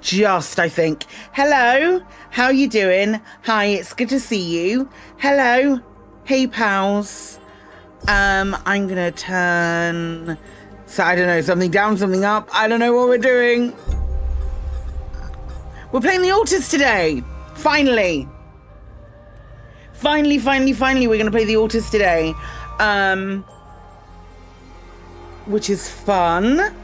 just, I think. Hello, how you doing? Hi, it's good to see you. Hello, hey pals. I'm gonna turn, so I don't know, something down, something up. I don't know what we're doing. We're playing the altars today. Finally, we're gonna play the altars today. Which is fun.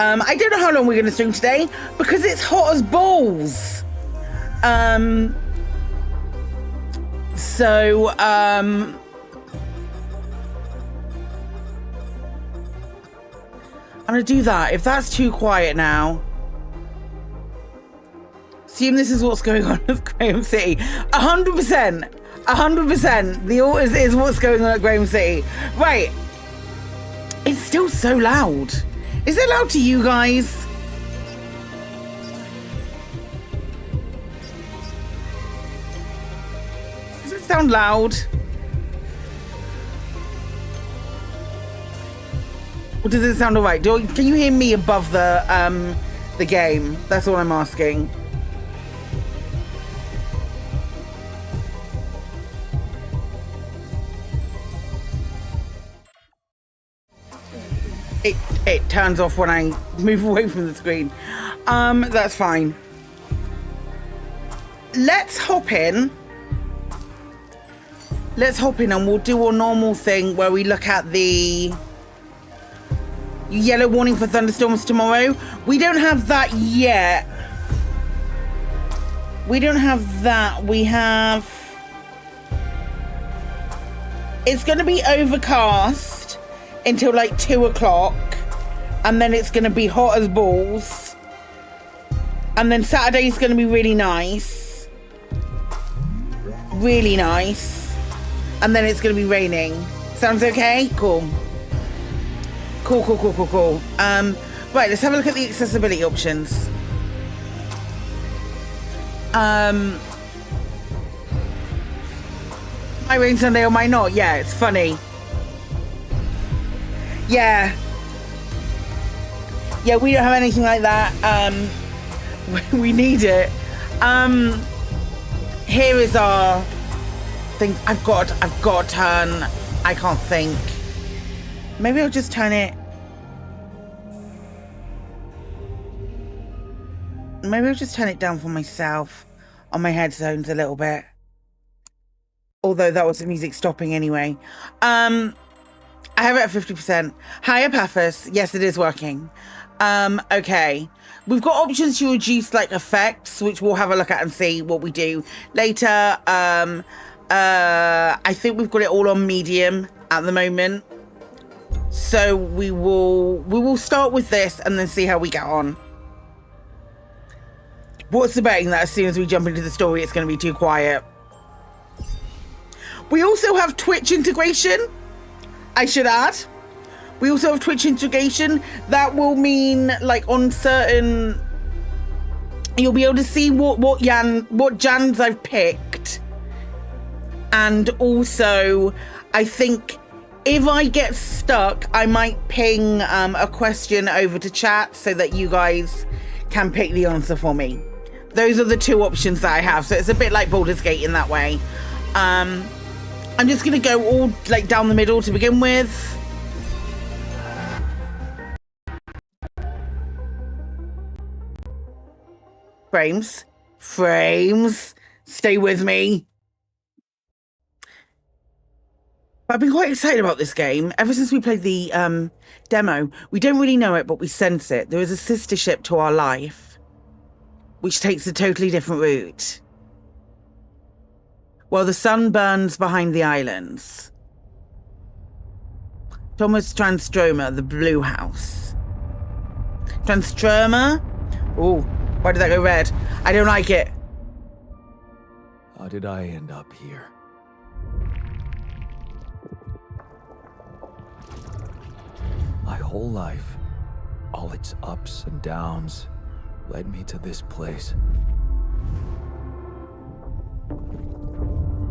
I don't know how long we're gonna stream today because it's hot as balls. I'm gonna do that. If that's too quiet now, assume this is what's going on with Graham City. 100%. The altars is what's going on at Graham City. Right. It's still so loud. Is it loud to you guys? Does it sound loud? Or does it sound alright? Can you hear me above the game? That's all I'm asking. It turns off when I move away from the screen. That's fine. Let's hop in and we'll do our normal thing where we look at the yellow warning for thunderstorms tomorrow. We don't have that yet. We don't have that. We have... It's going to be overcast until like 2 o'clock. And then it's going to be hot as balls. And then Saturday's going to be really nice. Really nice. And then it's going to be raining. Sounds okay? Cool. Cool. Right, let's have a look at the accessibility options. Might rain Sunday or might not. Yeah, it's funny. Yeah, we don't have anything like that. We need it. Here is our thing. I've got to turn. I can't think. Maybe I'll just turn it. Maybe I'll just turn it down for myself on my headphones a little bit. Although that was the music stopping anyway. I have it at 50%. Hi, Epaphras. Yes, it is working. Okay. We've got options to reduce like effects, which we'll have a look at and see what we do later. I think we've got it all on medium at the moment. So we will start with this and then see how we get on. What's the betting that as soon as we jump into the story, it's going to be too quiet? We also have Twitch integration. I should add, we also have Twitch integration. That will mean like on certain, you'll be able to see what Jans I've picked. And also, I think if I get stuck, I might ping a question over to chat so that you guys can pick the answer for me. Those are the two options that I have. So it's a bit like Baldur's Gate in that way. I'm just going to go all like down the middle to begin with. Frames. Stay with me. I've been quite excited about this game ever since we played the demo. We don't really know it, but we sense it. There is a sister ship to our life, which takes a totally different route. While the sun burns behind the islands. Thomas Tranströmer, the Blue House. Tranströmer? Oh, why did that go red? I don't like it. How did I end up here? My whole life, all its ups and downs, led me to this place.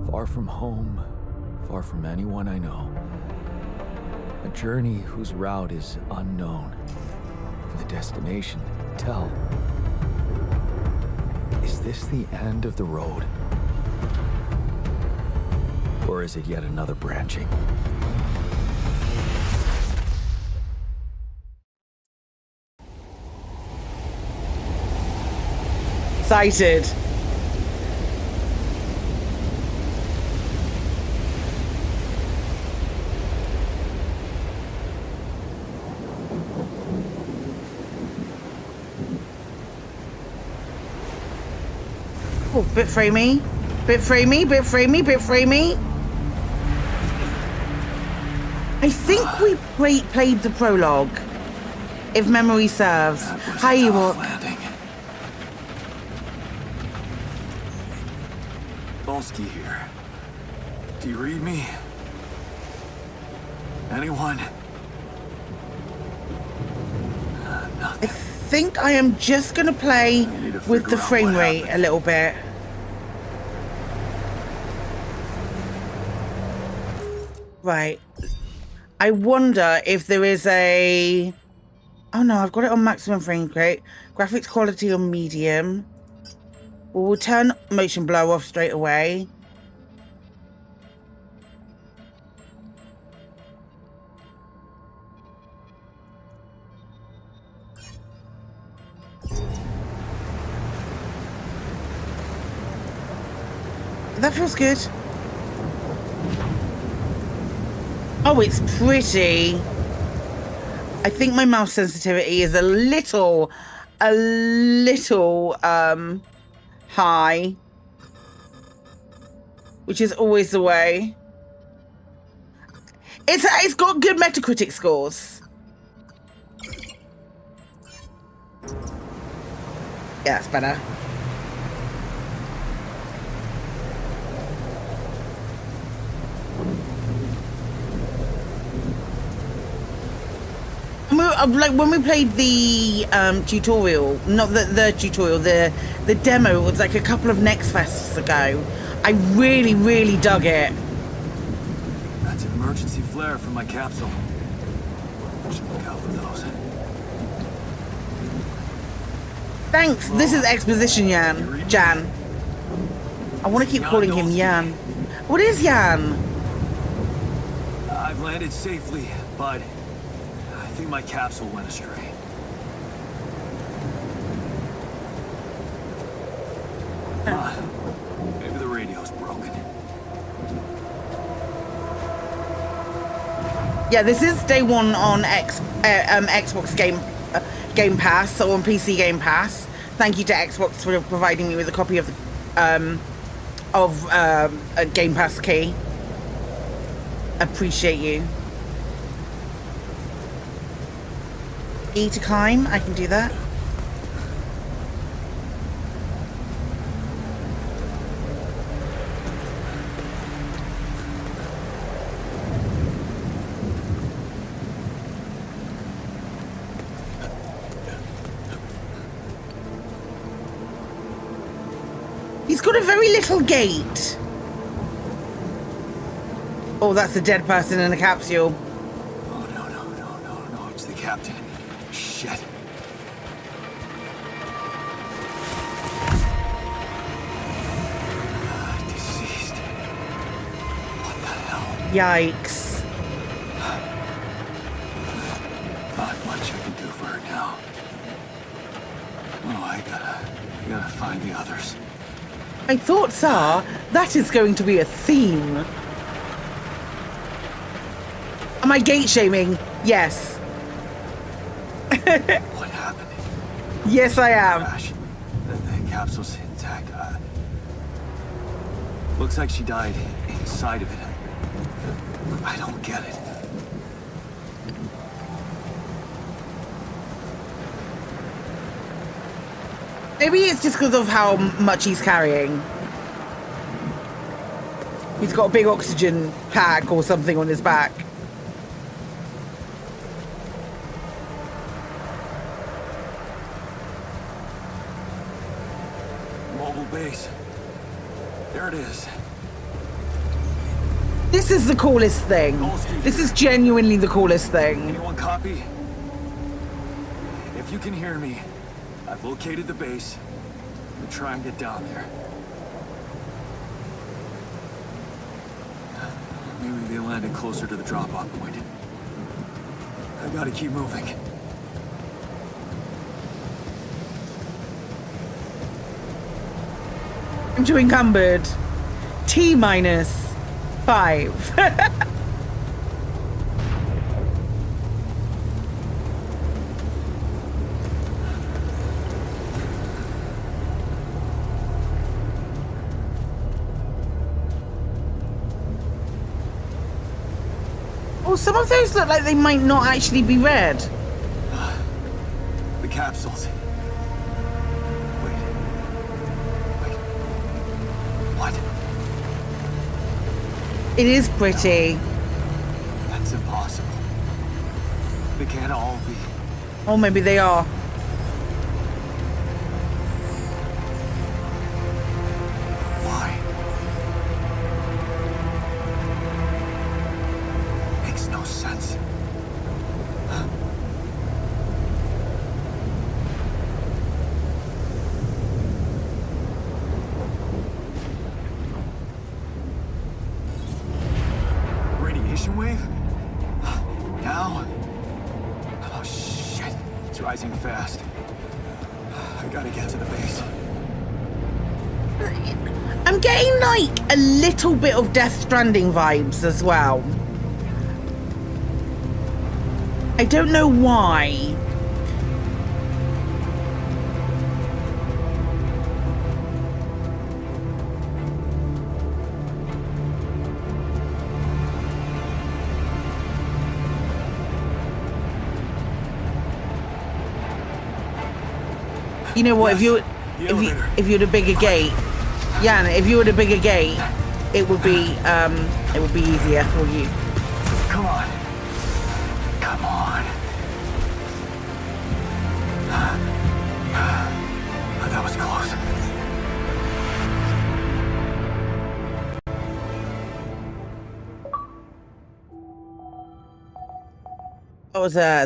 Far from home, far from anyone I know. A journey whose route is unknown, and the destination can't tell. Is this the end of the road? Or is it yet another branching? Excited. Oh, bit framey, bit framey, bit framey, bit framey. I think we played the prologue, if memory serves. Hi, Ewok. Dolski here. Do you read me? Anyone? I think I am just gonna play with the frame rate a little bit. Right. I wonder if there is a... Oh no, I've got it on maximum frame rate. Graphics quality on medium. We'll turn motion blur off straight away. That feels good. Oh, it's pretty. I think my mouse sensitivity is a little high, which is always the way. It's got good Metacritic scores. Yeah, it's better. Like when we played the tutorial, not the tutorial, the demo, it was like a couple of Next Fests ago. I really dug it. That's an emergency flare from my capsule. Should look out for those. Thanks. This is exposition, Jan. I want to keep calling him Jan. What is Jan? I've landed safely, but I think my capsule went astray. Maybe the radio's broken. Yeah, this is day one on Xbox Game Pass, or on PC Game Pass. Thank you to Xbox for providing me with a copy of a Game Pass key. Appreciate you. E to climb, I can do that. He's got a very little gait. Oh, that's a dead person in a capsule. Oh, no, it's the captain. Shit. Deceased. What the hell? Yikes. Not much I can do for her now. Oh, I gotta find the others. My thoughts are, that is going to be a theme. Am I gate shaming? Yes. What happened? Yes, I am. Crash. The capsule's intact. Looks like she died inside of it. I don't get it. Maybe it's just because of how much he's carrying. He's got a big oxygen pack or something on his back. Mobile base. There it is. This is the coolest thing. This is genuinely the coolest thing. Anyone copy? If you can hear me, I've located the base. We'll try and get down there. Maybe they landed closer to the drop-off point. I gotta keep moving. I'm too encumbered. T-5. Oh, some of those look like they might not actually be red. The capsules. Wait. What? It is pretty. That's impossible. They can't all be. Or maybe they are. Why? Makes no sense. Radiation wave? Now? Oh shit. It's rising fast. I gotta get to the base. I'm getting like a little bit of Death Stranding vibes as well. I don't know why. You know what? Yes, if you had a bigger gate, Jan, if you had a bigger gate, it would be easier for you. Come on. Come on. That was close.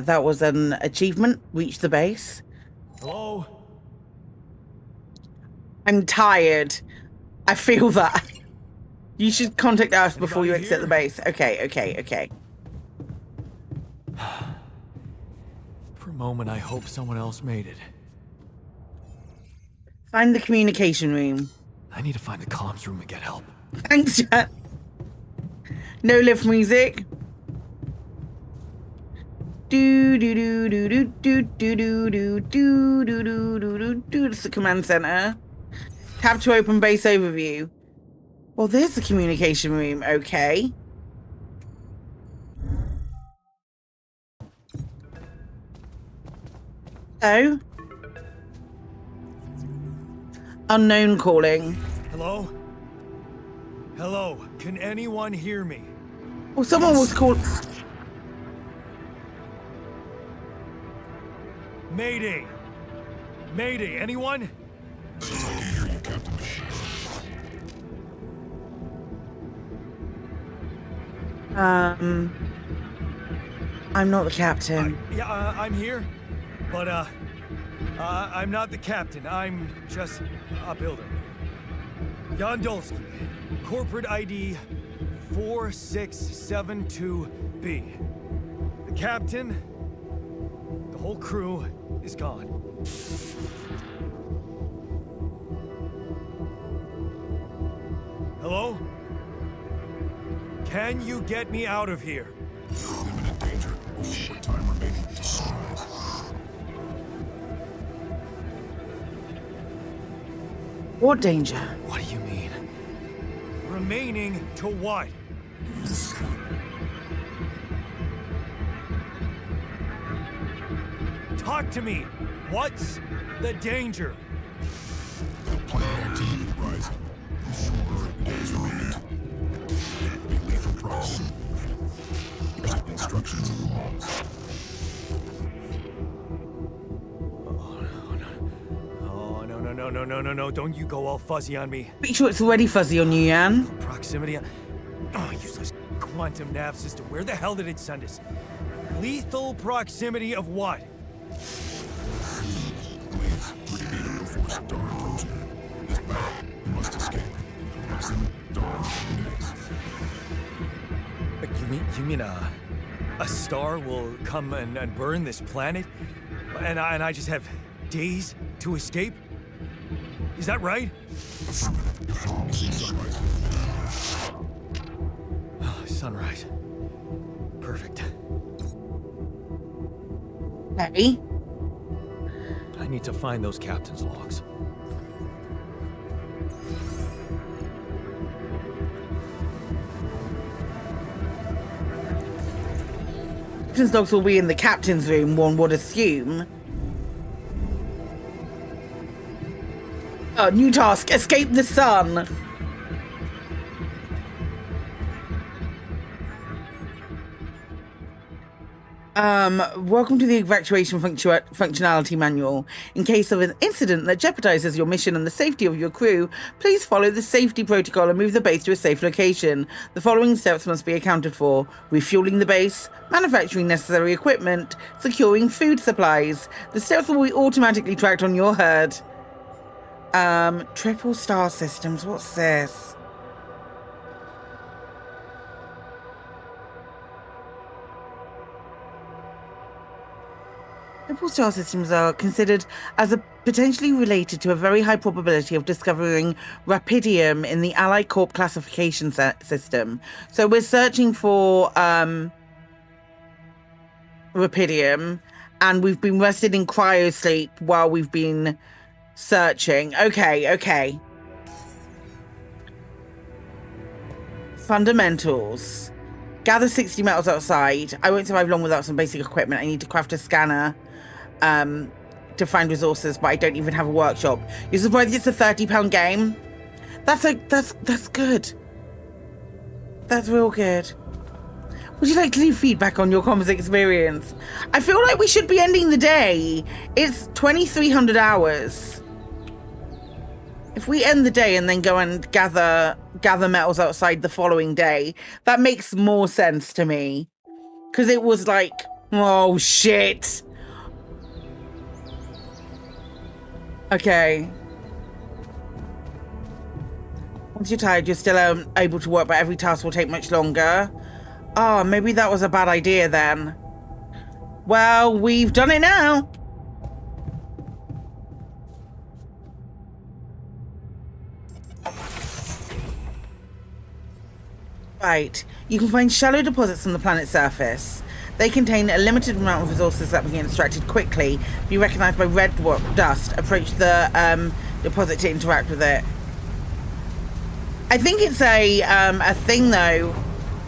That was an achievement. Reach the base. Hello? I'm tired. I feel that. You should contact us before you Anybody exit here? the base. Okay. For a moment, I hope someone else made it. Find the communication room. I need to find the comms room and get help. Thanks, Jan. No lift music. Do do do do do do do do do do do do do do. It's the command center. Tap to open base overview. Well, there's the communication room. Okay. Oh. Unknown calling. Hello? Hello? Can anyone hear me? Well, someone was called. Mayday! Mayday, anyone? I can hear you, Captain. I'm not the captain. I'm here. But, I'm not the captain. I'm just a builder. Jan Dolski. Corporate ID 4672B. The captain, the whole crew is gone. Hello? Can you get me out of here? You're in imminent danger. Short time remaining. What danger? What do you mean? Remaining to what? Talk to me. What's the danger? Planet activity rising. Shorter days remain. Be lethal proximity. Instructions in the logs. Oh, no. Don't you go all fuzzy on me. Pretty sure it's already fuzzy on you, Jan. Proximity. Oh, useless quantum nav system. Where the hell did it send us? Lethal proximity of what? Please. force of Dawn approaching. This battle, we must escape. Proximity Dawn days. You mean a star will come and burn this planet? And I just have days to escape? Is that right? Sunrise. Sunrise. Perfect. Okay. I need to find those captain's logs. Captain's logs will be in the captain's room, one would assume. Oh, new task, escape the sun. Welcome to the evacuation functionality manual. In case of an incident that jeopardizes your mission and the safety of your crew, please follow the safety protocol and move the base to a safe location. The following steps must be accounted for: refueling the base, manufacturing necessary equipment, securing food supplies. The steps will be automatically tracked on your HUD. Triple star systems, what's this? Triple star systems are considered as potentially related to a very high probability of discovering Rapidium in the Allied Corp classification system. So we're searching for Rapidium, and we've been rested in cryosleep while we've been searching. Okay. Fundamentals. Gather 60 metals outside. I won't survive long without some basic equipment. I need to craft a scanner to find resources, but I don't even have a workshop. You're surprised it's a £30 game? That's good. That's real good. Would you like to leave feedback on your comms experience? I feel like we should be ending the day. It's 2,300 hours. If we end the day and then go and gather metals outside the following day, that makes more sense to me. Because it was like, oh shit. Okay. Once you're tired, you're still able to work, but every task will take much longer. Oh, maybe that was a bad idea then. Well, we've done it now. Right. You can find shallow deposits on the planet's surface. They contain a limited amount of resources that can get extracted quickly. Be recognized by red dust. Approach the deposit to interact with it. I think it's a thing though.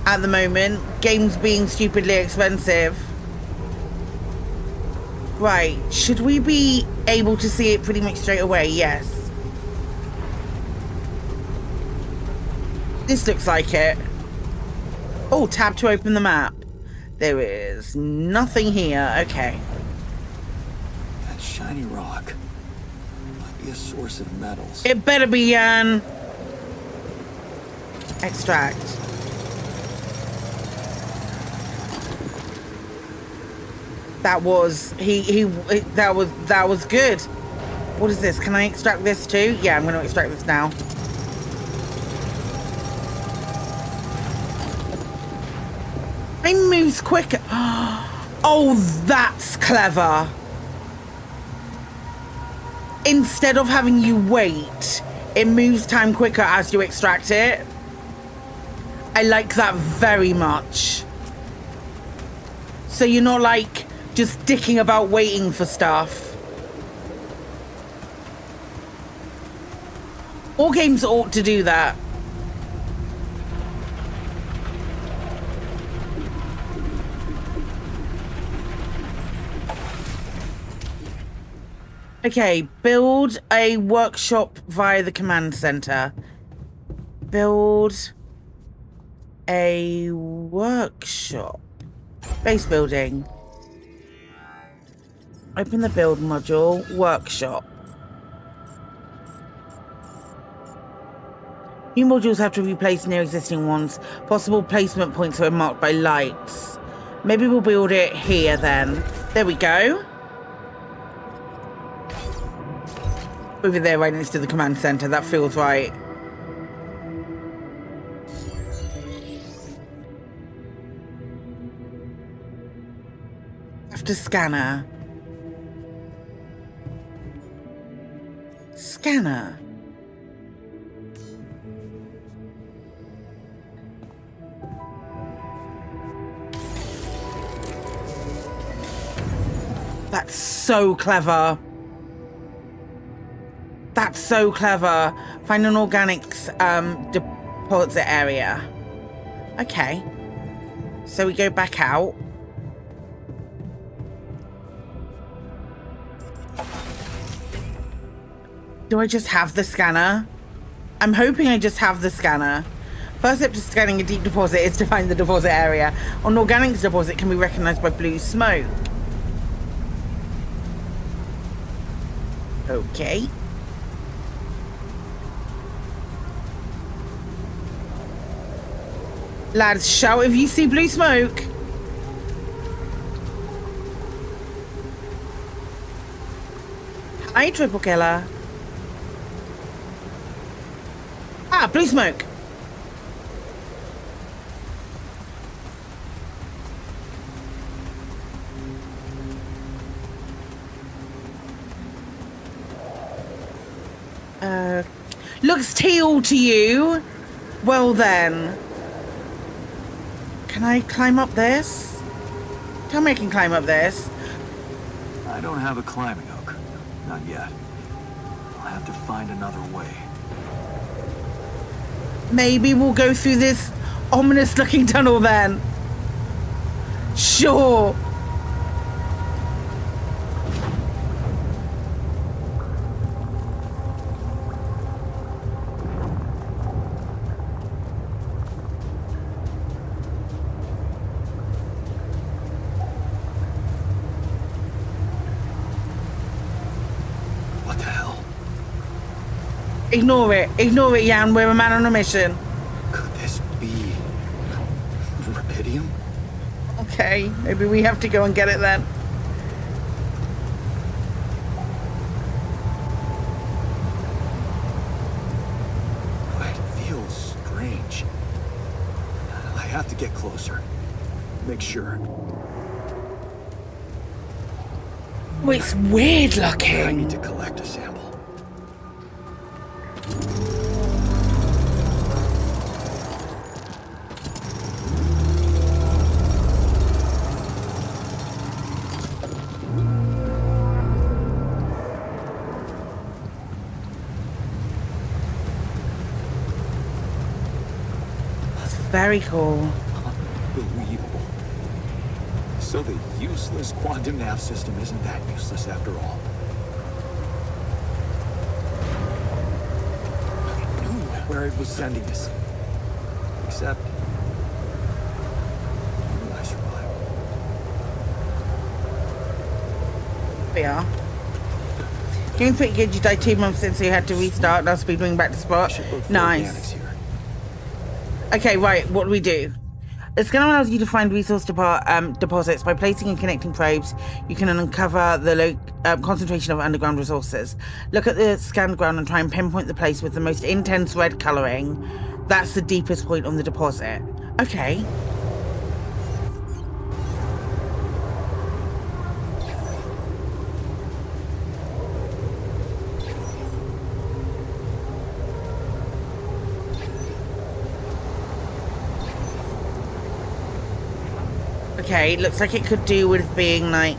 At the moment, games being stupidly expensive. Right, should we be able to see it pretty much straight away? Yes. This looks like it. Oh, tab to open the map. There is nothing here. Okay. That shiny rock might be a source of metals. It better be, Jan. Extract. That was that was good. What is this? Can I extract this too? Yeah, I'm going to extract this now. It moves quicker. Oh, that's clever. Instead of having you wait, it moves time quicker as you extract it. I like that very much. So you're not like just dicking about waiting for stuff. All games ought to do that. Okay, build a workshop via the command center. Build a workshop. Base building. Open the build module. Workshop. New modules have to replace near existing ones. Possible placement points are marked by lights. Maybe we'll build it here then. There we go. Over there, right next to the command center. That feels right. After scanner. Scanner. That's so clever. That's so clever. Find an organics deposit area. Okay. So we go back out. Do I just have the scanner? I'm hoping I just have the scanner. First step to scanning a deep deposit is to find the deposit area. An organics deposit can be recognized by blue smoke. Okay. Lads, shout if you see blue smoke. Hi, triple killer. Ah, blue smoke. Looks teal to you. Well then. Can I climb up this? Tell me I can climb up this. I don't have a climbing hook. Not yet. I'll have to find another way. Maybe we'll go through this ominous looking tunnel then. Sure. Ignore it. Ignore it, Jan. We're a man on a mission. Could this be Rapidium? Okay, maybe we have to go and get it then. It feels strange. I have to get closer. Make sure. Oh, it's weird I looking. need to collect a sample. Very cool. Unbelievable. So the useless quantum nav system isn't that useless after all. I knew where it was sending us. Except... I survived. We are. Game pretty good. You died 2 months since you had to restart. Now speeding back to spot. Nice. Here. Okay, right, what do we do? The scanner allows you to find resource deposits. By placing and connecting probes, you can uncover the concentration of underground resources. Look at the scanned ground and try and pinpoint the place with the most intense red colouring. That's the deepest point on the deposit. Okay. Okay, looks like it could do with being like...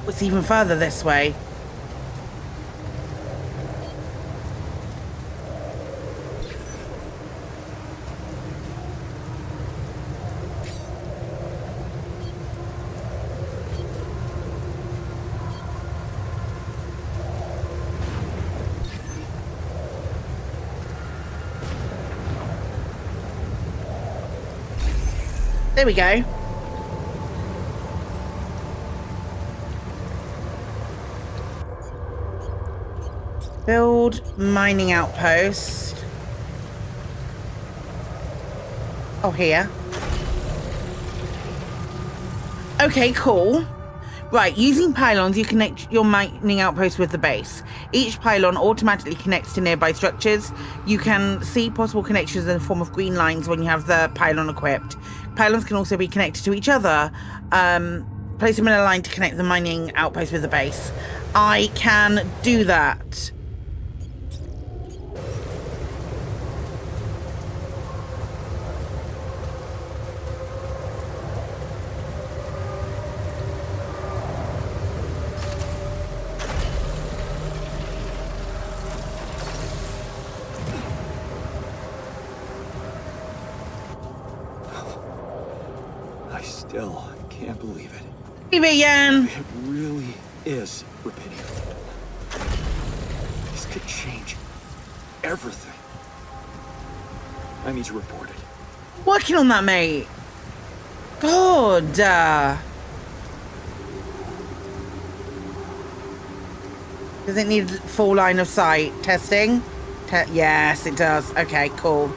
It's even further this way. There we go. Build mining outpost. Oh, here. Okay, cool. Right, using pylons, you connect your mining outpost with the base. Each pylon automatically connects to nearby structures. You can see possible connections in the form of green lines when you have the pylon equipped. Pylons can also be connected to each other. Place them in a line to connect the mining outpost with the base. I can do that. I still can't believe it. Leave it, Jan. It really is Rapidium. This could change everything. I need to report it. Working on that, mate. God. Does it need full line of sight? Testing? Yes, it does. Okay, cool.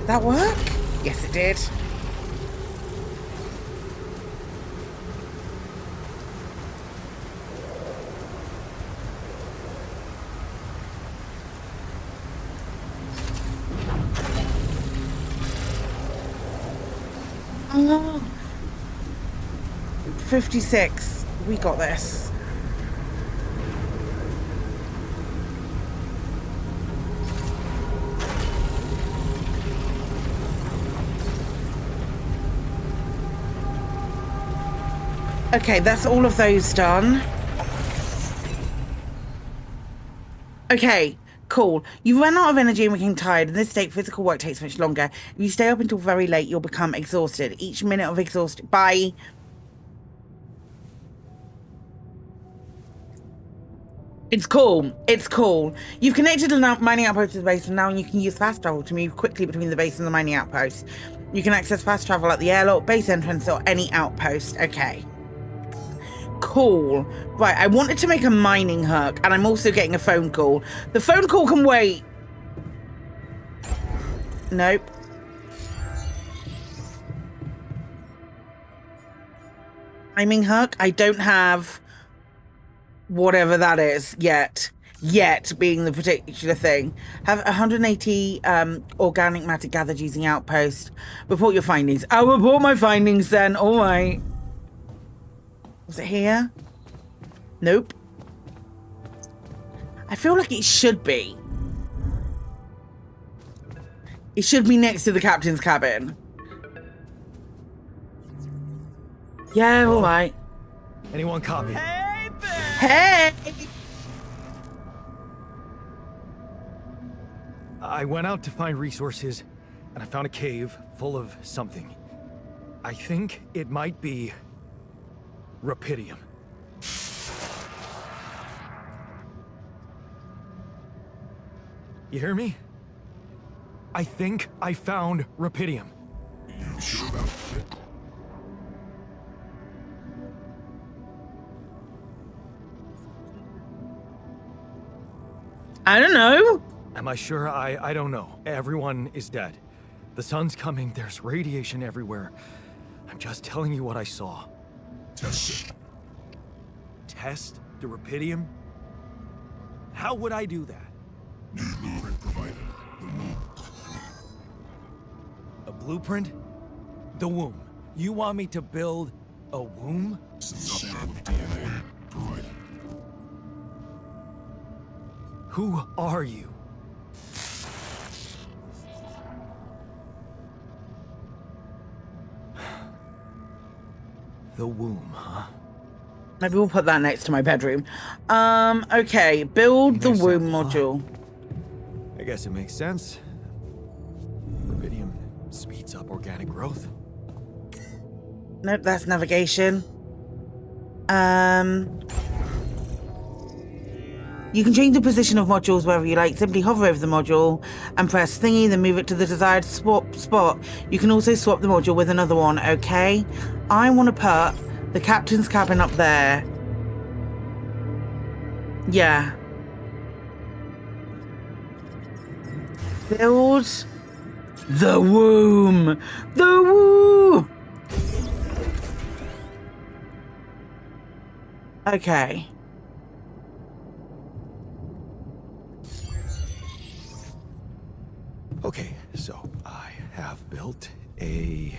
Did that work? Yes, it did. Oh. 56. We got this. Okay, that's all of those done. Okay, cool. You run out of energy and become tired. In this state, physical work takes much longer. If you stay up until very late, you'll become exhausted. Each minute of exhaustion... Bye. It's cool. It's cool. You've connected the mining outpost to the base, and now you can use fast travel to move quickly between the base and the mining outpost. You can access fast travel at the airlock, base entrance, or any outpost. Okay. Cool. Right, I wanted to make a mining hook, and I'm also getting a phone call. The phone call can wait. Nope. Mining hook? I don't have whatever that is yet. Yet being the particular thing. Have 180 organic matter gathered using outpost. Report your findings. I'll report my findings then. All right. Was it here? Nope. I feel like it should be. It should be next to the captain's cabin. Yeah, all right. Anyone copy? Hey! I went out to find resources, and I found a cave full of something. I think it might be Rapidium. You hear me? I think I found Rapidium. You sure about it? I don't know. Am I sure? I don't know. Everyone is dead. The sun's coming, there's radiation everywhere. I'm just telling you what I saw. Test it. Test the Rapidium? How would I do that? New blueprint provided. The womb. A blueprint? The womb. You want me to build a womb? Some sample of DNA provided. Who are you? The womb, huh? Maybe we'll put that next to my bedroom. Okay, build the There's womb a- module. I guess it makes sense. Rapidium speeds up organic growth. Nope, that's You can change the position of modules wherever you like. Simply hover over the module and press thingy, then move it to the desired spot. You can also swap the module with another one, okay? I want to put the captain's cabin up there. Yeah. Build the womb. The womb. Okay. Okay, so I have built a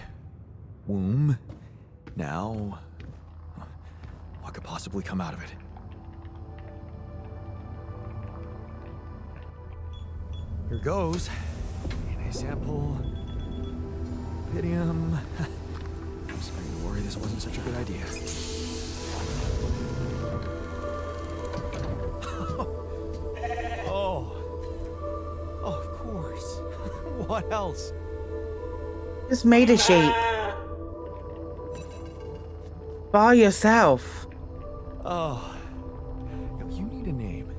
womb. Now, what could possibly come out of it? Here goes. DNA sample. Rapidium. I'm starting to worry this wasn't such a good idea. Oh, of course. What else? Just made a sheep. By yourself. Oh, you need a name.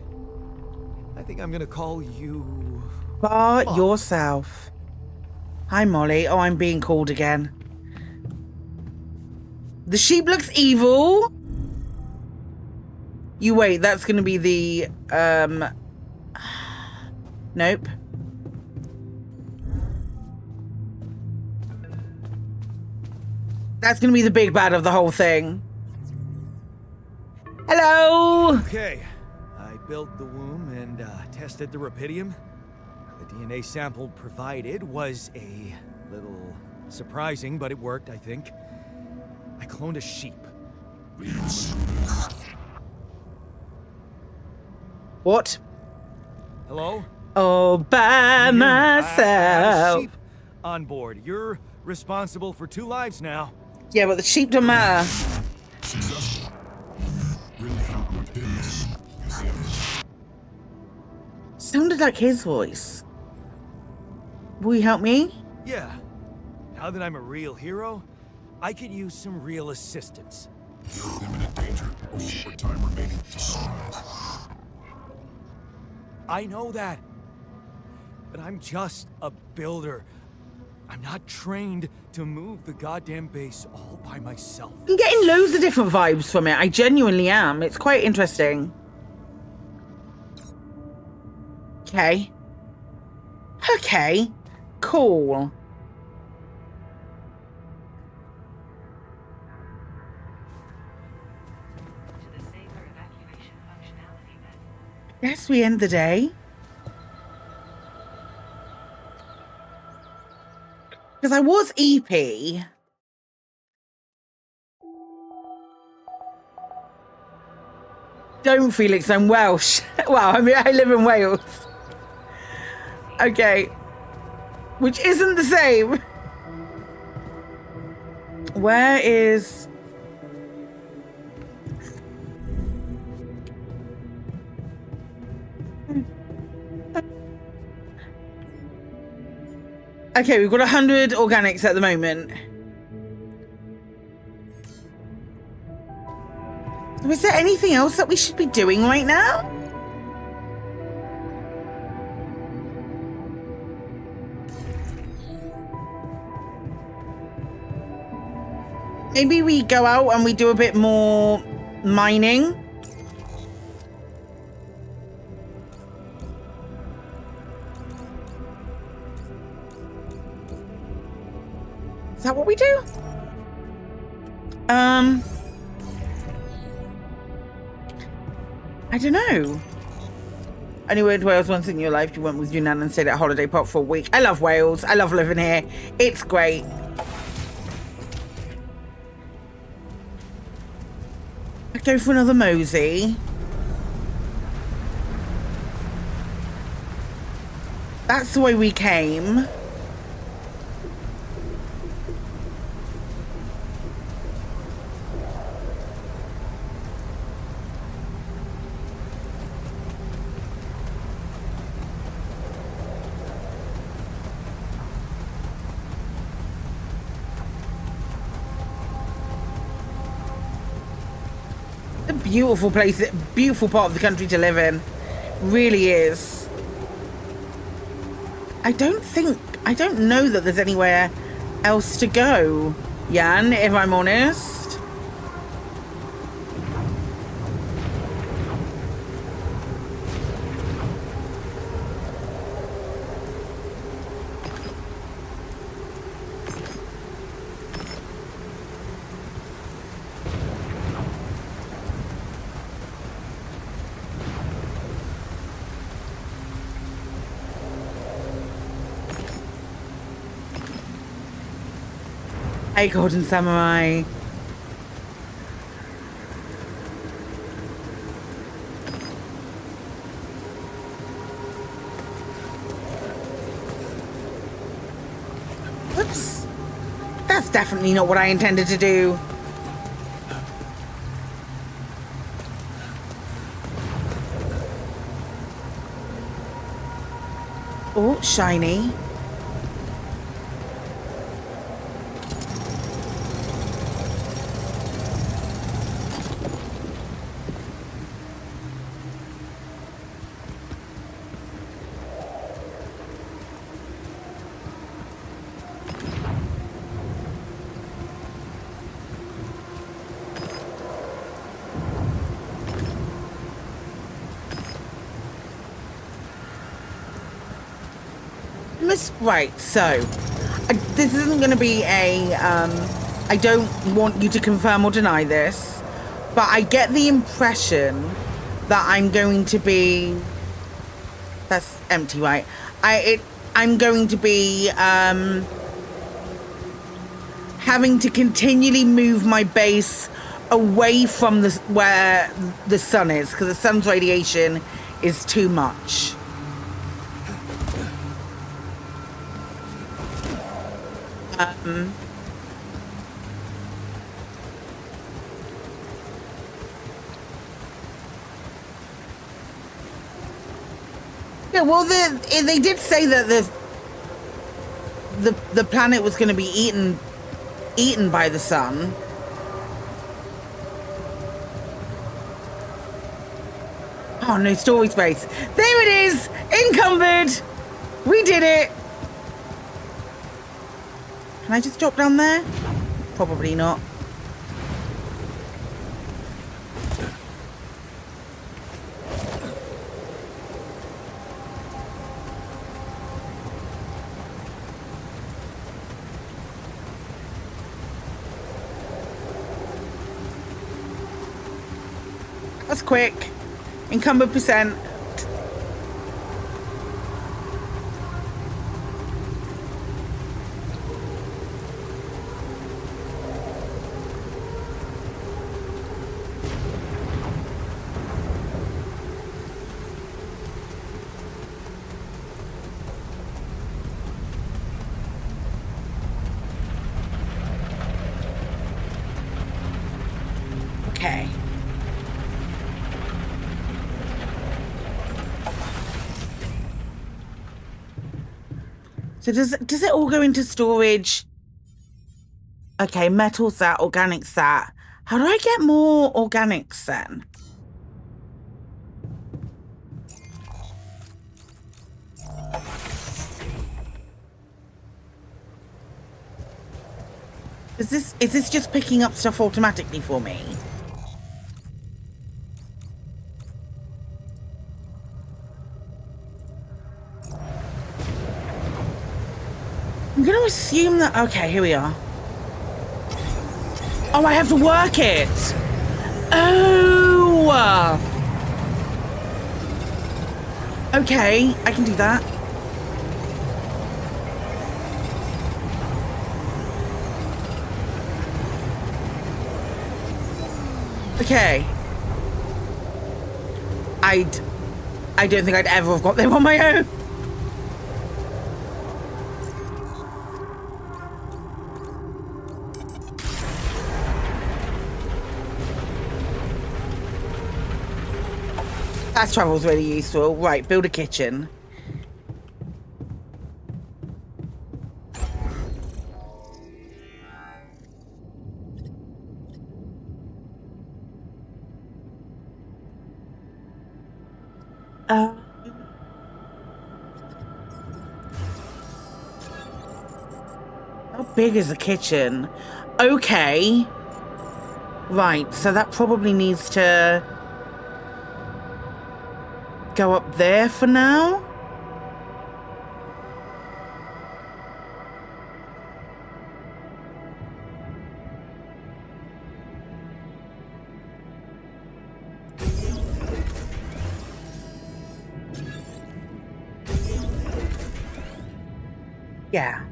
I think I'm gonna call you... Bar yourself. Hi, Molly. Oh, I'm being called again. The sheep looks evil. You wait, that's gonna be the, nope. That's gonna be the big bad of the whole thing. Hello! Okay, I built the womb and tested the Rapidium. The DNA sample provided was a little surprising, but it worked, I think. I cloned a sheep. What? Hello? All by I had a myself. sheep on board. You're responsible for 2 lives now. Yeah, but the sheep don't matter. Successful. Really felt my business. Sounded like his voice. Will you help me? Yeah. Now that I'm a real hero, I could use some real assistance. You're in imminent danger. Only short time remaining to sunrise. I know that. But I'm just a builder. I'm not trained to move the goddamn base all by myself. I'm getting loads of different vibes from it. I genuinely am. It's quite interesting. Okay. Okay. Cool. Yes, we end the day. Because I was EP. Don't, Felix, I'm Welsh. Wow, I mean, I live in Wales. Okay. Which isn't the same. Where is... Okay, we've got 100 organics at the moment. So is there anything else that we should be doing right now? Maybe we go out and we do a bit more mining. Is that what we do? I don't know. Only went to Wales once in your life. You went with your nan and stayed at Holiday Park for a week. I love Wales. I love living here. It's great. I'd go for another mosey. That's the way we came. Beautiful place, beautiful part of the country to live in. Really is. I don't know that there's anywhere else to go, Jan, if I'm honest. Hey, Golden Samurai. Whoops. That's definitely not what I intended to do. Oh, shiny. Right, so this isn't going to be a I don't want you to confirm or deny this, but I get the impression that I'm going to be, that's empty, right? I'm going to be having to continually move my base away from where the sun is, because the sun's radiation is too much. Yeah, well, they did say that the planet was going to be eaten by the sun. Oh, no storage space. There it is, encumbered. We did it. Can I just drop down there? Probably not. That's quick. Encumbered percent. Okay. So does it all go into storage? Okay, metal sat, organic sat. How do I get more organics then? Is this just picking up stuff automatically for me? I'm going to assume that... Okay, here we are. Oh, I have to work it. Oh. Okay, I can do that. Okay. I don't think I'd ever have got there on my own. Fast travel's really useful. Right, build a kitchen. How big is the kitchen? Okay. Right, so that probably needs to go up there for now. Yeah.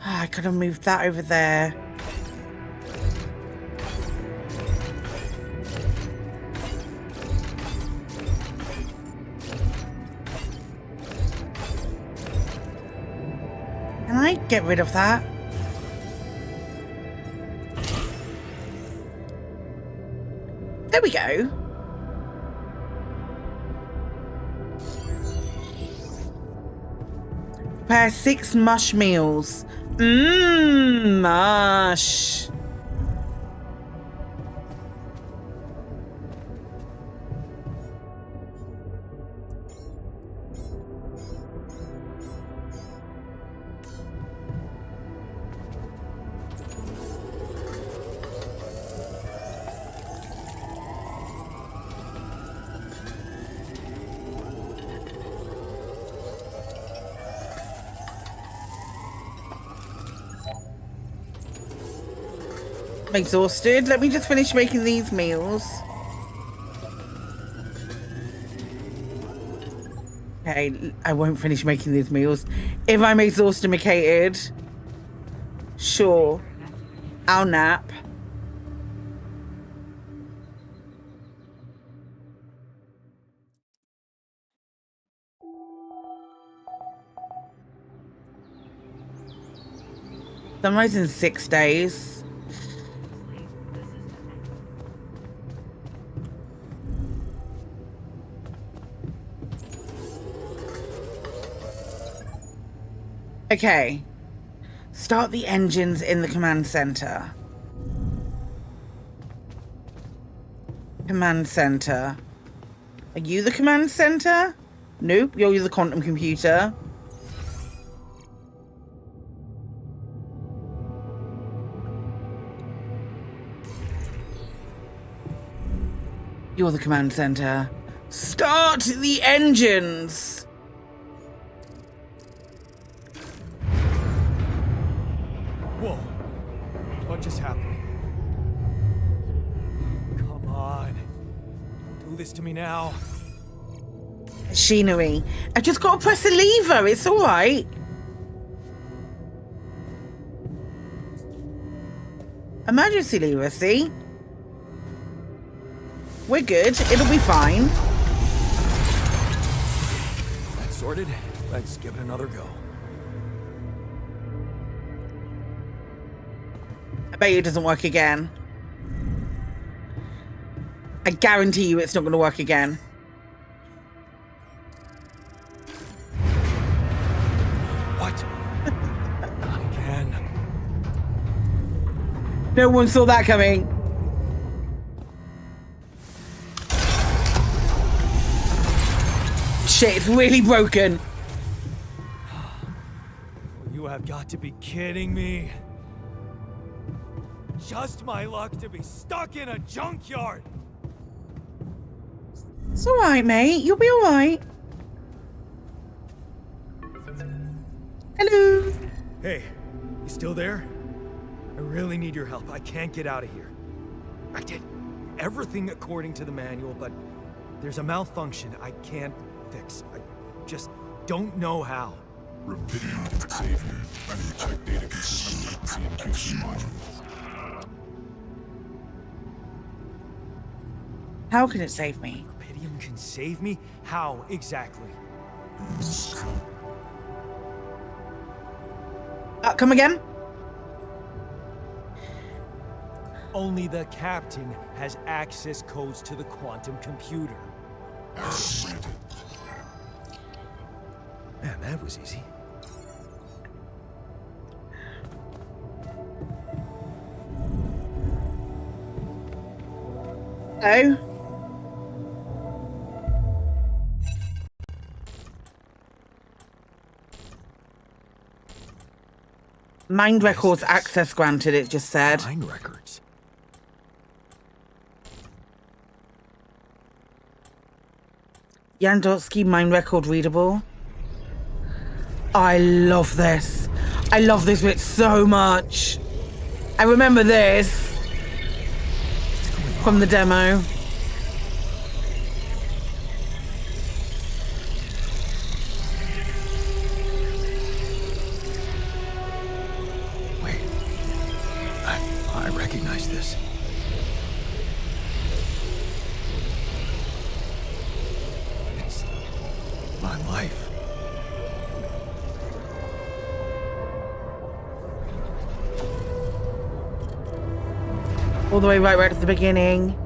I could have moved that over there. Can I get rid of that? There we go. Prepare 6 mush meals. Mush. I'm exhausted. Let me just finish making these meals. Okay, I won't finish making these meals. If I'm exhausted, sure, I'll nap. Sunrise in 6 days. Okay. Start the engines in the command center. Command center. Are you the command center? Nope, you're the quantum computer. You're the command center. Start the engines! Whoa. What just happened? Come on. Don't do this to me now. Machinery. I just gotta press a lever. It's alright. Emergency lever, see? We're good. It'll be fine. That's sorted. Let's give it another go. I bet you it doesn't work again. I guarantee you it's not going to work again. What? Again? No one saw that coming. Shit, it's really broken. You have got to be kidding me. Just my luck to be stuck in a junkyard. It's alright, mate. You'll be alright. Hello. Hey, you still there? I really need your help. I can't get out of here. I did everything according to the manual, but there's a malfunction I can't fix. I just don't know how. Rapidium can save you. I need to check data consistency and QC modules. How can it save me? Rapidium can save me? How exactly? Come again? Only the captain has access codes to the quantum computer. Man, that was easy. Hello? Mind records access granted, it just said. Mind records. Jan Dolski, mind record readable. I love this. I love this bit so much. I remember this from the demo. Wait. I recognize this. It's my life. All the way right at the beginning.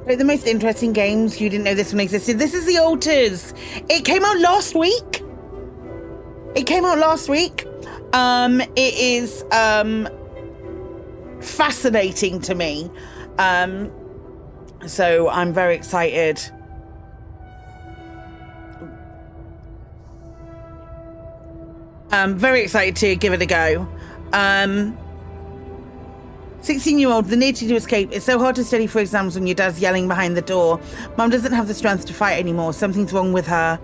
Like the most interesting games. You didn't know this one existed. This is The Alters. It came out last week. It is fascinating to me. So I'm very excited. Very excited to give it a go. 16-year-old, the need to escape. It's so hard to study for exams when your dad's yelling behind the door. Mum doesn't have the strength to fight anymore. Something's wrong with her.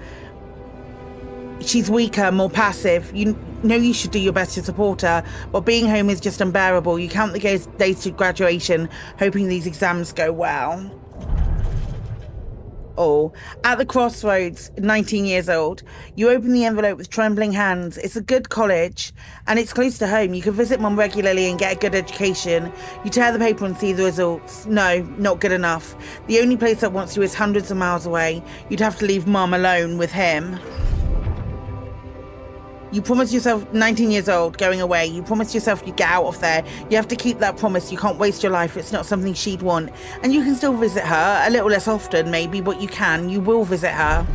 She's weaker, more passive. You know you should do your best to support her, but being home is just unbearable. You count the days to graduation, hoping these exams go well. Oh, at the crossroads, 19 years old. You open the envelope with trembling hands. It's a good college, and it's close to home. You can visit Mum regularly and get a good education. You tear the paper and see the results. No, not good enough. The only place that wants you is hundreds of miles away. You'd have to leave Mum alone with him. You promised yourself, 19 years old, going away. You promised yourself you'd get out of there. You have to keep that promise. You can't waste your life. It's not something she'd want. And you can still visit her, a little less often maybe, but you can. You will visit her.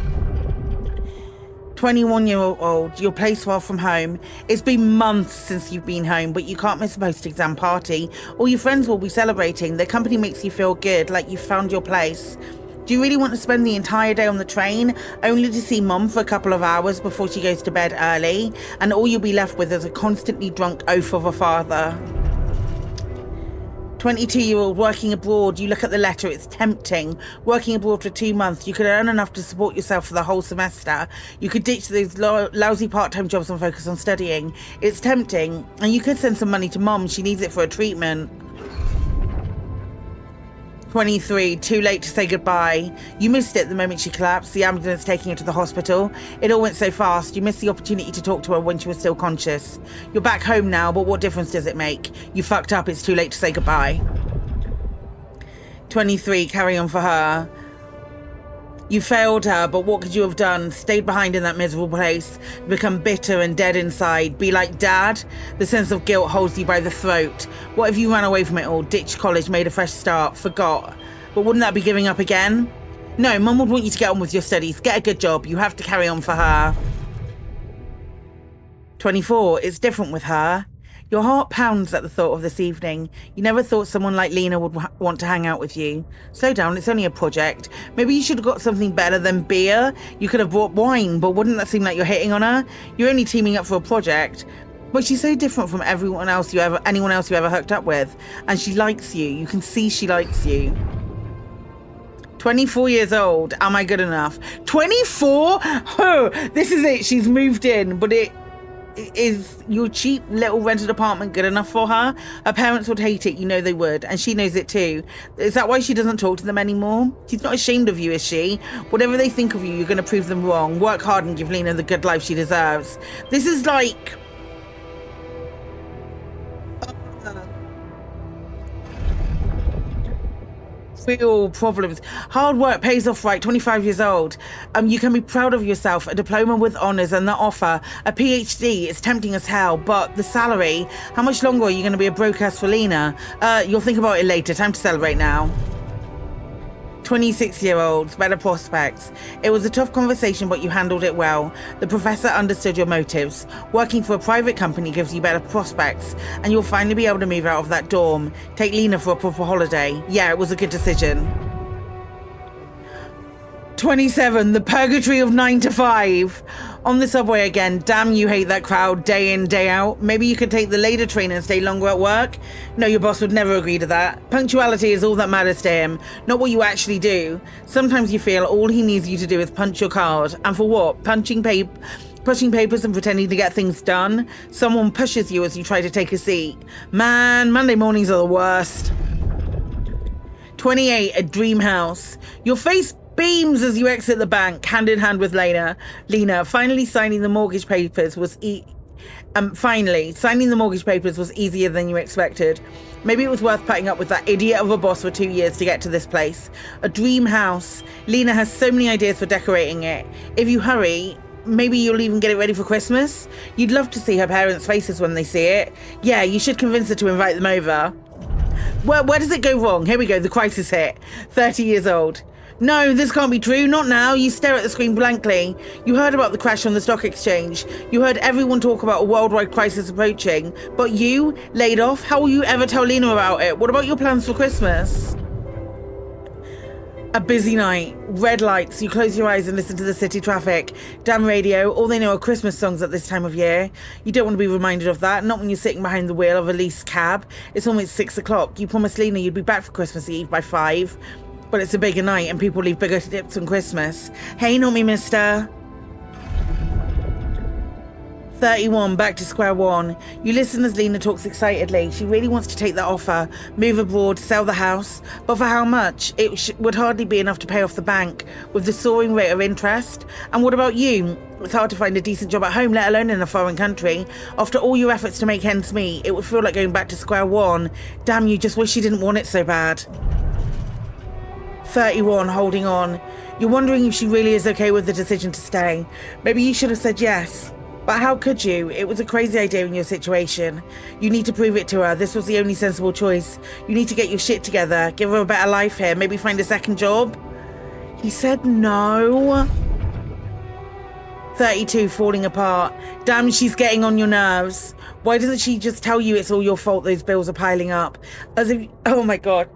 21-year-old, you're placed far from home. It's been months since you've been home, but you can't miss a post-exam party. All your friends will be celebrating. Their company makes you feel good, like you've found your place. Do you really want to spend the entire day on the train, only to see Mum for a couple of hours before she goes to bed early, and all you'll be left with is a constantly drunk oaf of a father? 22-year-old working abroad, you look at the letter, it's tempting. Working abroad for 2 months, you could earn enough to support yourself for the whole semester. You could ditch those lousy part-time jobs and focus on studying. It's tempting, and you could send some money to Mum, she needs it for a treatment. 23, too late to say goodbye. You missed it the moment she collapsed, the ambulance taking her to the hospital. It all went so fast, you missed the opportunity to talk to her when she was still conscious. You're back home now, but what difference does it make? You fucked up, it's too late to say goodbye. 23, carry on for her. You failed her, but what could you have done? Stayed behind in that miserable place, become bitter and dead inside, be like Dad? The sense of guilt holds you by the throat. What if you ran away from it all, ditched college, made a fresh start, forgot? But wouldn't that be giving up again? No, Mum would want you to get on with your studies, get a good job, you have to carry on for her. 24, it's different with her. Your heart pounds at the thought of this evening. You never thought someone like Lena would want to hang out with you. Slow down, it's only a project. Maybe you should have got something better than beer. You could have brought wine, but wouldn't that seem like you're hitting on her? You're only teaming up for a project. But she's so different from anyone else you ever hooked up with. And she likes you. You can see she likes you. 24 years old. Am I good enough? 24? Oh, this is it. She's moved in, but is your cheap little rented apartment good enough for her? Her parents would hate it, you know they would, and she knows it too. Is that why she doesn't talk to them anymore? She's not ashamed of you, is she? Whatever they think of you, you're going to prove them wrong. Work hard and give Lena the good life she deserves. This is like... real problems. Hard work pays off, right? 25 years old. You can be proud of yourself. A diploma with honours and the offer. A PhD. It's tempting as hell, but the salary. How much longer are you going to be a broke ass for Lena? You'll think about it later. Time to celebrate now. 26-year-olds, better prospects. It was a tough conversation, but you handled it well. The professor understood your motives. Working for a private company gives you better prospects, and you'll finally be able to move out of that dorm. Take Lena for a proper holiday. Yeah, it was a good decision. 27, the purgatory of 9 to 5. On the subway again. Damn, you hate that crowd day in, day out. Maybe you could take the later train and stay longer at work? No, your boss would never agree to that. Punctuality is all that matters to him, not what you actually do. Sometimes you feel all he needs you to do is punch your card. And for what? Pushing papers and pretending to get things done? Someone pushes you as you try to take a seat. Man, Monday mornings are the worst. 28, a dream house. Your face beams as you exit the bank, hand in hand with Lena. Finally signing the mortgage papers was easier than you expected. Maybe it was worth putting up with that idiot of a boss for 2 years to get to this place. A dream house. Lena has so many ideas for decorating it. If you hurry, maybe you'll even get it ready for Christmas. You'd love to see her parents' faces when they see it. Yeah, you should convince her to invite them over. Where does it go wrong? Here we go, the crisis hit. 30 years old. No, this can't be true. Not now. You stare at the screen blankly. You heard about the crash on the stock exchange. You heard everyone talk about a worldwide crisis approaching. But you, laid off? How will you ever tell Lena about it? What about your plans for Christmas? A busy night. Red lights. You close your eyes and listen to the city traffic. Damn radio. All they know are Christmas songs at this time of year. You don't want to be reminded of that. Not when you're sitting behind the wheel of a leased cab. It's almost 6 o'clock. You promised Lena you'd be back for Christmas Eve by 5. But it's a bigger night and people leave bigger tips on Christmas. Hey, not me, mister. 31, back to square one. You listen as Lena talks excitedly. She really wants to take that offer, move abroad, sell the house. But for how much? It would hardly be enough to pay off the bank, with the soaring rate of interest. And what about you? It's hard to find a decent job at home, let alone in a foreign country. After all your efforts to make ends meet, it would feel like going back to square one. Damn, you just wish you didn't want it so bad. 31, holding on. You're wondering if she really is okay with the decision to stay. Maybe you should have said yes. But how could you? It was a crazy idea in your situation. You need to prove it to her. This was the only sensible choice. You need to get your shit together. Give her a better life here. Maybe find a second job. He said no. 32, falling apart. Damn, she's getting on your nerves. Why doesn't she just tell you it's all your fault those bills are piling up? As if, oh my God,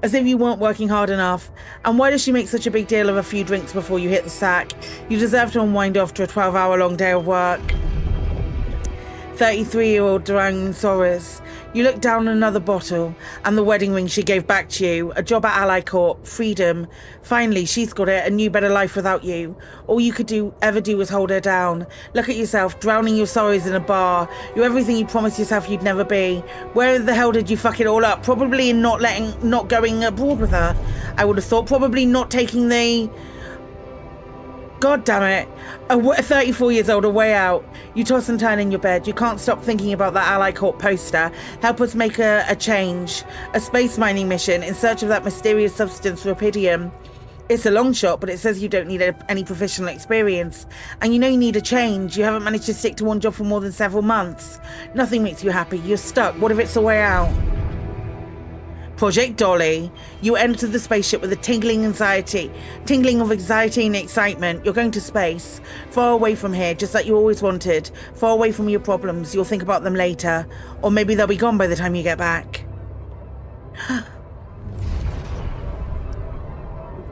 as if you weren't working hard enough. And why does she make such a big deal of a few drinks before you hit the sack? You deserve to unwind after a 12-hour-long day of work. 33-year-old drowning in sorrows. You look down another bottle and the wedding ring she gave back to you, a job at Ally Corp, freedom. Finally, she's got it, a new better life without you. All you could ever do was hold her down. Look at yourself, drowning your sorrows in a bar. You're everything you promised yourself you'd never be. Where the hell did you fuck it all up? Probably in not going abroad with her. I would have thought probably not taking the... God damn it. A 34 years old, a way out. You toss and turn in your bed. You can't stop thinking about that Ally Corp poster. Help us make a change. A space mining mission in search of that mysterious substance, Rapidium. It's a long shot, but it says you don't need any professional experience. And you know you need a change. You haven't managed to stick to one job for more than several months. Nothing makes you happy. You're stuck. What if it's a way out? Project Dolly. You enter the spaceship with a tingling of anxiety and excitement. You're going to space, far away from here, just like you always wanted, far away from your problems. You'll think about them later, or maybe they'll be gone by the time you get back.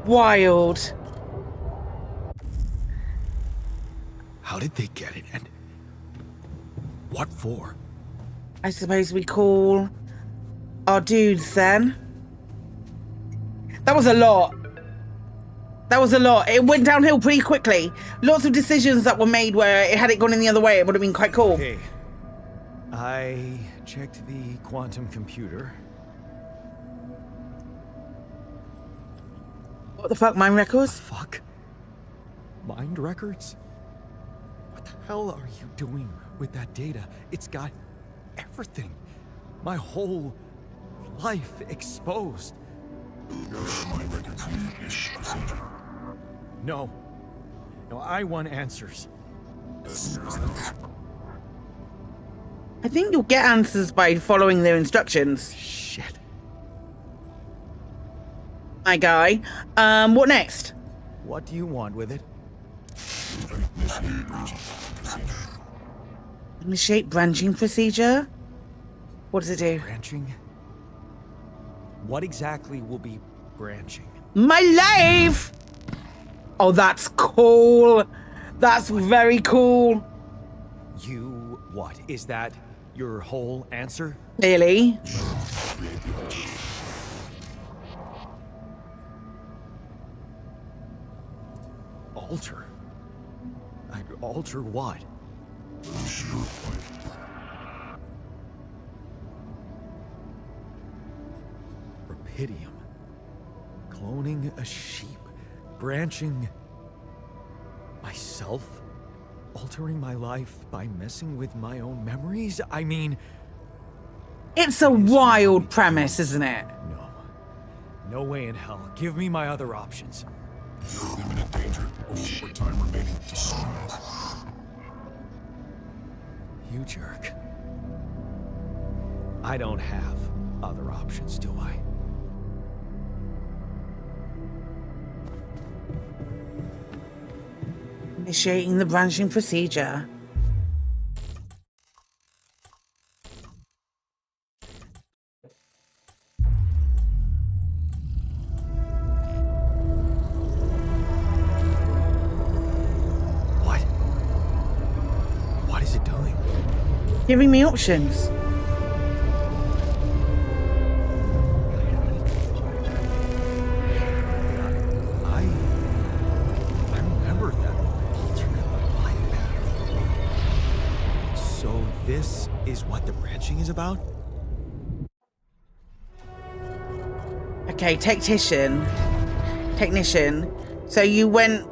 Wild. How did they get it, and what for? I suppose we call our dudes then. That was a lot. It went downhill pretty quickly. Lots of decisions that were made where had it gone in the other way, it would have been quite cool. Okay. I checked the quantum computer. What the fuck, mind records? Fuck? Mind records? What the hell are you doing with that data? It's got everything. My whole life exposed. My records need ish procedure. No, I want answers. I think you'll get answers by following their instructions. Shit. My guy. What next? What do you want with it? Initiate branching procedure. Initiate branching procedure? What does it do? Branching? What exactly will be branching? My life! Oh, that's cool. That's very cool. You what? Is that your whole answer? Clearly. Create the altar. Alter? I'd alter what? Release your life. Rapidium. Cloning a sheep. Branching myself? Altering my life by messing with my own memories? I mean... It's a wild premise, isn't it? No. No way in hell. Give me my other options. You're in imminent danger of short time remaining to sunrise. You jerk. I don't have other options, do I? Initiating the branching procedure. What? What is it doing? Giving me options. I remember that alternate life pattern. So this is what the branching is about? Okay, technician. So you went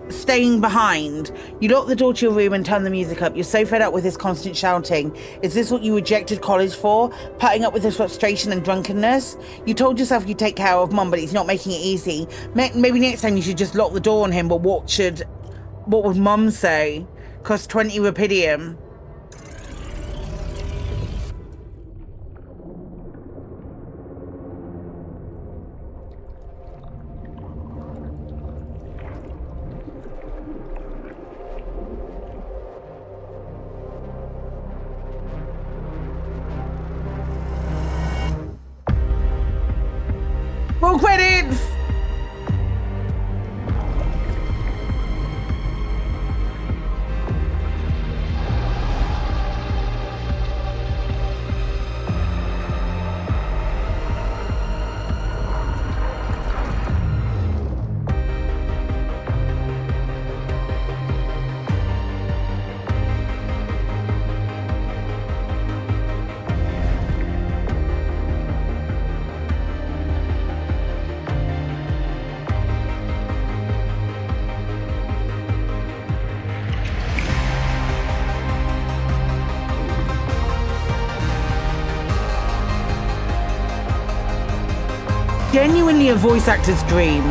staying behind. You locked the door to your room and turned the music up. You're so fed up with his constant shouting. Is this what you rejected college for? Putting up with his frustration and drunkenness? You told yourself you'd take care of Mum, but he's not making it easy. Maybe next time you should just lock the door on him, but what would Mum say? Cost 20 Rapidium. Roll credits! Genuinely a voice actor's dream.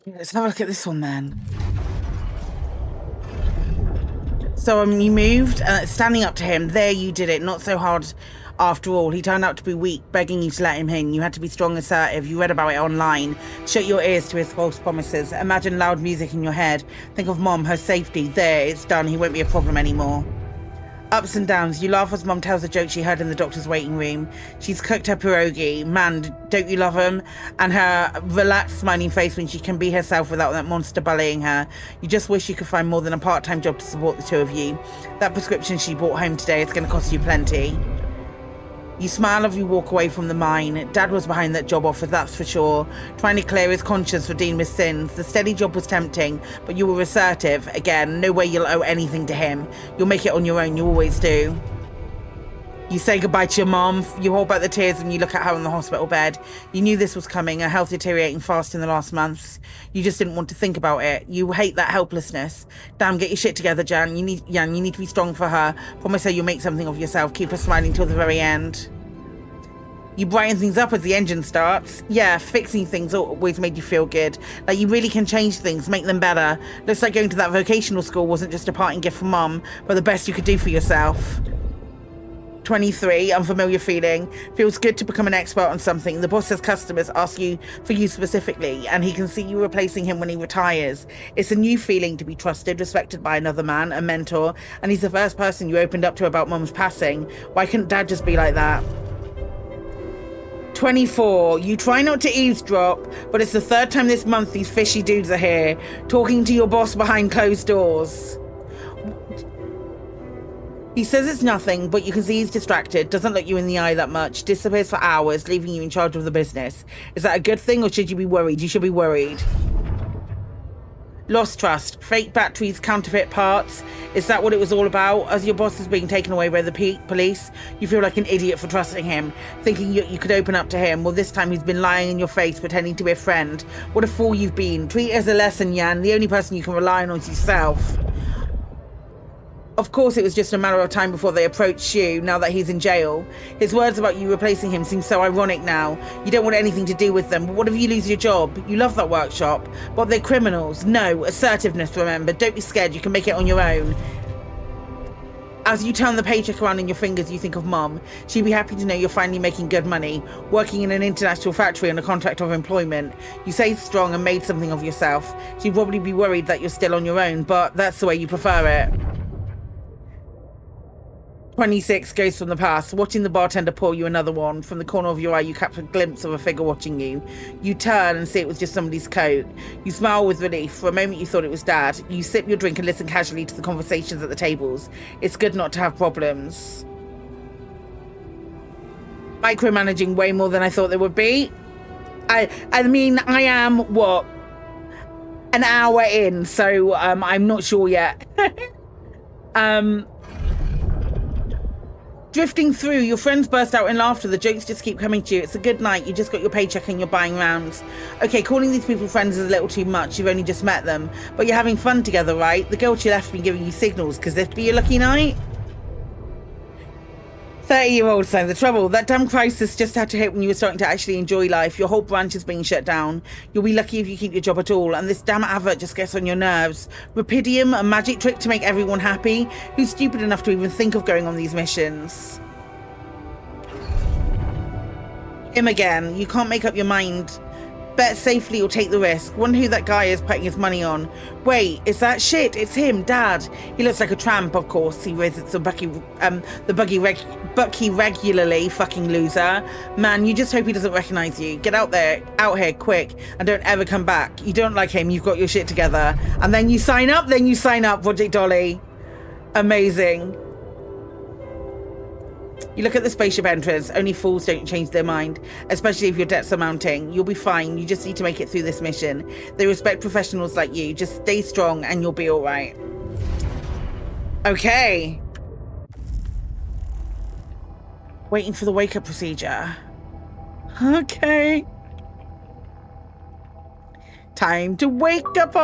Let's have a look at this one then. So you moved, standing up to him. There you did it. Not so hard after all. He turned out to be weak, begging you to let him in. You had to be strong, assertive. You read about it online. Shut your ears to his false promises. Imagine loud music in your head. Think of Mom, her safety. There, it's done. He won't be a problem anymore. Ups and downs. You laugh as Mum tells a joke she heard in the doctor's waiting room. She's cooked her pierogi. Man, don't you love him? And her relaxed, smiling face when she can be herself without that monster bullying her. You just wish you could find more than a part-time job to support the two of you. That prescription she brought home today is going to cost you plenty. You smile as you walk away from the mine. Dad was behind that job offer, that's for sure. Trying to clear his conscience for Dean with sins. The steady job was tempting, but you were assertive. Again, no way you'll owe anything to him. You'll make it on your own, you always do. You say goodbye to your mom. You hold back the tears when you look at her on the hospital bed. You knew this was coming, her health deteriorating fast in the last months. You just didn't want to think about it. You hate that helplessness. Damn, get your shit together, Jan. You need to be strong for her. Promise her you'll make something of yourself. Keep her smiling till the very end. You brighten things up as the engine starts. Yeah, fixing things always made you feel good. Like you really can change things, make them better. Looks like going to that vocational school wasn't just a parting gift from Mum, but the best you could do for yourself. 23, unfamiliar feeling. Feels good to become an expert on something. The boss says customers ask you for you specifically, and he can see you replacing him when he retires. It's a new feeling to be trusted, respected by another man, a mentor, and he's the first person you opened up to about Mum's passing. Why couldn't Dad just be like that? 24, you try not to eavesdrop, but it's the third time this month these fishy dudes are here, talking to your boss behind closed doors. He says it's nothing, but you can see he's distracted, doesn't look you in the eye that much, disappears for hours, leaving you in charge of the business. Is that a good thing, or should you be worried? You should be worried. Lost trust. Fake batteries, counterfeit parts. Is that what it was all about? As your boss is being taken away by the police, you feel like an idiot for trusting him, thinking you could open up to him. Well, this time he's been lying in your face, pretending to be a friend. What a fool you've been. Treat it as a lesson, Jan. The only person you can rely on is yourself. Of course, it was just a matter of time before they approached you, now that he's in jail. His words about you replacing him seem so ironic now. You don't want anything to do with them, but what if you lose your job? You love that workshop. But they're criminals. No, assertiveness, remember. Don't be scared, you can make it on your own. As you turn the paycheck around in your fingers, you think of Mum. She'd be happy to know you're finally making good money, working in an international factory on a contract of employment. You stayed strong and made something of yourself. She'd probably be worried that you're still on your own, but that's the way you prefer it. 26 goes from the past, watching the bartender pour you another one. From the corner of your eye, you catch a glimpse of a figure watching you. You turn and see it was just somebody's coat. You smile with relief. For a moment, you thought it was Dad. You sip your drink and listen casually to the conversations at the tables. It's good not to have problems. Micromanaging way more than I thought there would be. I mean, I am, what, an hour in, so I'm not sure yet. Drifting through, your friends burst out in laughter. The jokes just keep coming to you. It's a good night. You just got your paycheck and you're buying rounds. Okay, calling these people friends is a little too much. You've only just met them. But you're having fun together, right? The girl to your left has been giving you signals. Could this be your lucky night? 30-year-old signs of trouble. That damn crisis just had to hit when you were starting to actually enjoy life. Your whole branch is being shut down. You'll be lucky if you keep your job at all. And this damn advert just gets on your nerves. Rapidium, a magic trick to make everyone happy? Who's stupid enough to even think of going on these missions? Him again. You can't make up your mind. Bet safely or take the risk. Wonder who that guy is putting his money on. Wait, is that shit? It's him, Dad. He looks like a tramp, of course. He visits the buggy regularly, fucking loser. Man, you just hope he doesn't recognize you. Get out here, quick, and don't ever come back. You don't like him, you've got your shit together. And then you sign up, Project Dolly. Amazing. You look at the spaceship entrance. Only fools don't change their mind, especially if your debts are mounting. You'll be fine. You just need to make it through this mission. They respect professionals like you. Just stay strong and you'll be all right. Okay. Waiting for the wake-up procedure. Okay. Time to wake up.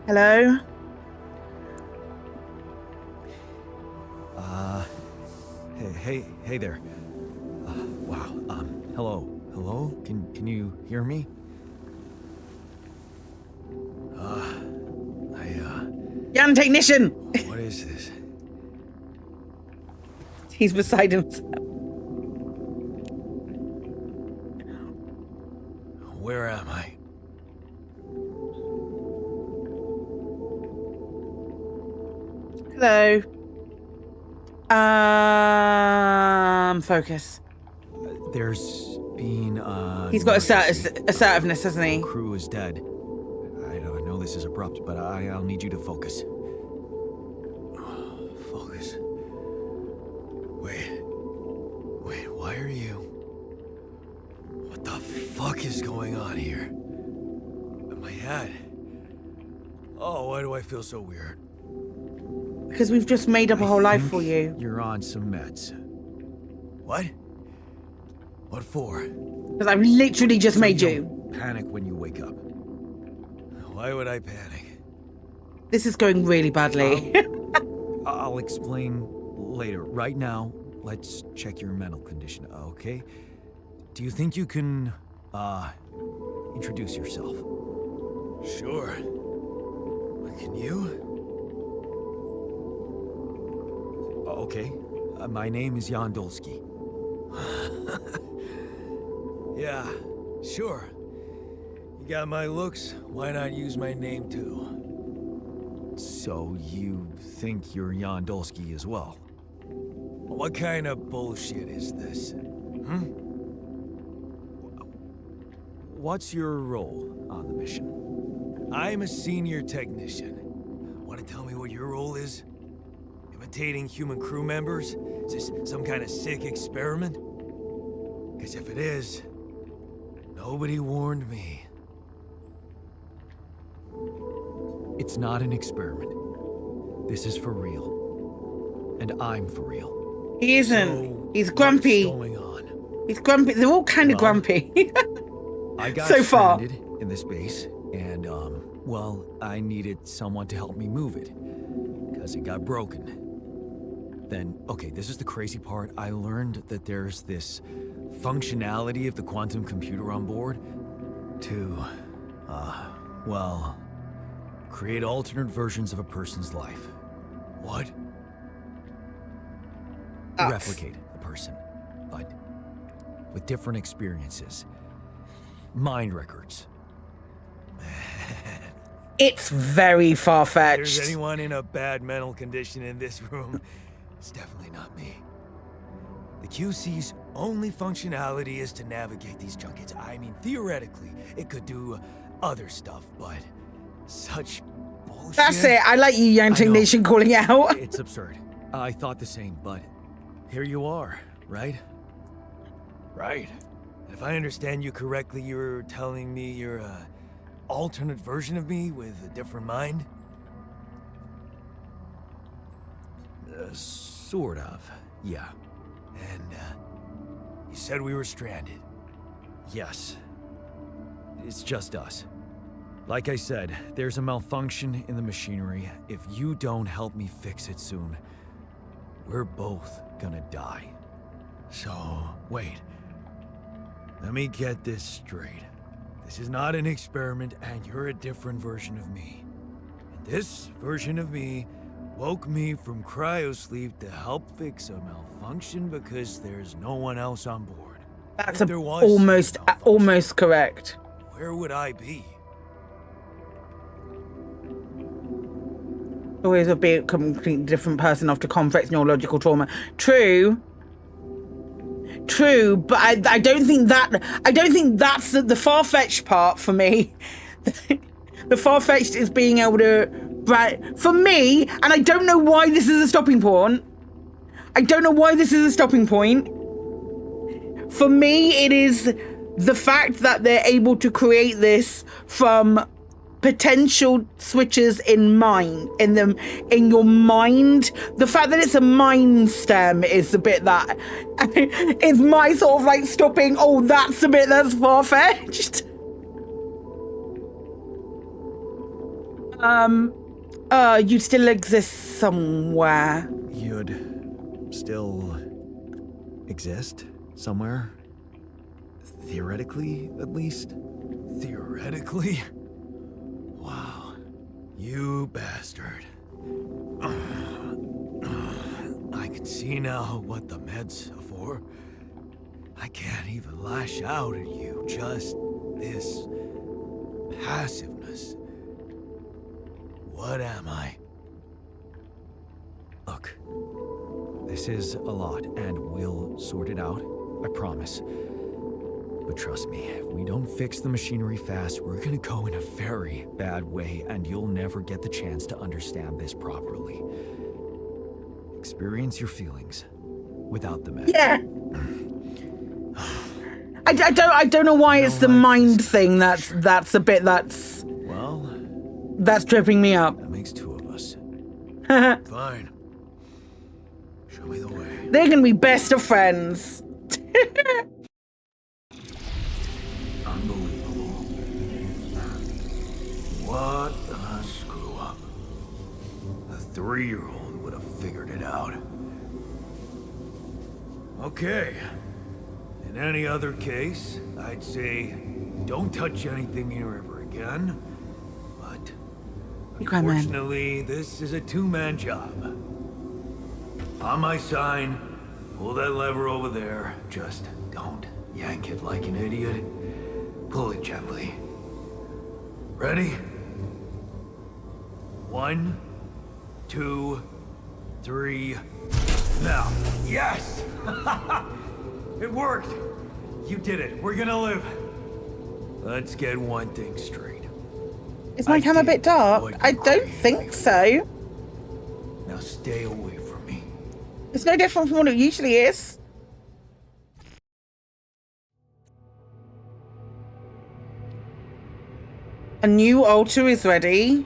Hello? Hey there. Wow. Hello? Can you hear me? Jan, technician! What is this? He's beside himself. Where am I? Hello. Focus. There's been He's got assertiveness, hasn't he? Crew is dead. I know this is abrupt, but I'll need you to focus. Focus. Wait, why are you? What the fuck is going on here? My head. Oh, why do I feel so weird? Because we've just made up a whole life for you. You're on some meds. What? What for? Because I've literally just made you. Panic when you wake up. Why would I panic? This is going really badly. I'll explain later. Right now, let's check your mental condition, okay? Do you think you can, introduce yourself? Sure. Can you? Okay. My name is Jan Dolski. Yeah, sure. You got my looks, why not use my name too? So you think you're Jan Dolski as well? What kind of bullshit is this? What's your role on the mission? I'm a senior technician. Want to tell me what your role is? Imitating human crew members? Is this some kind of sick experiment? Because if it is, nobody warned me. It's not an experiment. This is for real. And I'm for real. He isn't. So, He's grumpy. What's going on? He's grumpy. They're all kind of grumpy. I got So far. stranded in this base, and, well, I needed someone to help me move it. Because it got broken. Then, okay, this is the crazy part. I learned that there's this functionality of the quantum computer on board to, well, create alternate versions of a person's life. What? Replicate a person, but with different experiences. Mind records. It's very If there's far-fetched. anyone in a bad mental condition in this room, it's definitely not me. The QC's only functionality is to navigate these junkets. I mean, theoretically, it could do other stuff, but such bullshit. That's it. I like you, Yanting know. Nation, calling it out. It's absurd. I thought the same, but here you are, right? Right. If I understand you correctly, you're telling me you're a alternate version of me with a different mind? Sort of, yeah. And, you said we were stranded. Yes. It's just us. Like I said, there's a malfunction in the machinery. If you don't help me fix it soon, we're both gonna die. So, wait. Let me get this straight. This is not an experiment, and you're a different version of me. And this version of me woke me from cryosleep to help fix a malfunction because there's no one else on board. That's If there was almost a malfunction, almost correct. where would I be? Always a be a completely different person after complex neurological trauma. True, but I don't think that's the far-fetched part for me. The far-fetched is being able to, right, for me, and I don't know why this is a stopping point. For me, it is the fact that they're able to create this from potential switches in your mind. The fact that it's a mind stem is the bit that is my sort of like stopping. Oh, that's the bit that's far-fetched. You still exist somewhere. You'd still exist somewhere? Theoretically, at least? Theoretically? Wow. You bastard. I can see now what the meds are for. I can't even lash out at you, just this passiveness. What am I? Look, this is a lot, and we'll sort it out, I promise. But trust me, if we don't fix the machinery fast, we're gonna go in a very bad way, and you'll never get the chance to understand this properly. Experience your feelings without the meds. Yeah. I don't know why it's the mind thing that's a bit that's Well, tripping me up. that makes two of us. Fine. Show me the way. They're gonna be best of friends. Unbelievable. What a screw up. 3-year-old would have figured it out. Okay. In any other case, I'd say don't touch anything here ever again. But unfortunately, this is a 2-man job. On my sign, pull that lever over there. Just don't yank it like an idiot. Pull it gently. Ready? 1, 2, 3. Now. Yes! It worked! You did it. We're gonna live. Let's get one thing straight. Is my cam a bit dark? I don't think so. Now stay away from me. It's no different from what it usually is. A new altar is ready.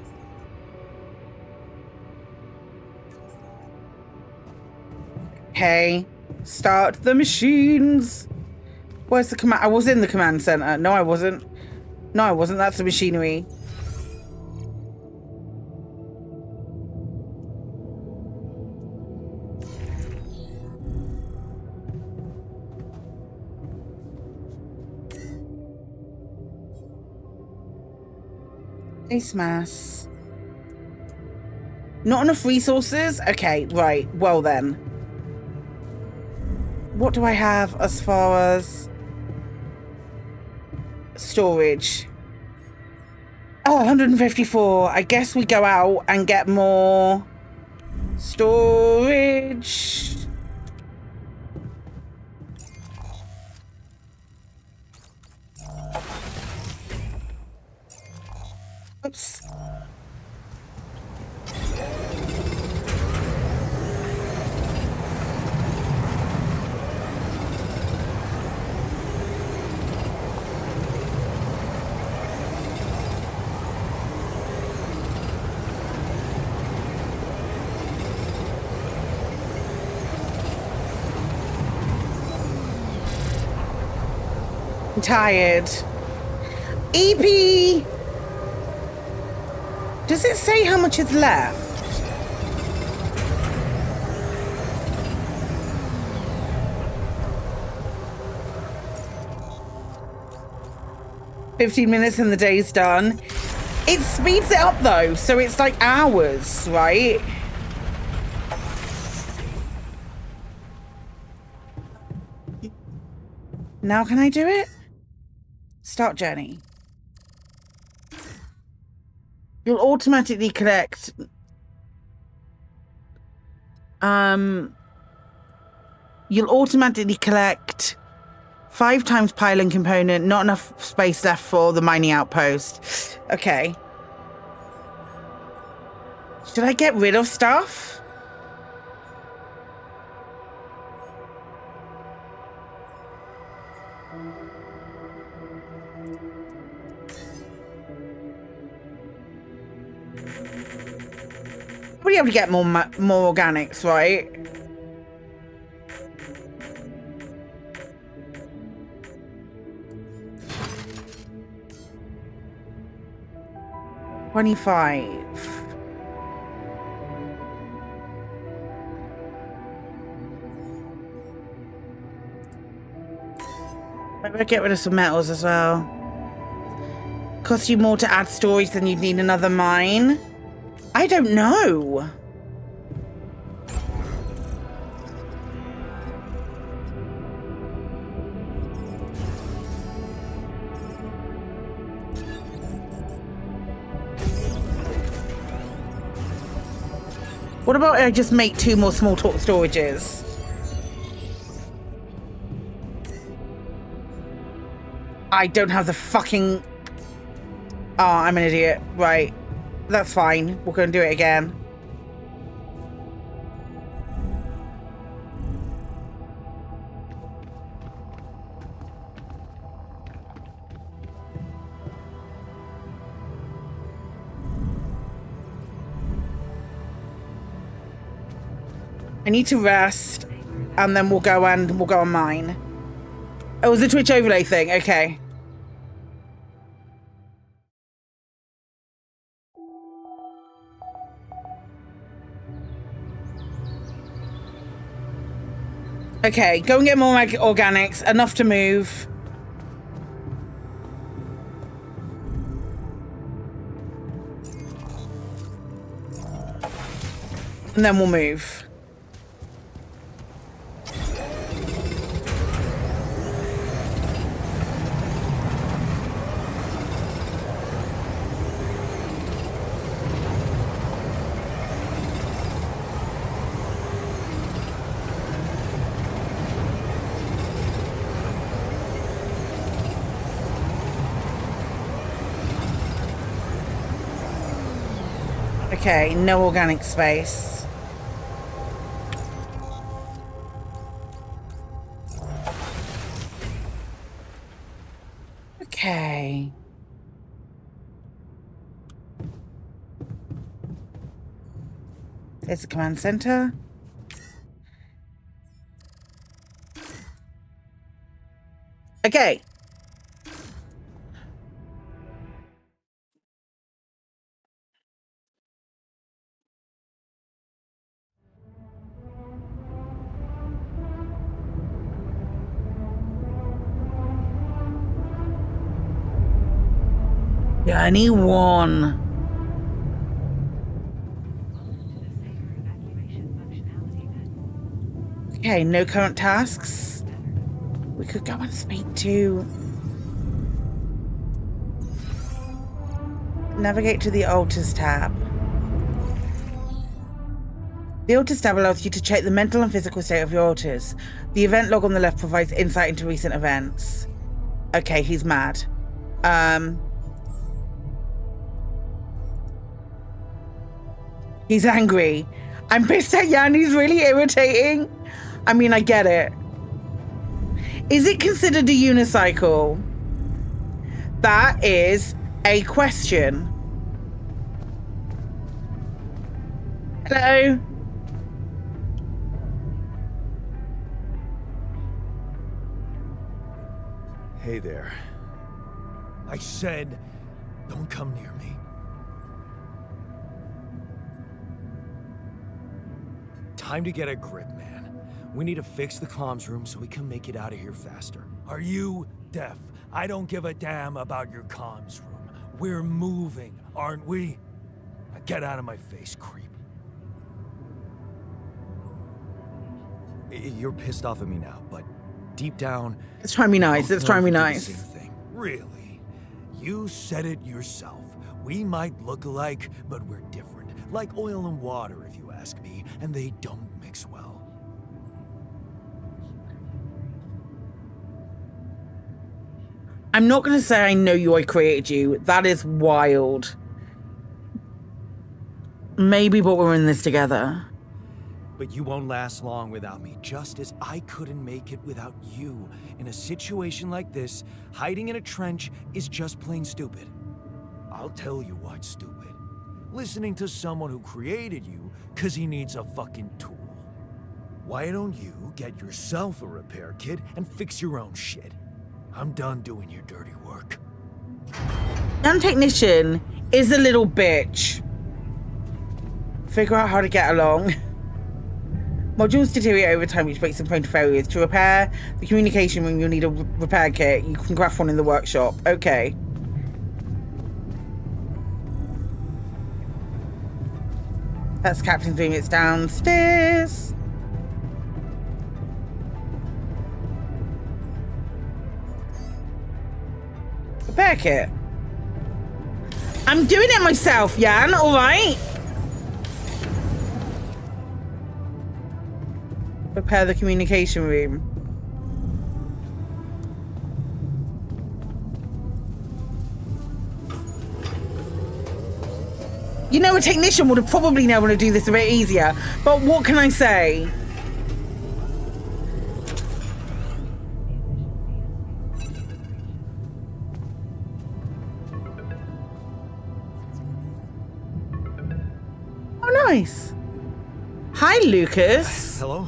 Okay. Start the machines. Where's the command? I was in the command center. No, I wasn't. No, I wasn't. That's the machinery. Face mass. Not enough resources? Okay, right. Well then. What do I have as far as storage? Oh, 154. I guess we go out and get more storage. Oops. I'm tired. EP! Does it say how much is left? "15 minutes and the day's done." It speeds it up though, so it's like hours, right? Now can I do it? Start journey. You'll automatically collect you'll automatically collect 5 times pylon component, not enough space left for the mining outpost. Okay. Should I get rid of stuff? We'll be able to get more organics, right? $25. Maybe I'll get rid of some metals as well. Costs you more to add storage than you'd need another mine. I don't know. What about I just make 2 more small storages? I don't have the fucking... Oh, I'm an idiot. Right. That's fine. We're going to do it again. I need to rest, and then we'll go on mine. Oh, it was a Twitch overlay thing. Okay. Okay, go and get more organics, enough to move. And then we'll move. Okay, no organic space. Okay. There's the command center. Okay. Journey 1. Okay, no current tasks. We could go and speak to... Navigate to the Altars tab. The Altars tab allows you to check the mental and physical state of your altars. The event log on the left provides insight into recent events. Okay, he's mad. He's angry. I'm pissed at Jan. He's really irritating. I mean, I get it. Is it considered a unicycle? That is a question. Hello? Hey there. I said, don't come near me. Time to get a grip, man. We need to fix the comms room so we can make it out of here faster. Are you deaf? I don't give a damn about your comms room. We're moving, aren't we? Now get out of my face, creep. You're pissed off at me now, but deep down... Let's try and be nice. Let's try and be nice. Same thing. Really? You said it yourself. We might look alike, but we're different. Like oil and water, if you ask me, and they don't mix well. I'm not going to say I know you, I created you. That is wild. Maybe, but we're in this together. But you won't last long without me, just as I couldn't make it without you. In a situation like this, hiding in a trench is just plain stupid. I'll tell you what's stupid. Listening to someone who created you because he needs a fucking tool. Why don't you get yourself a repair kit and fix your own shit? I'm done doing your dirty work. Young technician is a little bitch. Figure out how to get along. Modules deteriorate over time, which makes them prone to failures. To repair the communication room, you'll need a repair kit. You can craft one in the workshop. Okay. That's Captain's room. It's downstairs. Repair kit. I'm doing it myself, Jan. All right. Repair the communication room. You know, a technician would have probably been able to do this a bit easier, but what can I say? Oh, nice. Hi, Lucas. Hello?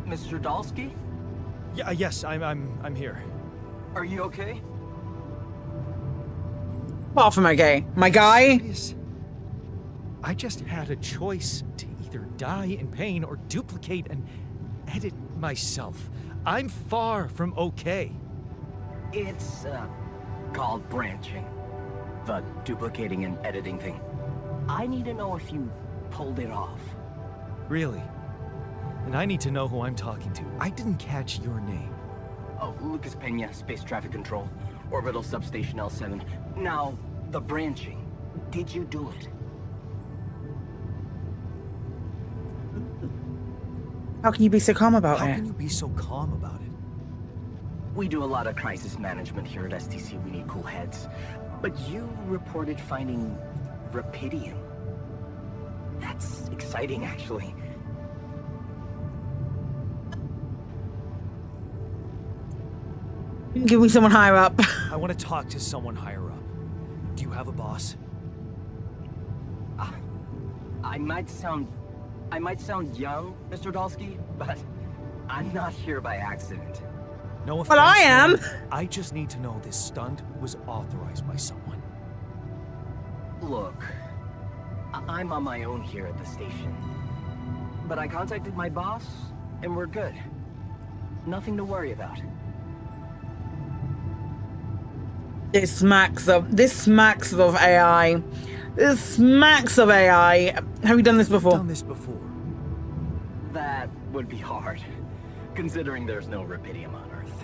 Mr. Dolski? Yeah, yes, I'm here. Are you okay? Far from okay. My guy. Serious? I just had a choice to either die in pain or duplicate and edit myself. I'm far from okay. It's, called branching. The duplicating and editing thing. I need to know if you pulled it off. Really? And I need to know who I'm talking to. I didn't catch your name. Oh, Lucas Pena, Space Traffic Control, Orbital Substation L7. Now, the branching. Did you do it? How can you be so calm about How it? can you be so calm about it? We do a lot of crisis management here at STC. We need cool heads. But you reported finding Rapidium. That's exciting, actually. Give me someone higher up. I want to talk to someone higher up. Do you have a boss? I might sound young, Mr. Dolski, but I'm not here by accident. No offense. But I am. man. I just need to know this stunt was authorized by someone. Look, I'm on my own here at the station. But I contacted my boss, and we're good. Nothing to worry about. This smacks of AI. This smacks of AI. Have you done this before? Done this before. That would be hard, considering there's no Rapidium on Earth.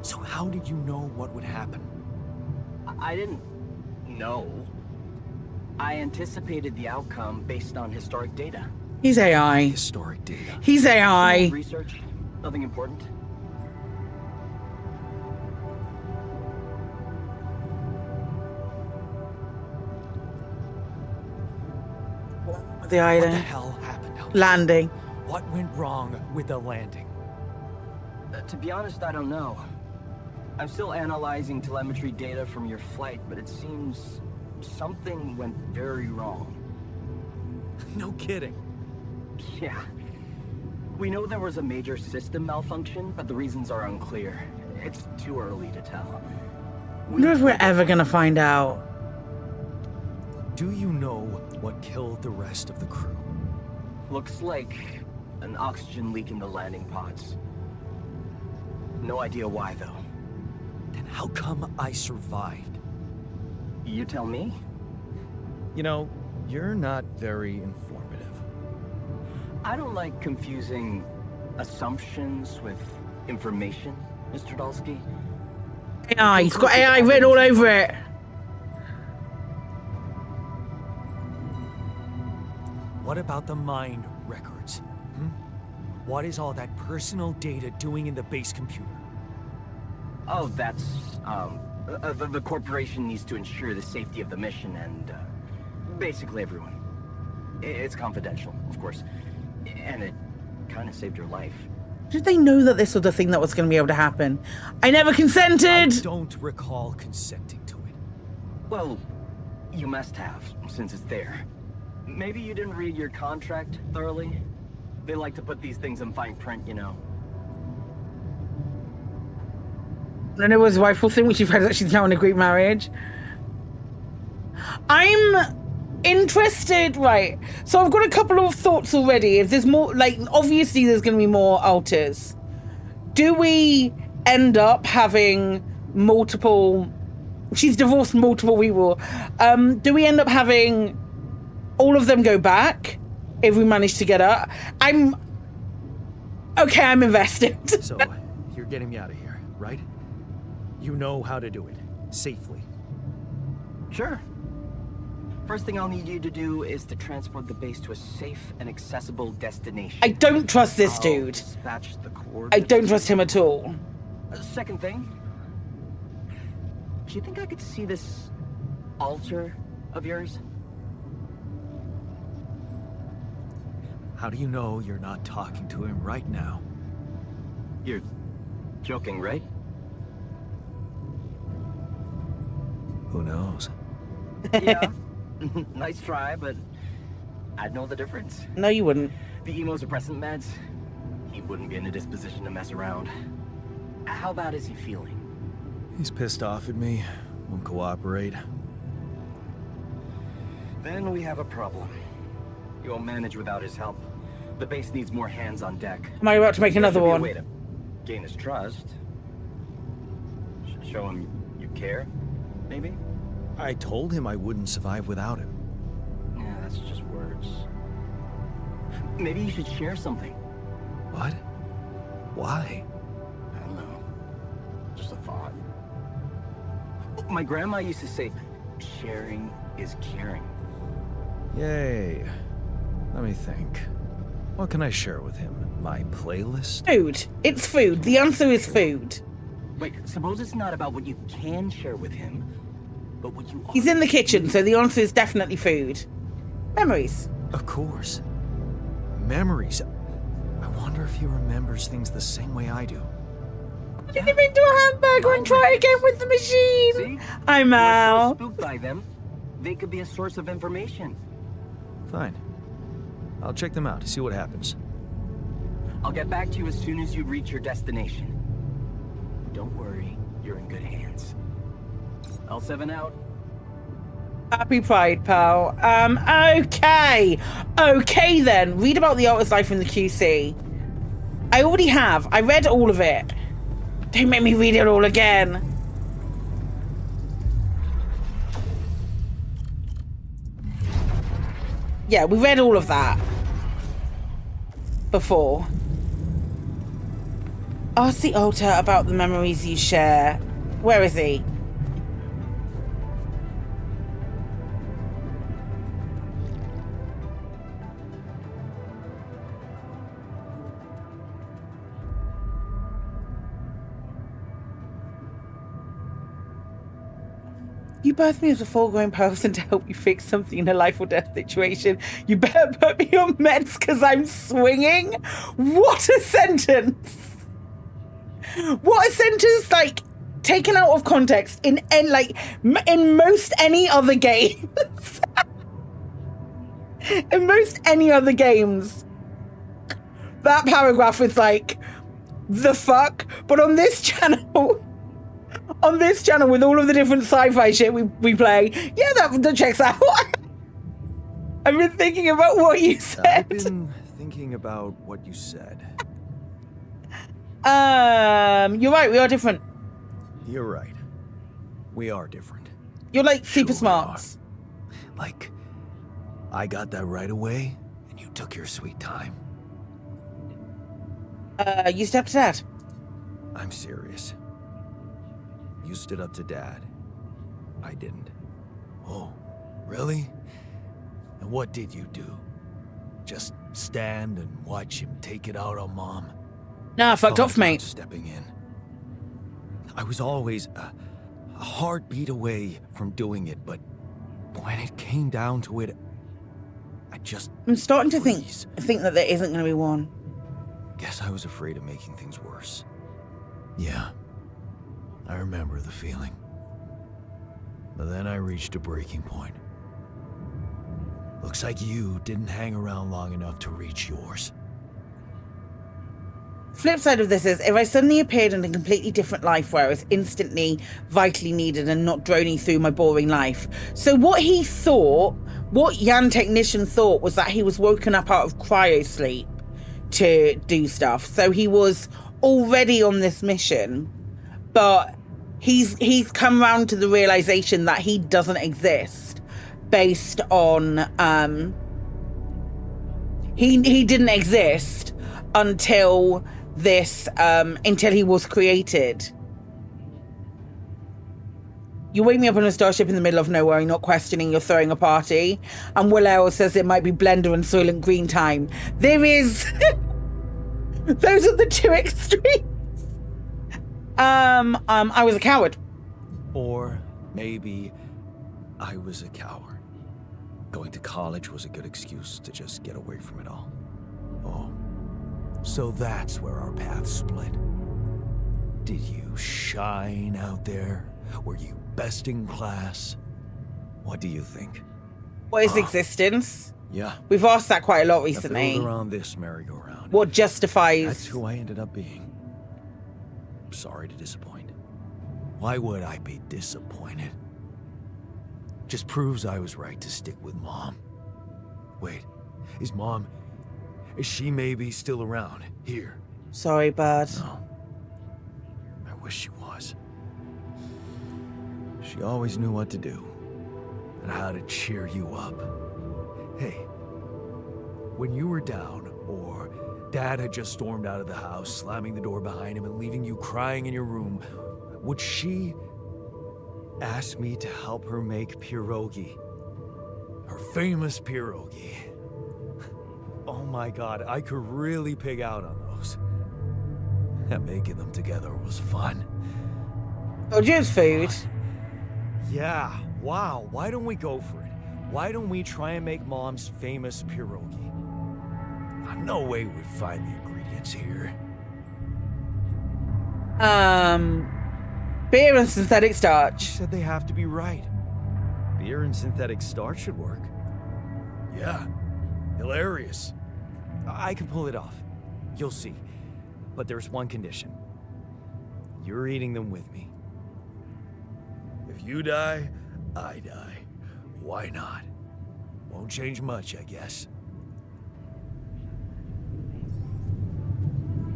So how did you know what would happen? I didn't know. I anticipated the outcome based on historic data. He's AI. Historic data. He's AI. Research, nothing important. The What the island hell happened out there? landing. What went wrong with the landing? To be honest, I don't know. I'm still analyzing telemetry data from your flight, but it seems something went very wrong. No kidding. Yeah. We know there was a major system malfunction, but the reasons are unclear. It's too early to tell. I wonder if we're ever gonna find out. Do you know what killed the rest of the crew? Looks like an oxygen leak in the landing pods. No idea why, though. Then how come I survived? You tell me? You know, you're not very informative. I don't like confusing assumptions with information, Mr. Dolski. AI. He's got AI written all over it. What about the mind records? What is all that personal data doing in the base computer? Oh, that's, the corporation needs to ensure the safety of the mission and, basically everyone. It's confidential, of course. And it kind of saved your life. Did they know that this was the thing that was going to be able to happen? I never consented. I don't recall consenting to it. Well, you must have, since it's there. Maybe you didn't read your contract thoroughly? They like to put these things in fine print, you know. And it was rifle thing, which you've heard that she's now in a Greek marriage. I'm interested, right? So I've got a couple of thoughts already. If there's more, like, obviously there's going to be more alters. Do we end up having multiple? She's divorced multiple people. Do we end up having all of them go back if we manage to get her? I'm invested. So, you're getting me out of here, right? You know how to do it. Safely. Sure. First thing I'll need you to do is to transport the base to a safe and accessible destination. I don't trust this I'll dude. dispatch the I coordinates. don't trust him at all. Second thing. Do you think I could see this altar of yours? How do you know you're not talking to him right now? You're joking, right? Who knows? Yeah. Nice try, but I'd know the difference. No, you wouldn't. The immunosuppressant meds, he wouldn't be in a disposition to mess around. How bad is he feeling? He's pissed off at me. Won't cooperate. Then we have a problem. You won't manage without his help. The base needs more hands on deck. Am I about to make another There should be a one? way to gain his trust. Show him you care, maybe? I told him I wouldn't survive without him. Yeah, that's just words. Maybe you should share something. What? Why? I don't know. Just a thought. My grandma used to say, sharing is caring. Yay. Let me think. What can I share with him? My playlist? Food. It's food. The answer is food. Wait, suppose it's not about what you can share with him, but what you He's in the kitchen, so the answer is definitely food. Memories. Of course. Memories. I wonder if he remembers things the same way I do. Get him into a hamburger and try again with the machine. See? I'm We're so out. spooked by them. They could be a source of information. Fine. I'll check them out to see what happens. I'll get back to you as soon as you reach your destination. Don't worry, you're in good hands. L7 out. Happy Pride, pal. Okay. Okay then. Read about the artist's life in the QC. I already have. I read all of it. Don't make me read it all again. Yeah, we read all of that before. Ask the altar about the memories you share. Where is he? You birthed me as a full-grown person to help you fix something in a life or death situation. You better put me on meds because I'm swinging? What a sentence! What a sentence, like, taken out of context in most any other games. In most any other games. That paragraph is like, the fuck? But on this channel... On this channel, with all of the different sci-fi shit we play, yeah, that checks out. I've been thinking about what you said. I've been thinking about what you said. You're right, we are different. You're right. We are different. You're like super Sure we smart. Like, I got that right away, and you took your sweet time. You stepped to Dad. I'm serious. You stood up to Dad. I didn't. Oh, really? And what did you do? Just stand and watch him take it out on Mom? Nah, fucked Thought off, mate. about stepping in. I was always a heartbeat away from doing it, but when it came down to it, I just... I'm starting to freeze. think that there isn't going to be one. Guess I was afraid of making things worse. Yeah. I remember the feeling. But then I reached a breaking point. Looks like you didn't hang around long enough to reach yours. Flip side of this is, if I suddenly appeared in a completely different life where I was instantly vitally needed and not droning through my boring life. So what he thought, what Jan Technician thought, was that he was woken up out of cryo sleep to do stuff. So he was already on this mission, but he's come around to the realization that he doesn't exist based on he didn't exist until this until he was created. You wake me up on a starship in the middle of nowhere, you're not questioning, you're throwing a party, and Will L says it might be Blender and Soylent Green time. There is those are the two extremes. I was a coward. Or maybe I was a coward. Going to college was a good excuse to just get away from it all. Oh, so that's where our paths split. Did you shine out there? Were you best in class? What do you think? What is existence? Yeah. We've asked that quite a lot I recently. build around this merry-go-round. What justifies... That's who I ended up being. Sorry to disappoint. Why would I be disappointed? Just proves I was right to stick with Mom. Wait, Is Mom... Is she maybe still around? Here? Sorry, bud. No. I wish she was. She always knew what to do. And how to cheer you up. Hey, when you were down, or Dad had just stormed out of the house, slamming the door behind him and leaving you crying in your room, would she ask me to help her make pierogi? Her famous pierogi. Oh my God, I could really pig out on those. And making them together was fun. Oh, just food. Yeah, wow, why don't we go for it? Why don't we try and make Mom's famous pierogi? No way we'd find the ingredients here. Beer and synthetic starch. She said they have to be right. Beer and synthetic starch should work. Yeah, hilarious. I can pull it off. You'll see. But there's one condition. You're eating them with me. If you die, I die. Why not? Won't change much, I guess.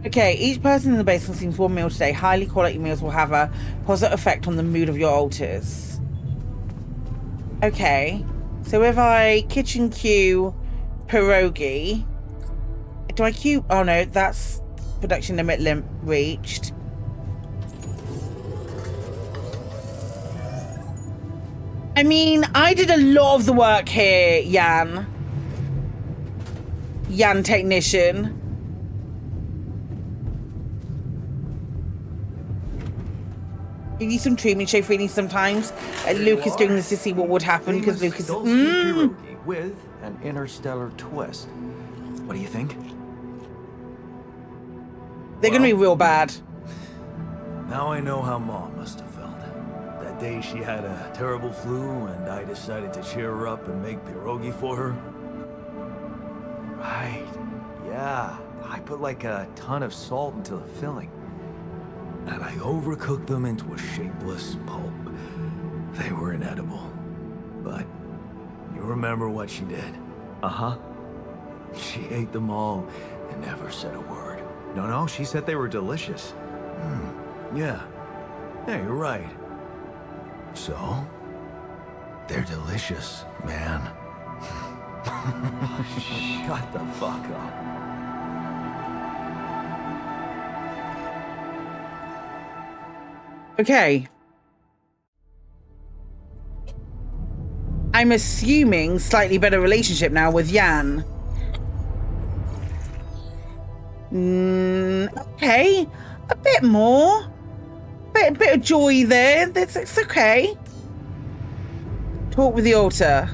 Okay, each person in the base consumes one meal today. Highly quality meals will have a positive effect on the mood of your altars. Okay, so if I kitchen queue pierogi, do I queue? Oh no, that's production limit reached. I mean, I did a lot of the work here, Jan. Jan technician. You need some treatment show feelings sometimes. Luke is doing this to see what would happen because Luke is pierogi with an interstellar twist. What do you think? They're gonna be real bad. Now I know how Mom must have felt. That day she had a terrible flu and I decided to cheer her up and make pierogi for her. Right. Yeah. I put like a ton of salt into the filling. And I overcooked them into a shapeless pulp. They were inedible. But you remember what she did? Uh-huh. She ate them all and never said a word. No, she said they were delicious. Yeah. Yeah, you're right. So, they're delicious, man. Shut the fuck up. Okay. I'm assuming slightly better relationship now with Jan. Okay. A bit more. Bit of joy there. It's okay. Talk with the altar.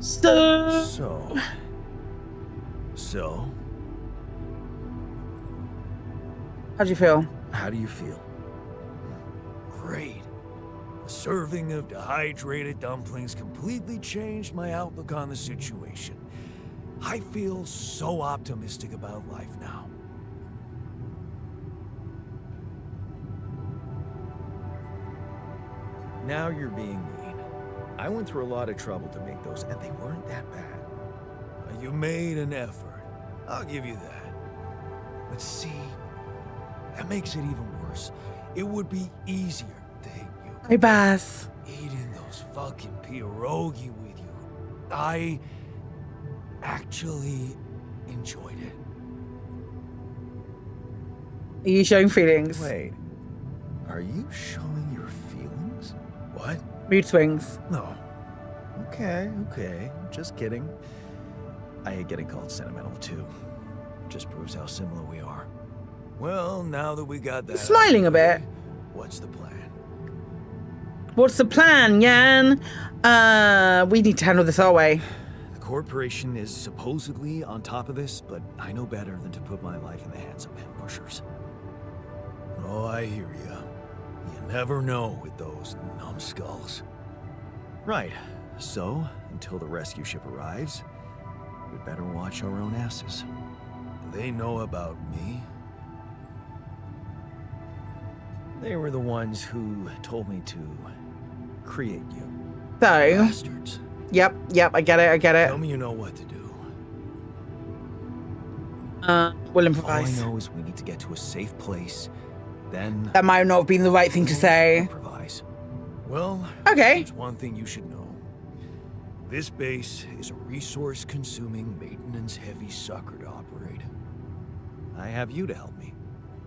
So. How do you feel? How do you feel? Great. A serving of dehydrated dumplings completely changed my outlook on the situation. I feel so optimistic about life now. Now you're being mean. I went through a lot of trouble to make those, and they weren't that bad. You made an effort. I'll give you that. But see, that makes it even worse. It would be easier to hate you. Hey, Baz. Eating those fucking pierogi with you. I actually enjoyed it. Are you showing feelings? Wait, are you showing your feelings? What? Mood swings. No. Okay. Just kidding. I hate getting called sentimental too. Just proves how similar we are. Well, now that we got that, Smiling a bit. What's the plan? What's the plan, Jan? We need to handle this our way. The corporation is supposedly on top of this, but I know better than to put my life in the hands of pen pushers. Oh, I hear ya. You never know with those numbskulls. Right. So, until the rescue ship arrives, we'd better watch our own asses. Do they know about me? They were the ones who told me to create you. So, Bastards. yep, I get it. Tell me you know what to do. We'll All I improvise. know is we need to get to a safe place. Then That might not have been the right thing to say. improvise. Well, Okay. there's one thing you should know. This base is a resource-consuming, maintenance-heavy sucker to operate. I have you to help me.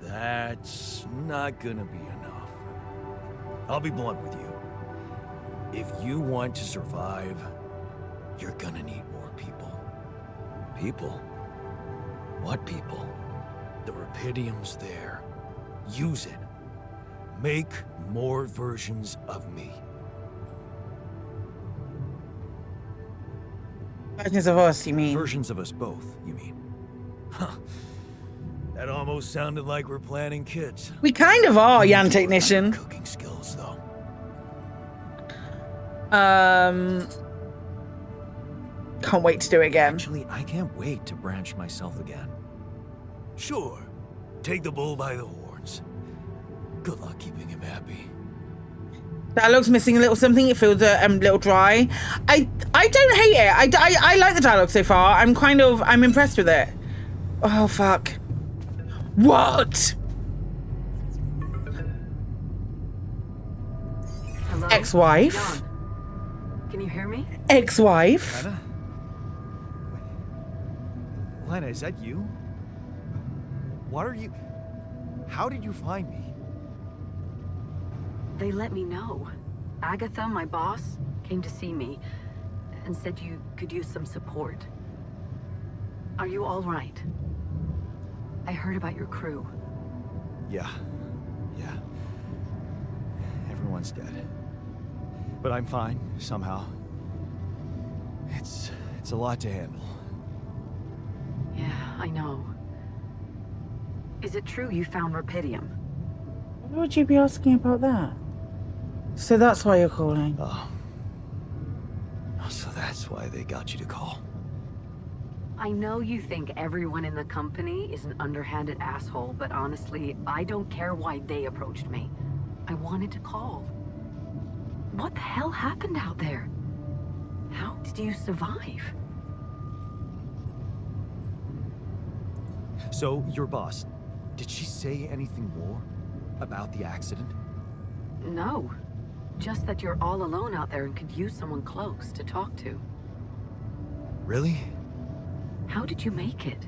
That's not gonna be enough. I'll be blunt with you. If you want to survive, you're gonna need more people. People? What people? The Rapidium's there. Use it. Make more versions of me. Versions of us, you mean? Versions of us both, you mean? Huh. That almost sounded like we're planning kids. We kind of are, We Jan need to work on Technician. our cooking skills, though. Can't wait to do it again. Actually, I can't wait to branch myself again. Sure. Take the bull by the horns. Good luck keeping him happy. Dialogue's missing a little something. It feels a little dry. I don't hate it. I like the dialogue so far. I'm impressed with it. Oh fuck. What? Hello? Ex-wife? Jan, can you hear me? Ex-wife? Lena? Lena, is that you? What are you... How did you find me? They let me know. Agatha, my boss, came to see me and said you could use some support. Are you all right? I heard about your crew. Yeah. Everyone's dead. But I'm fine, somehow. It's a lot to handle. Yeah, I know. Is it true you found Rapidium? Why would you be asking about that? So that's why you're calling. Oh. So that's why they got you to call. I know you think everyone in the company is an underhanded asshole, but honestly, I don't care why they approached me. I wanted to call. What the hell happened out there? How did you survive? So, your boss, did she say anything more about the accident? No. Just that you're all alone out there and could use someone close to talk to. Really? How did you make it?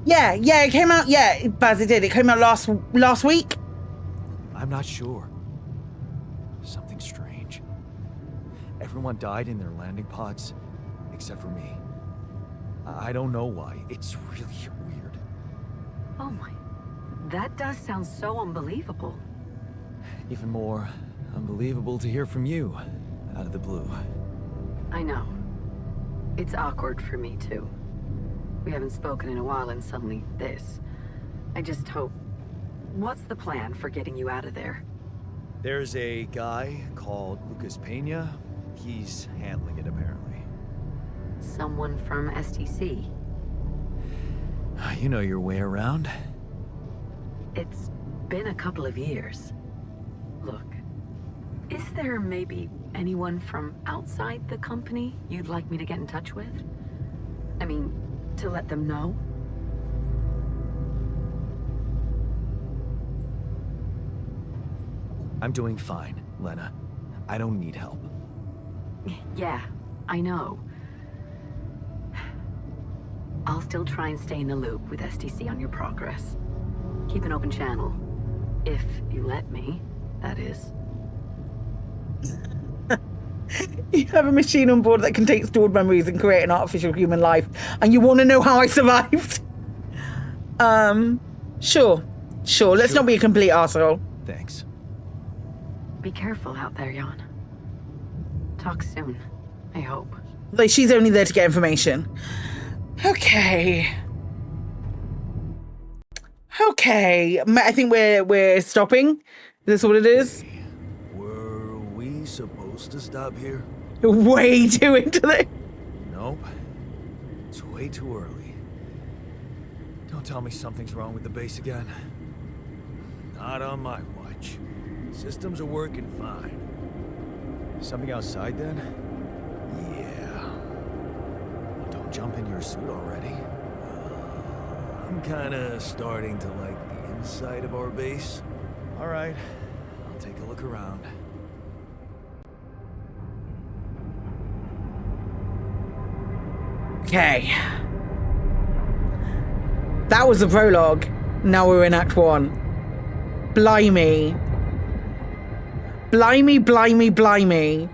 Yeah, it came out. Yeah, Baz, it did. It came out last week. I'm not sure. Something strange. Everyone died in their landing pods, except for me. I don't know why. It's really weird. Oh my... That does sound so unbelievable. Even more unbelievable to hear from you, out of the blue. I know. It's awkward for me, too. We haven't spoken in a while and suddenly this. I just hope... What's the plan for getting you out of there? There's a guy called Lucas Pena. He's handling it, apparently. Someone from STC. You know your way around. It's been a couple of years. Look, is there maybe anyone from outside the company you'd like me to get in touch with? I mean, to let them know? I'm doing fine, Lena. I don't need help. Yeah, I know. I'll still try and stay in the loop with STC on your progress. Keep an open channel. If you let me, that is. You have a machine on board that can take stored memories and create an artificial human life, and you want to know how I survived? Sure. Let's not be a complete arsehole. Thanks. Be careful out there, Jan. Talk soon, I hope. Like, she's only there to get information. Okay. I think we're stopping. Is this what it is? Were we supposed to stop here? Way too into this. Nope. It's way too early. Don't tell me something's wrong with the base again. Not on my watch. Systems are working fine. Something outside then? Yeah. Don't jump in your suit already. I'm kinda starting to like the inside of our base. All right. I'll take a look around. Okay. That was the prologue. Now we're in Act 1. Blimey. Blimey, blimey, blimey.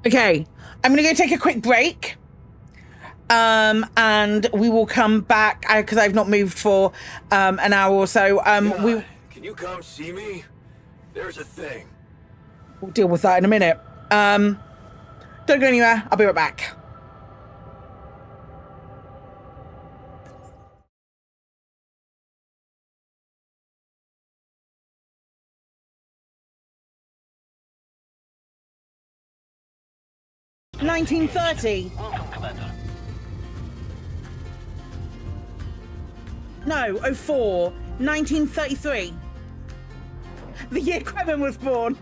Okay, I'm gonna go take a quick break. And we will come back because I've not moved for an hour or so. God, can you come see me? There's a thing. We'll deal with that in a minute. Don't go anywhere. I'll be right back. $1930. No, 04. 1933. The year Kremen was born.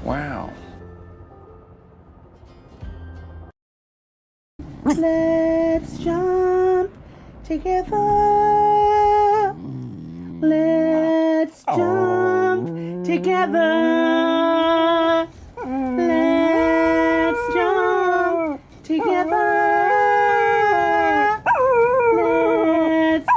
Wow. Let's jump together. Let's jump together. Let's jump together. Let's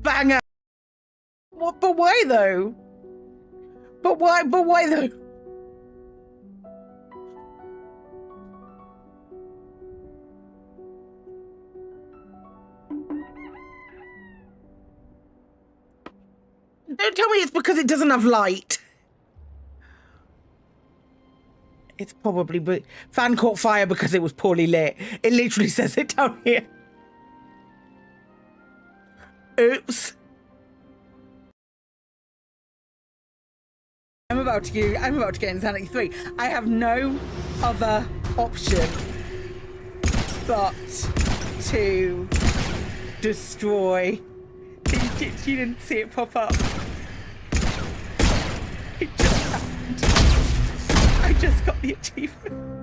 banger. What? But why though? But why? But why though? Don't tell me it's because it doesn't have light. It's probably, but fan caught fire because it was poorly lit. It literally says it down here. Oops. I'm about to get Insanity 3. I have no other option but to destroy. You didn't see it pop up. It just happened. I just got the achievement.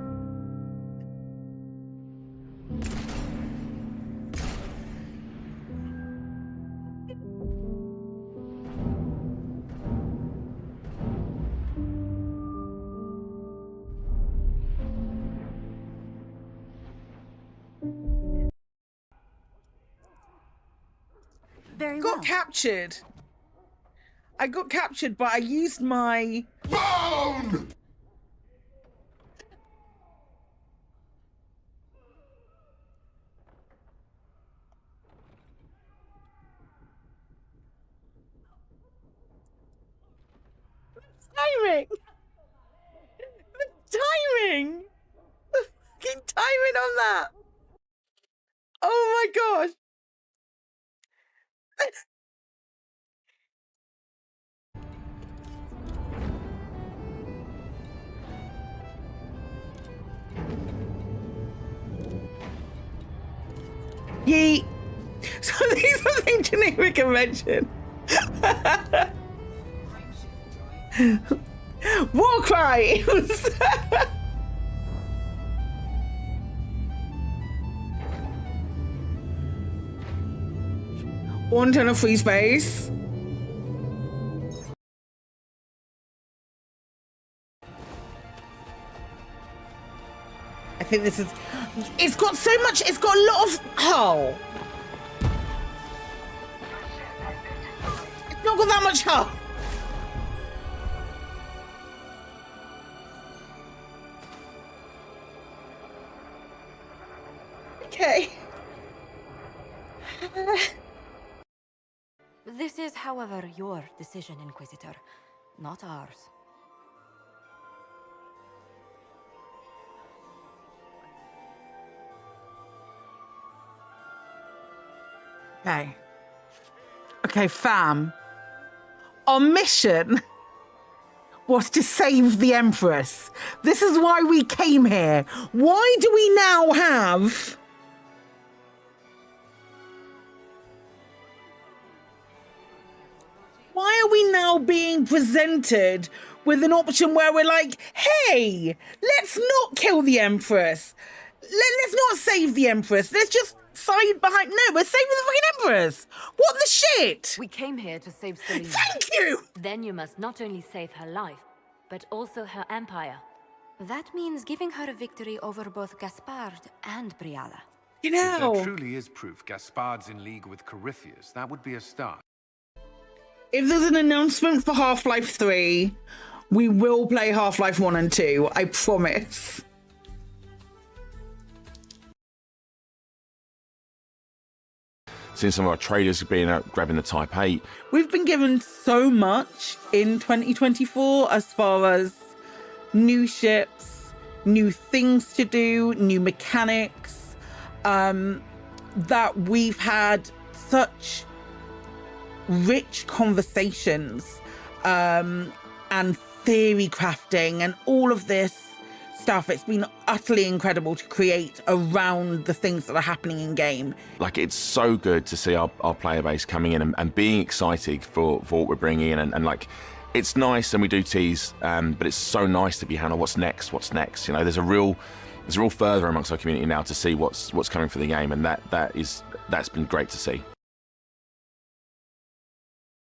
Very Got well. captured. I got captured, but I used my... Bone! Timing! The timing! The fucking timing on that! Oh my gosh! Yeet! Something generic convention. War crimes! One ton of free space. I think this is... It's got so much... It's got a lot of... hull. It's not got that much hull. Okay. This is, however, your decision, Inquisitor, not ours. Okay. Okay, fam. Our mission was to save the Empress. This is why we came here. Why do we now have... Why are we now being presented with an option where we're like, hey, let's not kill the Empress. Let's not save the Empress. Let's just side behind. No, we're saving the fucking Empress. What the shit? We came here to save Selena. Thank you. Then you must not only save her life, but also her empire. That means giving her a victory over both Gaspard and Briala. You If know, there truly is proof Gaspard's in league with Corypheus, that would be a start. if there's an announcement for Half-Life 3, we will play Half-Life 1 and 2. I promise. Seeing some of our traders being out grabbing the Type 8. We've been given so much in 2024 as far as new ships, new things to do, new mechanics, that we've had such rich conversations and theory crafting and all of this stuff. It's been utterly incredible to create around the things that are happening in game. Like, it's so good to see our player base coming in and being excited for what we're bringing in, and like, it's nice, and we do tease, but it's so nice to be handled. What's next? You know, there's a real fervor amongst our community now to see what's coming for the game, and that's been great to see.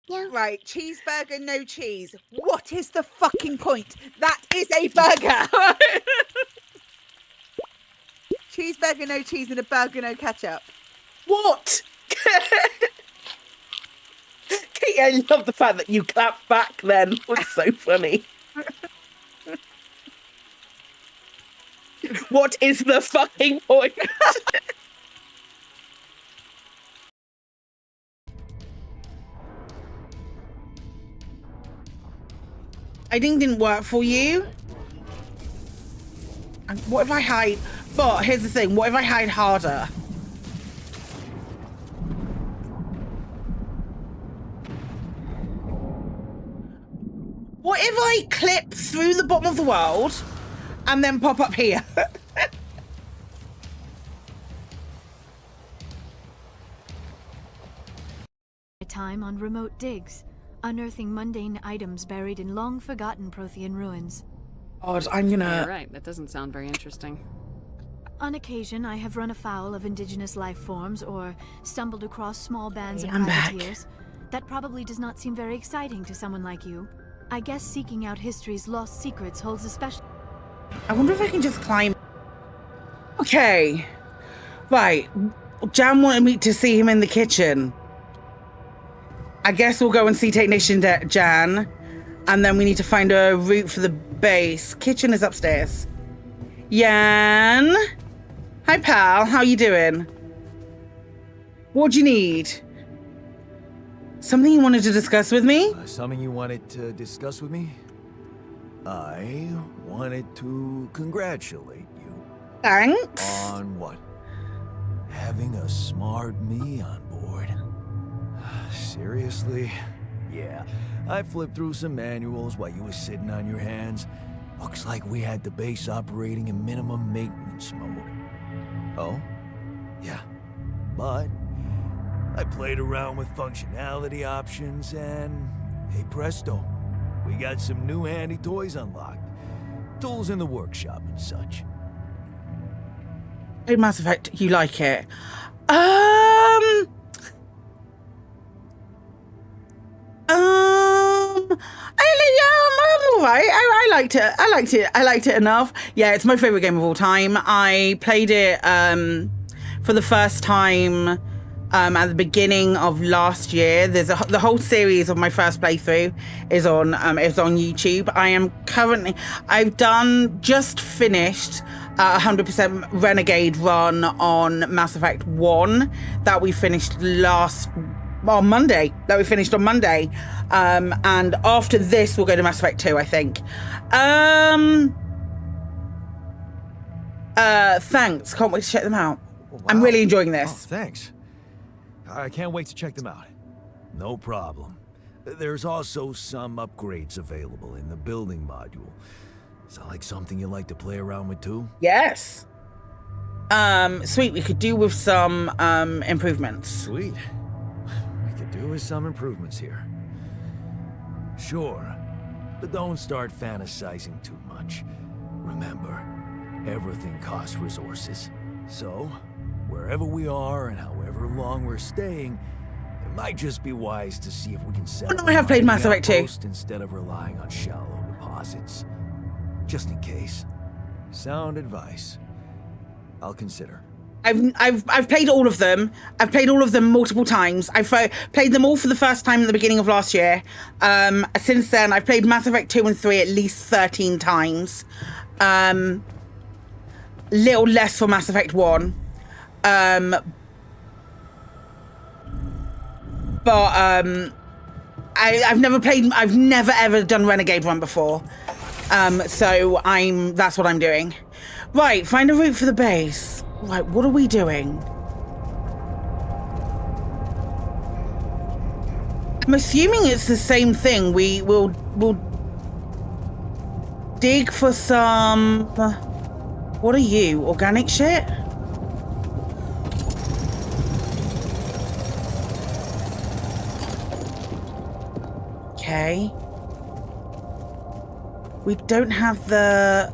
Yeah. Right, cheeseburger, no cheese. What is the fucking point? That is a burger. Cheeseburger, no cheese, and a burger, no ketchup. What? Kate, I love the fact that you clapped back then. It was so funny. What is the fucking point? I think didn't work for you. And what if I hide? But here's the thing. What if I hide harder? What if I clip through the bottom of the world and then pop up here? Time on remote digs, unearthing mundane items buried in long-forgotten Prothean ruins. God, I'm gonna... Yeah, right. That doesn't sound very interesting. On occasion, I have run afoul of indigenous life forms or stumbled across small bands of I'm back. privateers. That probably does not seem very exciting to someone like you. I guess seeking out history's lost secrets holds a special... I wonder if I can just climb... Okay. Right. Jam wanted me to see him in the kitchen. I guess we'll go and see Technician Jan, and then we need to find a route for the base. Kitchen is upstairs. Jan? Hi, pal. How you doing? What do you need? Something you wanted to discuss with me? Something you wanted to discuss with me? I wanted to congratulate you. Thanks. On what? Having a smart me on board. Seriously? Yeah, I flipped through some manuals while you were sitting on your hands. Looks like we had the base operating in minimum maintenance mode. Oh? Yeah. But I played around with functionality options and, hey presto, we got some new handy toys unlocked. Tools in the workshop and such. Hey, Mass Effect, you like it? I'm alright. I liked it. I liked it enough. Yeah, it's my favorite game of all time. I played it for the first time at the beginning of last year. There's the whole series of my first playthrough is on YouTube. I've just finished 100% Renegade run on Mass Effect 1 that we finished on Monday. And after this, we'll go to Mass Effect 2, I think. Thanks. Can't wait to check them out. Wow. I'm really enjoying this. Oh, thanks. I can't wait to check them out. No problem. There's also some upgrades available in the building module. Is that like something you like to play around with too? Yes. Sweet. We could do with some improvements. Sweet. We could do with some improvements here. Sure, but don't start fantasizing too much. Remember, everything costs resources. So, wherever we are and however long we're staying, it might just be wise to see if we can set up I have played Mass Effect 2 instead of relying on shallow deposits. Just in case. Sound advice. I'll consider. I've played all of them. I've played all of them multiple times. I've played them all for the first time at the beginning of last year. Since then, I've played Mass Effect 2 and 3 at least 13 times. Little less for Mass Effect 1. I've never ever done Renegade Run before. So that's what I'm doing. Right, find a route for the base. Right, what are we doing? I'm assuming it's the same thing. We'll dig for some... What are you? Organic shit? Okay. We don't have the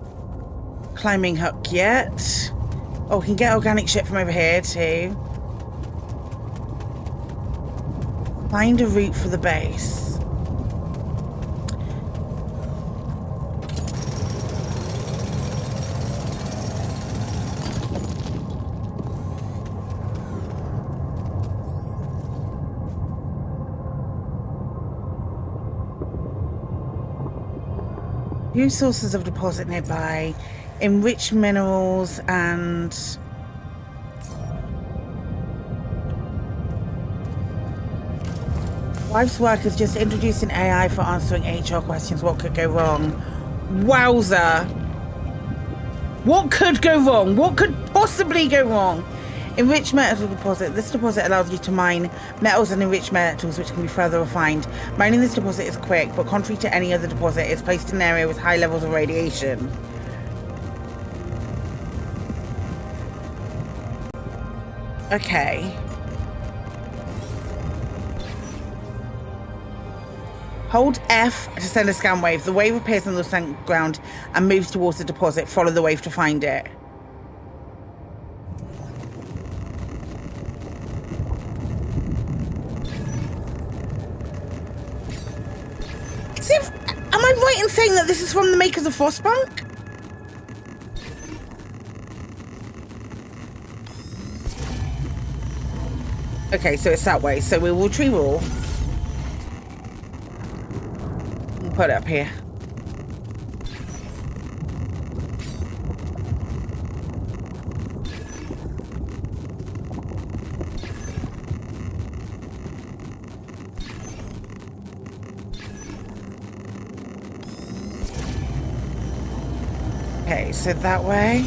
climbing hook yet. Oh, we can get organic shit from over here too. Find a route for the base. New sources of deposit nearby. Enrich minerals and... Wife's work is just introducing AI for answering HR questions. What could go wrong? Wowza. What could go wrong? What could possibly go wrong? Enriched metal deposit. This deposit allows you to mine metals and enriched metals, which can be further refined. Mining this deposit is quick, but contrary to any other deposit, it's placed in an area with high levels of radiation. Okay. Hold F to send a scan wave. The wave appears on the sunk ground and moves towards the deposit. Follow the wave to find it. Am I right in saying that this is from the makers of Frostpunk? Okay, so it's that way. So we will retrieve all. put it up here. Okay, so that way.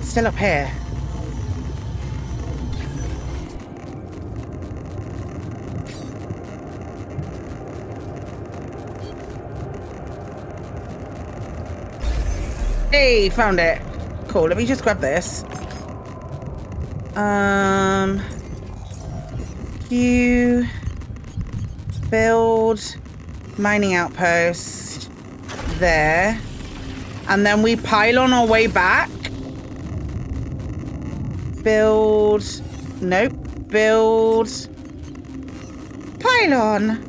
Still up here. Hey, found it. Cool, let me just grab this. You build mining outpost there. And then we pile on our way back. Build. Nope. Build. Pylon.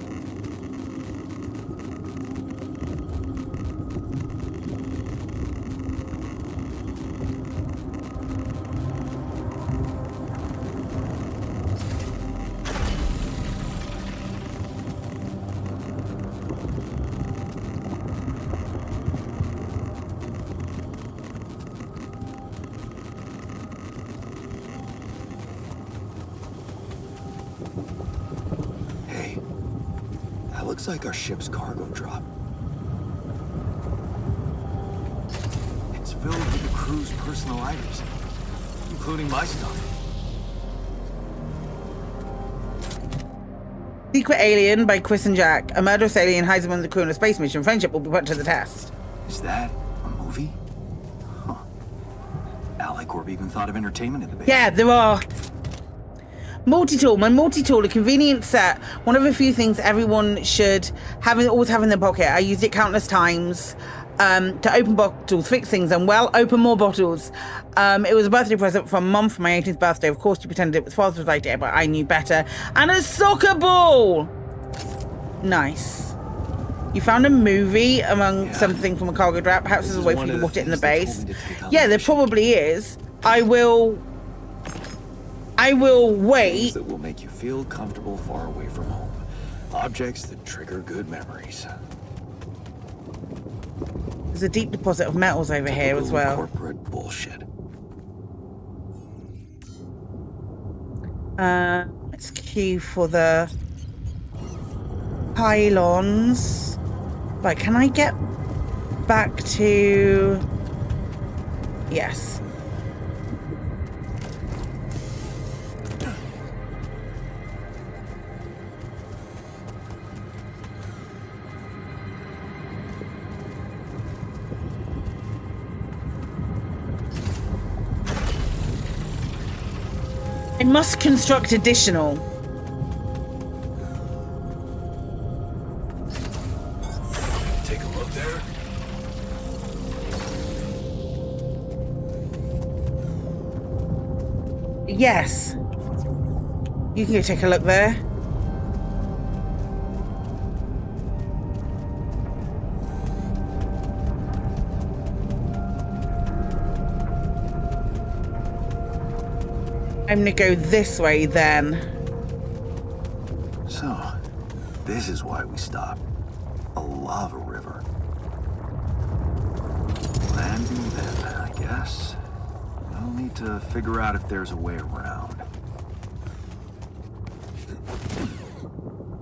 Looks like our ship's cargo drop. It's filled with the crew's personal items, including my stuff. Secret Alien by Chris and Jack. A murderous alien hides among the crew on a space mission. Friendship will be put to the test. Is that a movie? Huh. Alicorp even thought of entertainment in the base. Yeah, there are. Multi-tool. My multi-tool, a convenient set. One of a few things everyone should always have in their pocket. I used it countless times to open bottles, fix things, and, well, open more bottles. It was a birthday present from Mum for my 18th birthday. Of course, she pretended it was Father's Day, but I knew better. And a soccer ball! Nice. You found a movie among something from a cargo drop. Perhaps there's a way for you to watch it in the base. Yeah, there probably is. I will wait. That will make you feel comfortable far away from home. Objects that trigger good memories. There's a deep deposit of metals over here as well. Corporate bullshit. Let's queue for the pylons. Right, can I get back to... Yes. I must construct additional. Take a look there. Yes. You can go take a look there. I'm gonna go this way then. So, this is why we stopped. A lava river. Landing then, I guess. I'll need to figure out if there's a way around.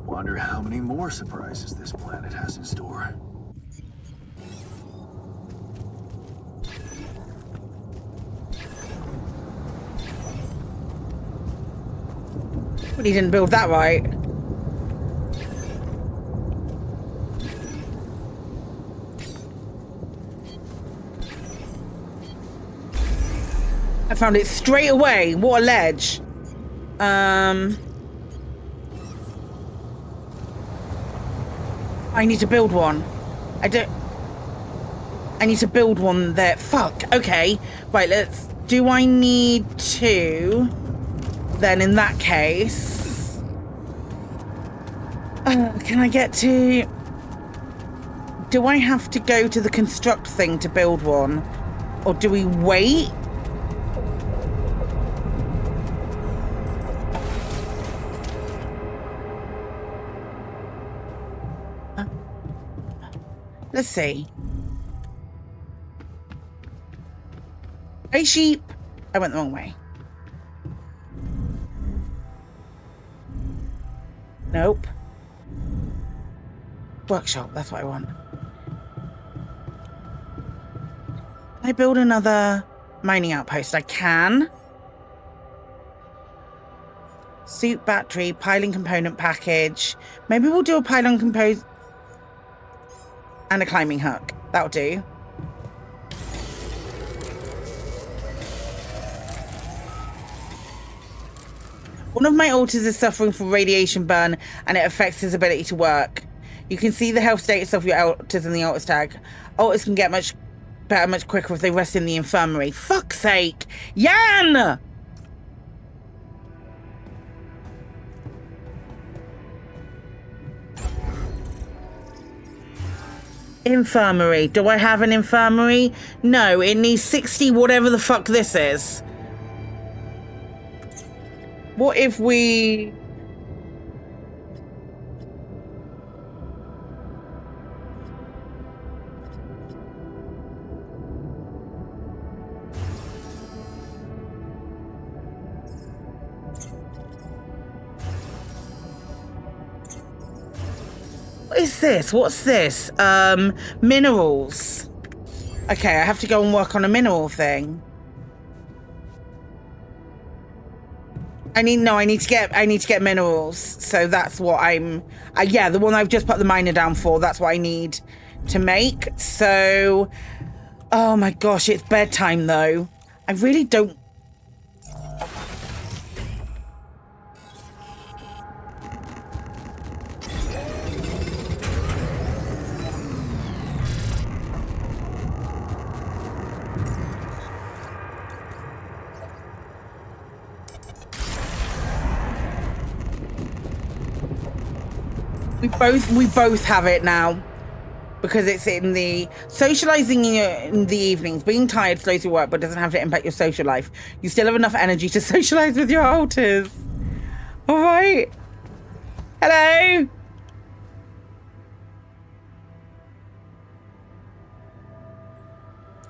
Wonder how many more surprises this planet has in store. But he didn't build that right. I found it straight away. What a ledge. I need to build one. I need to build one there. Fuck. Okay. Right, let's... Do I need to... Then in that case... can I get to... do I have to go to the construct thing to build one? Or do we wait? Let's see. Hey, sheep. I went the wrong way. Nope. Workshop, that's what I want. Can I build another mining outpost? I can. Suit battery, piling component package. Maybe we'll do a pylon compose and a climbing hook. That'll do. One of my alters is suffering from radiation burn and it affects his ability to work. You can see the health status of your alters in the alters tag. Alters can get much better much quicker if they rest in the infirmary. Fuck's sake! Jan! Infirmary. Do I have an infirmary? No, it needs 60 whatever the fuck this is. What if we... What is this? What's this? Minerals. Okay, I have to go and work on a mineral thing. I need to get minerals. So that's what yeah, the one I've just put the miner down for, that's what I need to make. So, oh my gosh, it's bedtime though. I really don't. We both have it now because it's in the socializing in the evenings. Being tired slows your work but doesn't have to impact your social life. You still have enough energy to socialize with your alters. All right. Hello.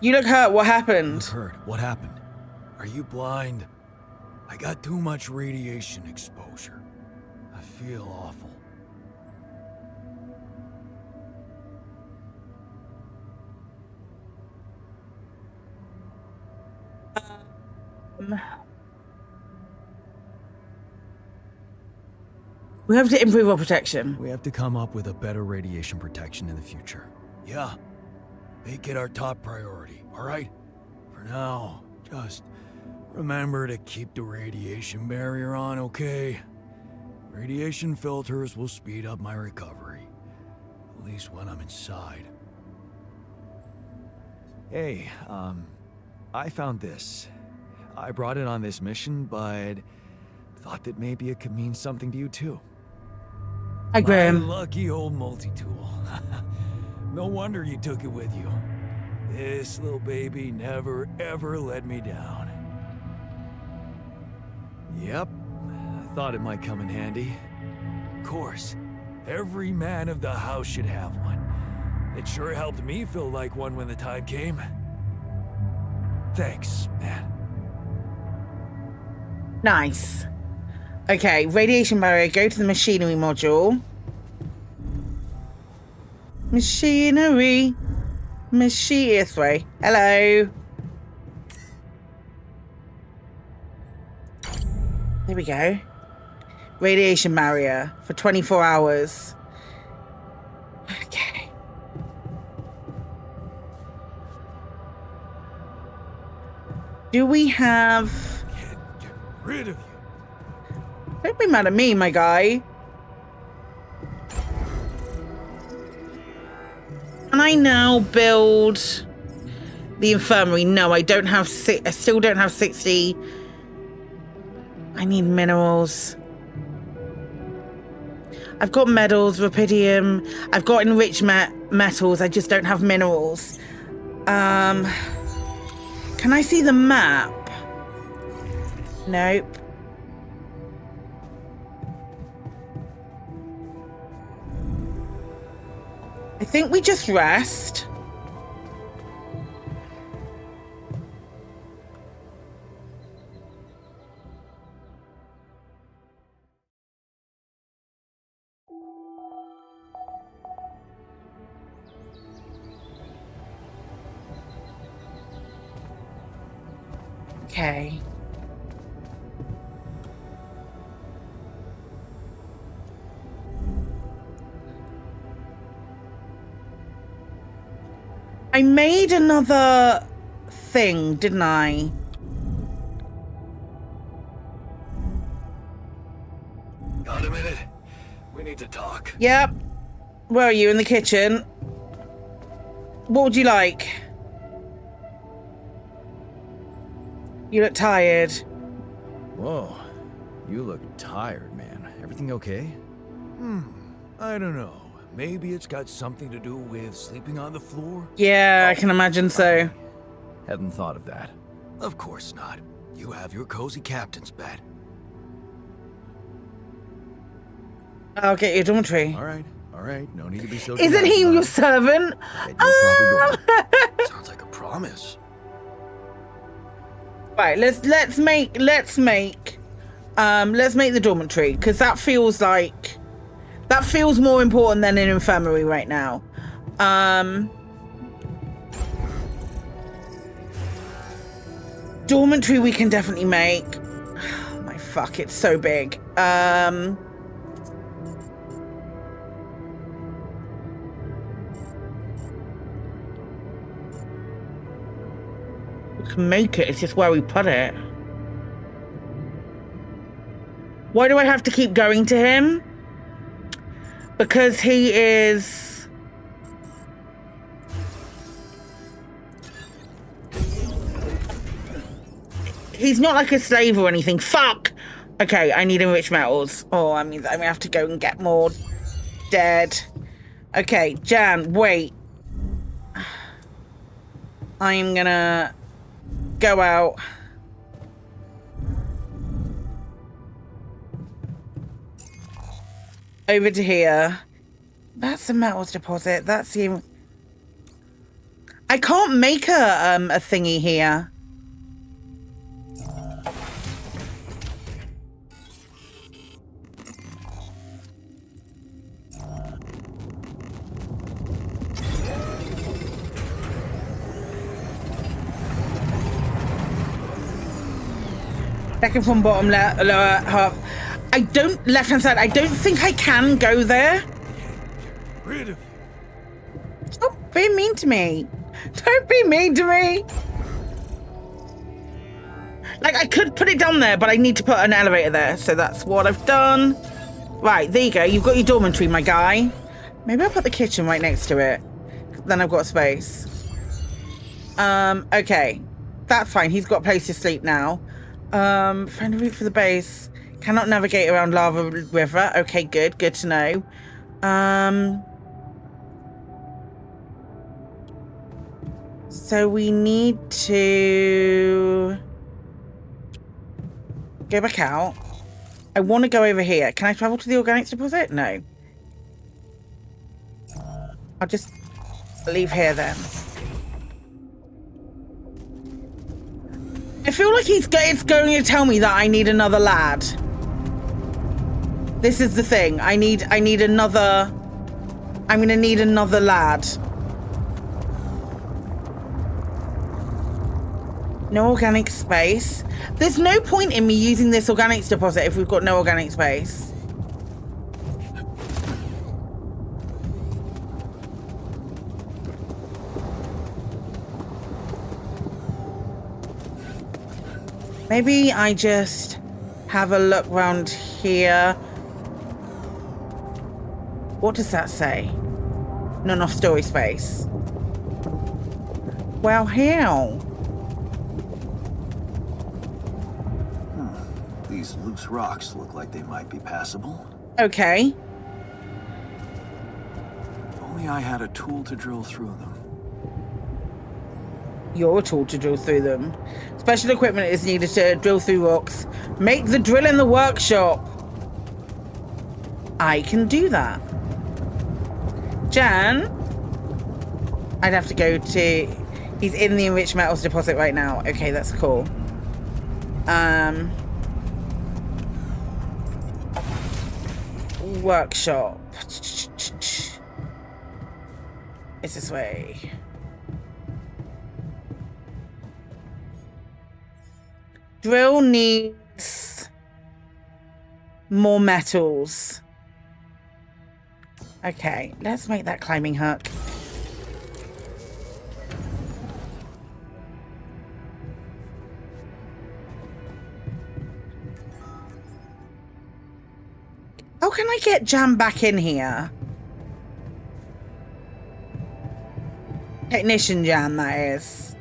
You look hurt. What happened? Look hurt. What happened? Are you blind? I got too much radiation exposure. I feel awful. We have to improve our protection. We have to come up with a better radiation protection in the future. Yeah. Make it our top priority, alright? For now, just remember to keep the radiation barrier on, okay? Radiation filters will speed up my recovery. At least when I'm inside. Hey, I found this. I brought it on this mission, but thought that maybe it could mean something to you too. Hi, Graham. My lucky old multi-tool. No wonder you took it with you. This little baby never ever let me down. Yep, I thought it might come in handy. Of course, every man of the house should have one. It sure helped me feel like one when the time came. Thanks, man. Nice. Okay, radiation barrier, go to the machinery module. Machinery. This way. Hello. There we go. Radiation barrier for 24 hours. Okay. Do we have... Get rid of you. Don't be mad at me, my guy. Can I now build the infirmary? No, I don't have. I still don't have 60. I need minerals. I've got metals, Rapidium. I've got enriched metals. I just don't have minerals. Can I see the map? Nope. I think we just rest. Okay. I made another thing, didn't I? Got a minute? We need to talk. Yep. Where are you? In the kitchen? What would you like? You look tired. Whoa. You look tired, man. Everything okay? I don't know. Maybe it's got something to do with sleeping on the floor? Yeah, I can imagine so. Hadn't thought of that. Of course not. You have your cozy captain's bed. I'll get your dormitory. All right. No need to be so. Isn't he your servant? Sounds like a promise. Right, let's make the dormitory, because that feels more important than an infirmary right now. Dormitory we can definitely make. Oh, my fuck, it's so big. We can make it, it's just where we put it. Why do I have to keep going to him? Because he is... He's not like a slave or anything. Fuck! Okay, I need enriched metals. Oh, I mean, I have to go and get more dead. Okay, Jan, wait. I'm gonna go out. Over to here. That's the metals deposit. That's the... I can't make a thingy here. Second from bottom lower half. I don't, left-hand side, I don't think I can go there. Rid of you. Stop being mean to me. Don't be mean to me. Like, I could put it down there, but I need to put an elevator there. So that's what I've done. Right, there you go. You've got your dormitory, my guy. Maybe I'll put the kitchen right next to it. Then I've got space. Okay. That's fine. He's got a place to sleep now. Find a route for the base. Cannot navigate around lava river. Okay, good. Good to know. So we need to go back out. I want to go over here. Can I travel to the organics deposit? No. I'll just leave here then. I feel like it's going to tell me that I need another lad. This is the thing. I need another... I'm going to need another lad. No organic space. There's no point in me using this organics deposit if we've got no organic space. Maybe I just have a look around here. What does that say? Not enough storage space. Well, how? These loose rocks look like they might be passable. Okay. only I had a tool to drill through them. You're a tool to drill through them. Special equipment is needed to drill through rocks. Make the drill in the workshop. I can do that. Jan, I'd have to go to... He's in the enriched metals deposit right now. Okay, that's cool. Workshop. It's this way. Drill needs more metals. Okay, let's make that climbing hook. How can I get Jan back in here? Technician Jan, that is.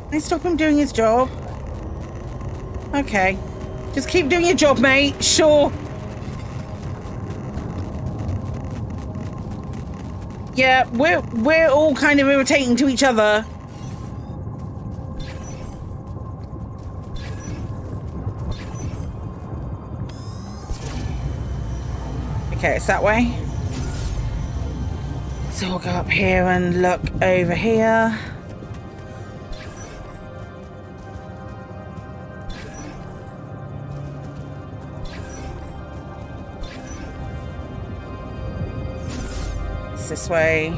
Can I stop him doing his job? Okay. Just keep doing your job, mate. Sure. Yeah, we're all kind of irritating to each other. Okay, it's that way. So we'll go up here and look over here. This way.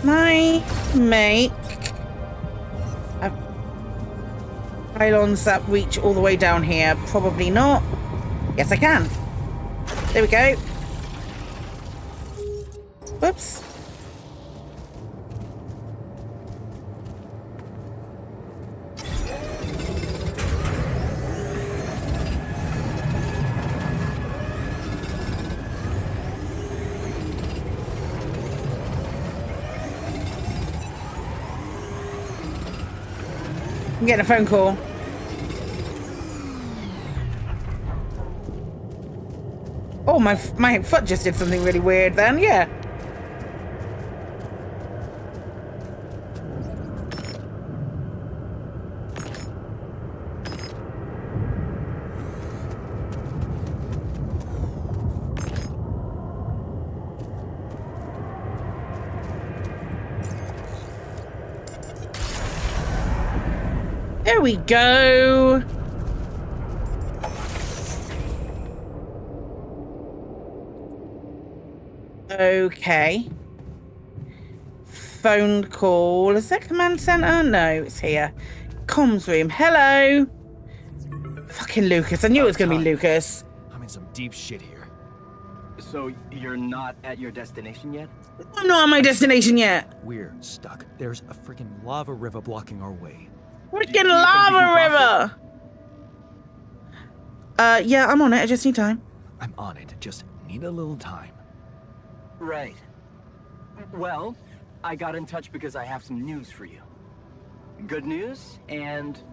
Can I make pylons that reach all the way down here? Probably not. Yes, I can. There we go. Whoops. I'm getting a phone call. Oh, my foot just did something really weird then, yeah. There we go. Okay. Phone call. Is that command center? No, it's here. Comms room. Hello. Fucking Lucas. I knew it was going to be Lucas. I'm in some deep shit here. So you're not at your destination yet? I'm not at my destination yet. We're stuck. There's a freaking lava river blocking our way. Freaking lava river! Yeah, I'm on it. I just need time. I'm on it. Just need a little time. Right. Well, I got in touch because I have some news for you. Good news and,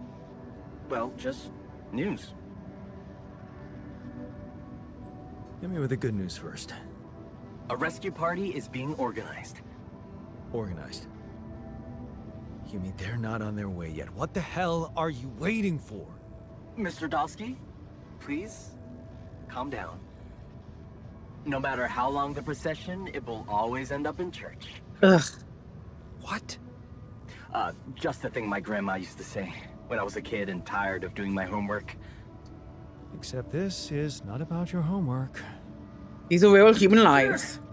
well, just news. Hit me with the good news first. A rescue party is being organized. Organized? You mean they're not on their way yet? What the hell are you waiting for? Mr. Dolski, please, calm down. No matter how long the procession, it will always end up in church. Ugh. What? Just the thing my grandma used to say when I was a kid and tired of doing my homework. Except this is not about your homework. These are real human lives. Sure.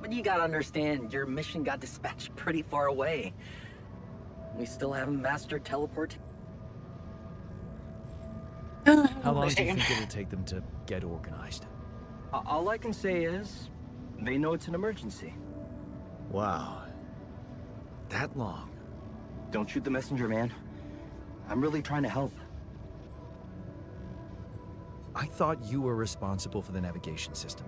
But you gotta understand, your mission got dispatched pretty far away. We still haven't mastered teleport. How long do you think it'll take them to get organized? All I can say is, they know it's an emergency. Wow. That long? Don't shoot the messenger, man. I'm really trying to help. I thought you were responsible for the navigation system.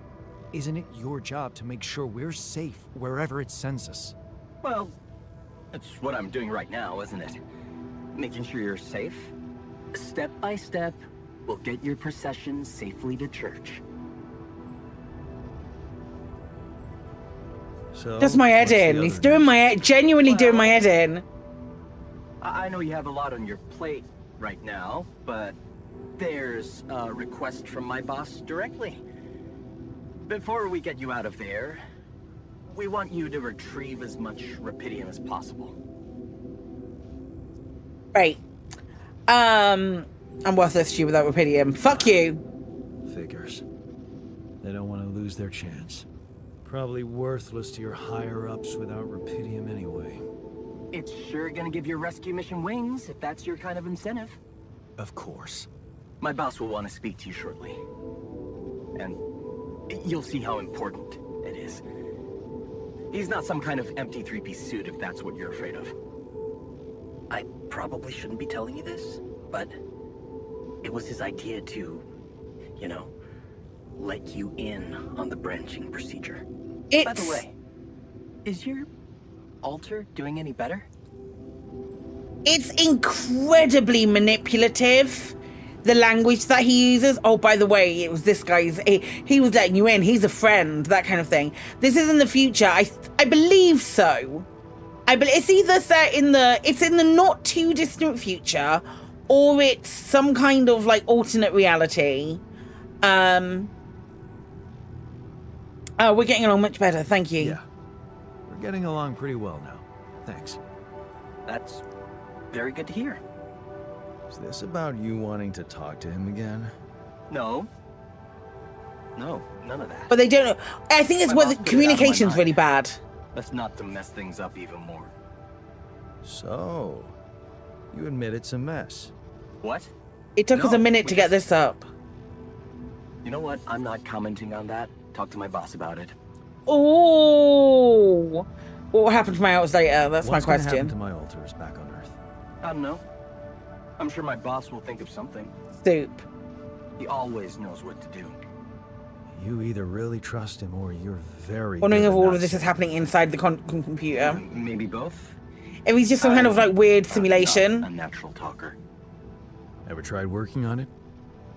Isn't it your job to make sure we're safe wherever it sends us? Well, that's what I'm doing right now, isn't it? Making sure you're safe. Step by step, we'll get your procession safely to church. So, Just my head in. He's doing my head, genuinely doing my head in. I know you have a lot on your plate right now, but there's a request from my boss directly. Before we get you out of there, we want you to retrieve as much Rapidium as possible. Right. I'm worthless to you without Rapidium. Fuck you. Figures. They don't want to lose their chance. Probably worthless to your higher-ups without Rapidium anyway. It's sure gonna give your rescue mission wings, if that's your kind of incentive. Of course. My boss will want to speak to you shortly. And you'll see how important it is. He's not some kind of empty three-piece suit, if that's what you're afraid of. I probably shouldn't be telling you this, but it was his idea to, you know, let you in on the branching procedure. By the way, is your altar doing any better? It's incredibly manipulative, the language that he uses. Oh, by the way, it was this guy's, he was letting you in, he's a friend, that kind of thing. This is in the future. I believe so. It's either set in the not too distant future, or it's some kind of like alternate reality. Oh, we're getting along much better, thank you. Yeah. We're getting along pretty well now. Thanks. That's very good to hear. Is this about you wanting to talk to him again? No. No, none of that. But they don't know. I think it's where the communication's really bad. That's not to mess things up even more. So, you admit it's a mess. What? It took us a minute to get this up. You know what? I'm not commenting on that. Talk to my boss about it. Oh, what happened to my altars later? That's my question. What happened to my altars back on Earth? I don't know. I'm sure my boss will think of something. Soup. He always knows what to do. You either really trust him or you're very... Wondering if all of this is happening inside the computer. Maybe both. If he's just some kind of like weird simulation. Not a natural talker. Ever tried working on it?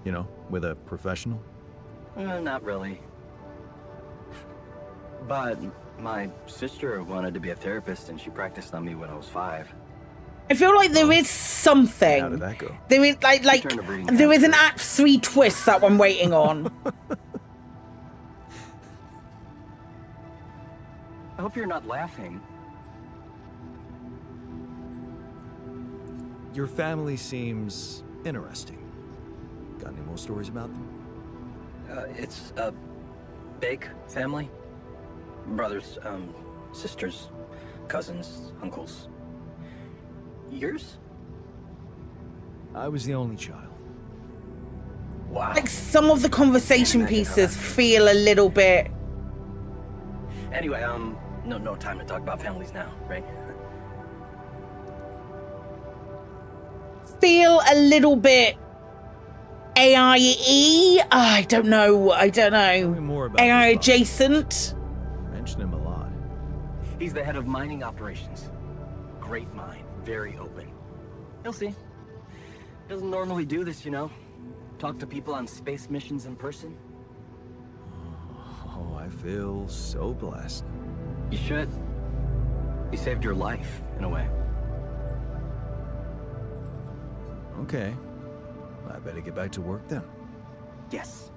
You know, with a professional? Not really. But my sister wanted to be a therapist and she practiced on me when I was 5. I feel like there is something. How did that go? There is like there is an Act 3 twist that I'm waiting on. I hope you're not laughing. Your family seems interesting. Got any more stories about them? It's a big family. Brothers, sisters, cousins, uncles. Yours? I was the only child. Wow. Like some of the conversation pieces feel a little bit. Anyway, no time to talk about families now, right? Feel a little bit AI-y. I don't know. Tell me more about AI adjacent. Mention him a lot. He's the head of mining operations. Great mind, very open. You'll see. Doesn't normally do this, you know. Talk to people on space missions in person. Oh, I feel so blessed. You should. He saved your life, in a way. Okay. I better get back to work then. Yes.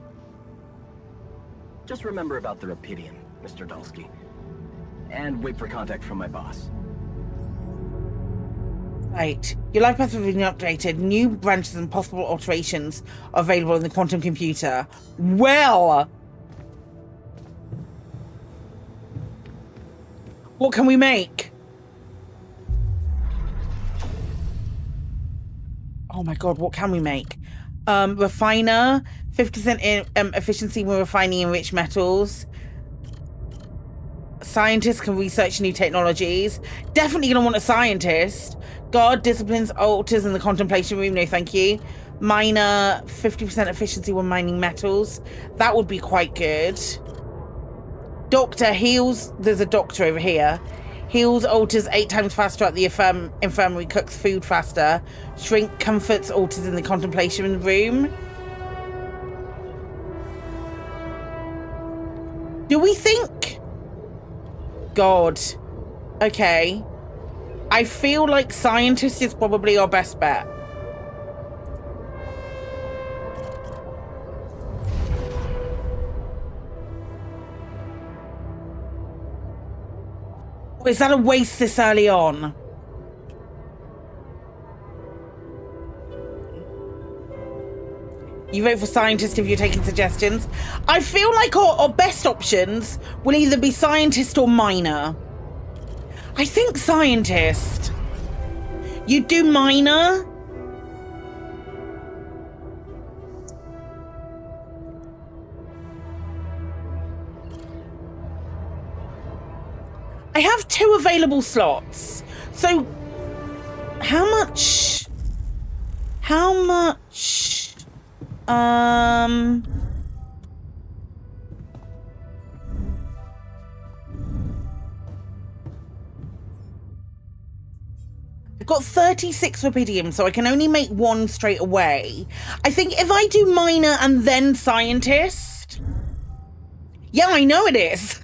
Just remember about the Rapidium, Mr. Dolski. And wait for contact from my boss. Right. Your life path has been updated. New branches and possible alterations are available in the quantum computer. Well, what can we make? Oh my god, what can we make? Refiner, 50% efficiency when refining enriched metals. Scientists can research new technologies. Definitely gonna want a scientist. Guard, disciplines, altars in the contemplation room. No, thank you. Miner, 50% efficiency when mining metals. That would be quite good. Doctor heals. There's a doctor over here. Heals altars 8 times faster at the infirmary. Cooks food faster. Shrink comforts altars in the contemplation room. Do we think? God. Okay. I feel like scientist is probably our best bet. Is that a waste this early on? You vote for scientist if you're taking suggestions. I feel like our best options will either be scientist or miner. I think scientist. You do miner. I have 2 available slots. So how much? I've got 36 Rapidium, so I can only make 1 straight away. I think if I do miner and then scientist... Yeah, I know it is.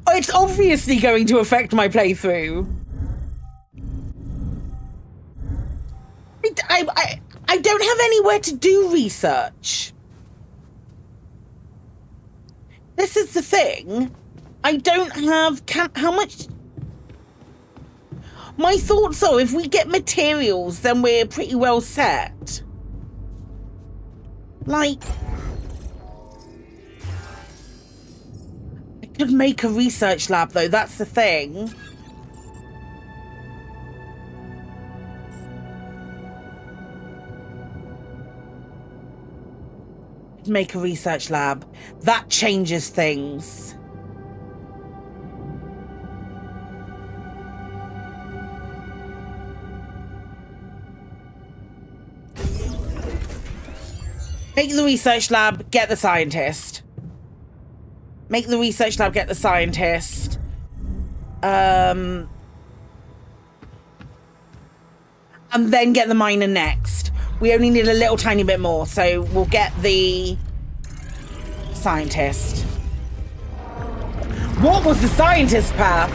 It's obviously going to affect my playthrough. I don't have anywhere to do research. This is the thing. I don't have... How much... My thoughts are, if we get materials, then we're pretty well set. Like... I could make a research lab, though. That's the thing. Make a research lab. That changes things. Make the research lab, get the scientist. Make the research lab, get the scientist. And then get the miner next. We only need a little tiny bit more, so we'll get the scientist. What was the scientist path?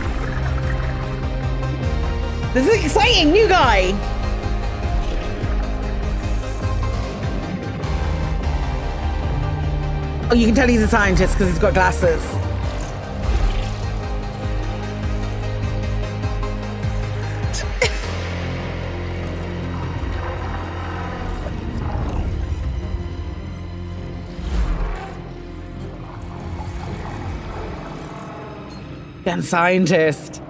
This is exciting, new guy. Oh, you can tell he's a scientist because he's got glasses. Damn scientist.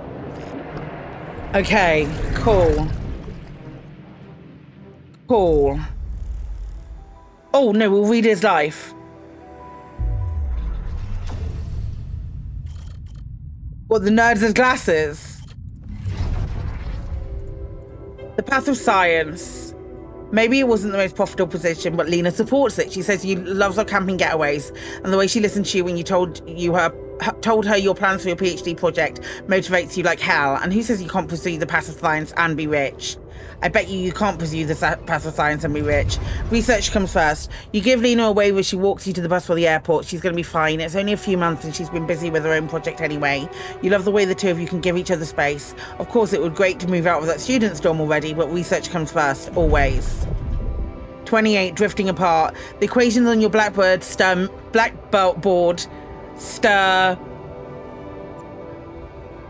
Okay, cool. Cool. Oh no, we'll read his life. What, the nerds with glasses? The path of science. Maybe it wasn't the most profitable position, but Lena supports it. She says you loves our camping getaways, and the way she listened to you when you told her your plans for your PhD project motivates you like hell. And who says you can't pursue the path of science and be rich? I bet you can't pursue the path of science and be rich. Research comes first. You give Lena a wave as she walks you to the bus for the airport. She's going to be fine. It's only a few months and she's been busy with her own project anyway. You love the way the two of you can give each other space. Of course, it would be great to move out of that student's dorm already, but research comes first, always. 28, drifting apart. The equations on your blackboard stir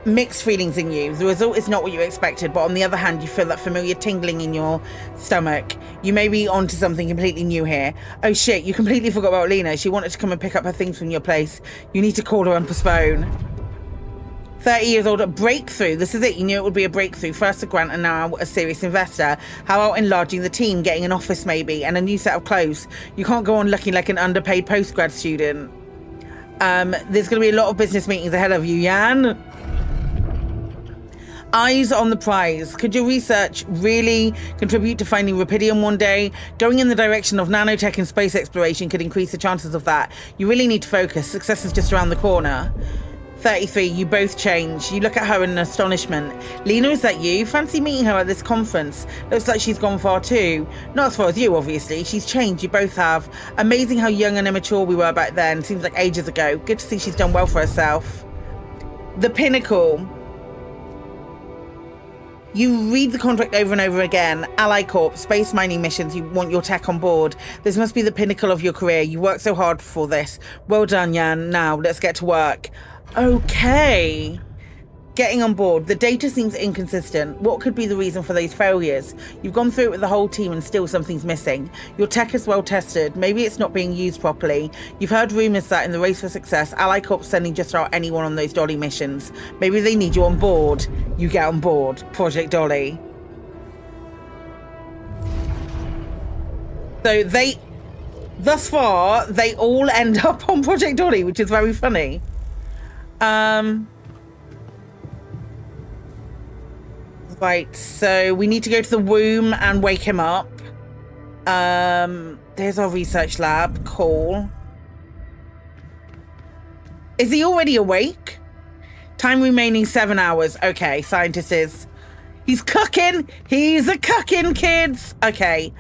mixed feelings in you. The result is not what you expected, but on the other hand, you feel that familiar tingling in your stomach. You may be onto something completely new here. Oh shit, you completely forgot about Lena. She wanted to come and pick up her things from your place. You need to call her and postpone. 30 years old, a breakthrough. This is it. You knew it would be a breakthrough. First a grant and now a serious investor. How about enlarging the team, getting an office maybe, and a new set of clothes? You can't go on looking like an underpaid postgrad student. There's going to be a lot of business meetings ahead of you, Jan. Eyes on the prize. Could your research really contribute to finding Rapidium one day? Going in the direction of nanotech and space exploration could increase the chances of that. You really need to focus. Success is just around the corner. 33, you both change. You look at her in astonishment. Lena, is that you? Fancy meeting her at this conference. Looks like she's gone far too. Not as far as you, obviously. She's changed, you both have. Amazing how young and immature we were back then. Seems like ages ago. Good to see she's done well for herself. The Pinnacle. You read the contract over and over again. Ally Corp, space mining missions, you want your tech on board. This must be the pinnacle of your career. You worked so hard for this. Well done, Jan. Now, let's get to work. Okay. Getting on board. The data seems inconsistent. What could be the reason for these failures? You've gone through it with the whole team and still something's missing. Your tech is well tested. Maybe it's not being used properly. You've heard rumors that in the race for success, Ally Corp's sending just about anyone on those Dolly missions. Maybe they need you on board. You get on board. Project Dolly. So thus far, they all end up on Project Dolly, which is very funny. Right, so we need to go to the womb and wake him up. There's our research lab. Cool. Is he already awake? Time remaining 7 hours. Okay, scientist is. He's cooking. He's a cooking, kids. Okay.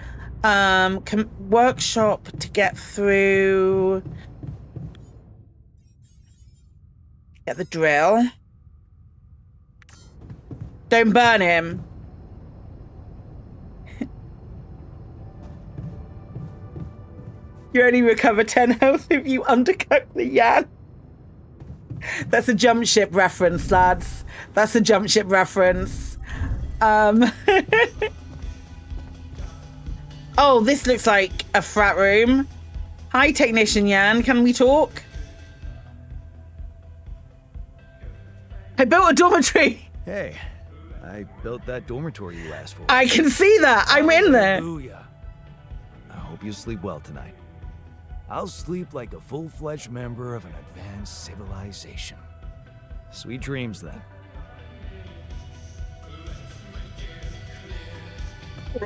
Workshop to get through. Get the drill. Don't burn him. You only recover 10 health if you undercook the Jan. That's a jump ship reference, lads. That's a jump ship reference. Oh, this looks like a frat room. Hi, technician Jan. Can we talk? I built a dormitory. Hey. I built that dormitory you asked for. I can see that. I'm in there. Hallelujah. I hope you sleep well tonight. I'll sleep like a full-fledged member of an advanced civilization. Sweet dreams, then.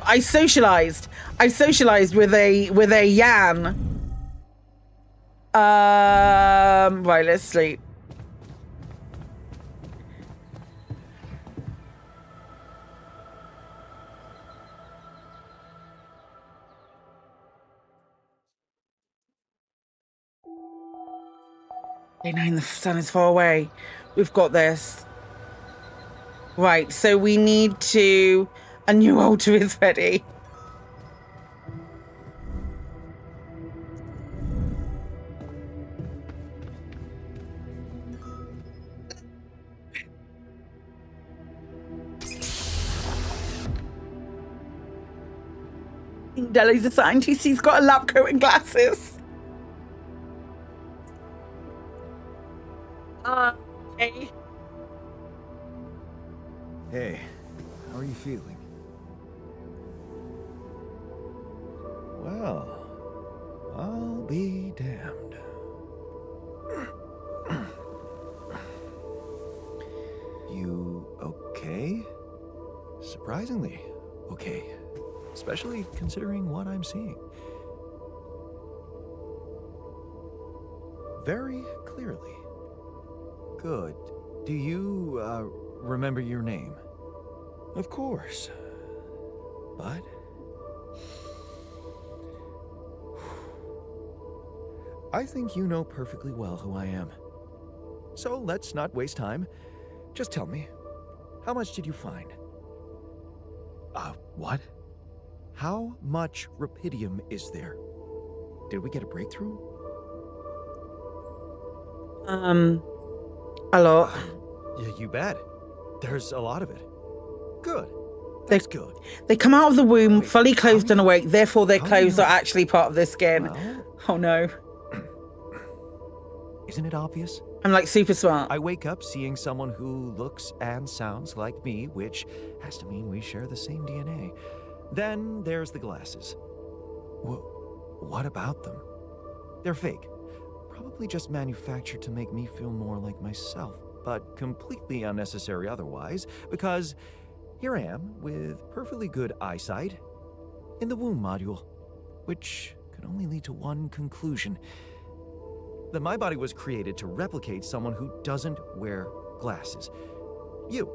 I socialized with a Jan. Right, let's sleep. Day 9, the sun is far away. We've got this. Right, so we need to... A new altar is ready. Deli's a scientist. He's got a lab coat and glasses. Hey. Hey, how are you feeling? Well, I'll be damned. You okay? Surprisingly okay. Especially considering what I'm seeing. Very clearly. Good. Do you, remember your name? Of course. But... I think you know perfectly well who I am. So let's not waste time. Just tell me, how much did you find? What? How much Rapidium is there? Did we get a breakthrough? A lot. Yeah, you bet. There's a lot of it. Good. That's good. They come out of the womb fully clothed and awake, therefore their clothes are actually part of their skin. Well, oh no. Isn't it obvious? I'm like super smart. I wake up seeing someone who looks and sounds like me, which has to mean we share the same DNA. Then there's the glasses. What about them? They're fake. Probably just manufactured to make me feel more like myself, but completely unnecessary otherwise, because here I am with perfectly good eyesight in the womb module, which could only lead to one conclusion: that my body was created to replicate someone who doesn't wear glasses. You.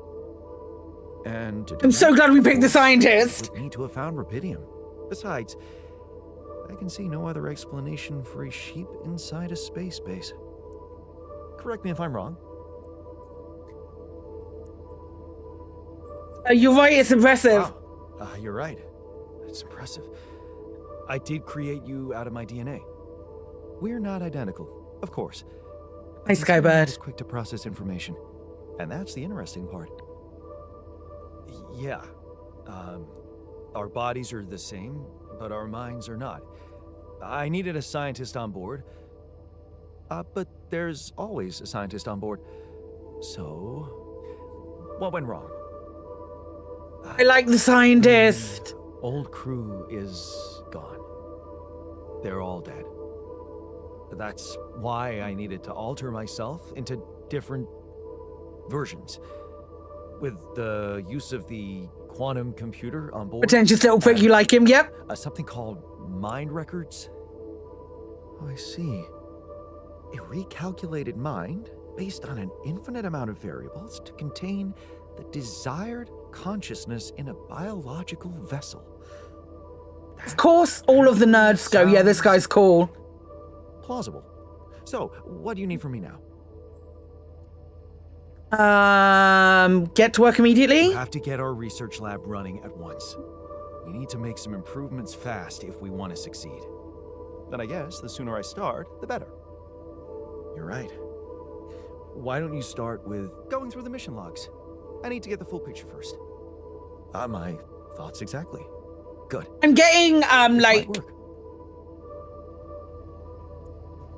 And I'm so glad we picked the scientist. Would need to have found Rapidium. Besides, I can see no other explanation for a sheep inside a space base. Correct me if I'm wrong. You're right, it's impressive. Wow. You're right. It's impressive. I did create you out of my DNA. We're not identical, of course. Hey, Skybird. It's quick to process information. And that's the interesting part. Yeah. Our bodies are the same, but our minds are not. I needed a scientist on board. But there's always a scientist on board. So, what went wrong? I like the scientist. Old crew is gone. They're all dead. That's why I needed to alter myself into different versions. With the use of the quantum computer on board. Pretentious little prick, you like him, yep. Something called mind records. Oh, I see. A recalculated mind based on an infinite amount of variables to contain the desired consciousness in a biological vessel. Of course, all of the nerds go, yeah, this guy's cool. Plausible. So, what do you need from me now? Get to work immediately? We have to get our research lab running at once. We need to make some improvements fast if we want to succeed. Then I guess the sooner I start, the better. You're right. Why don't you start with going through the mission logs? I need to get the full picture first. My thoughts exactly. Good. I'm getting, like...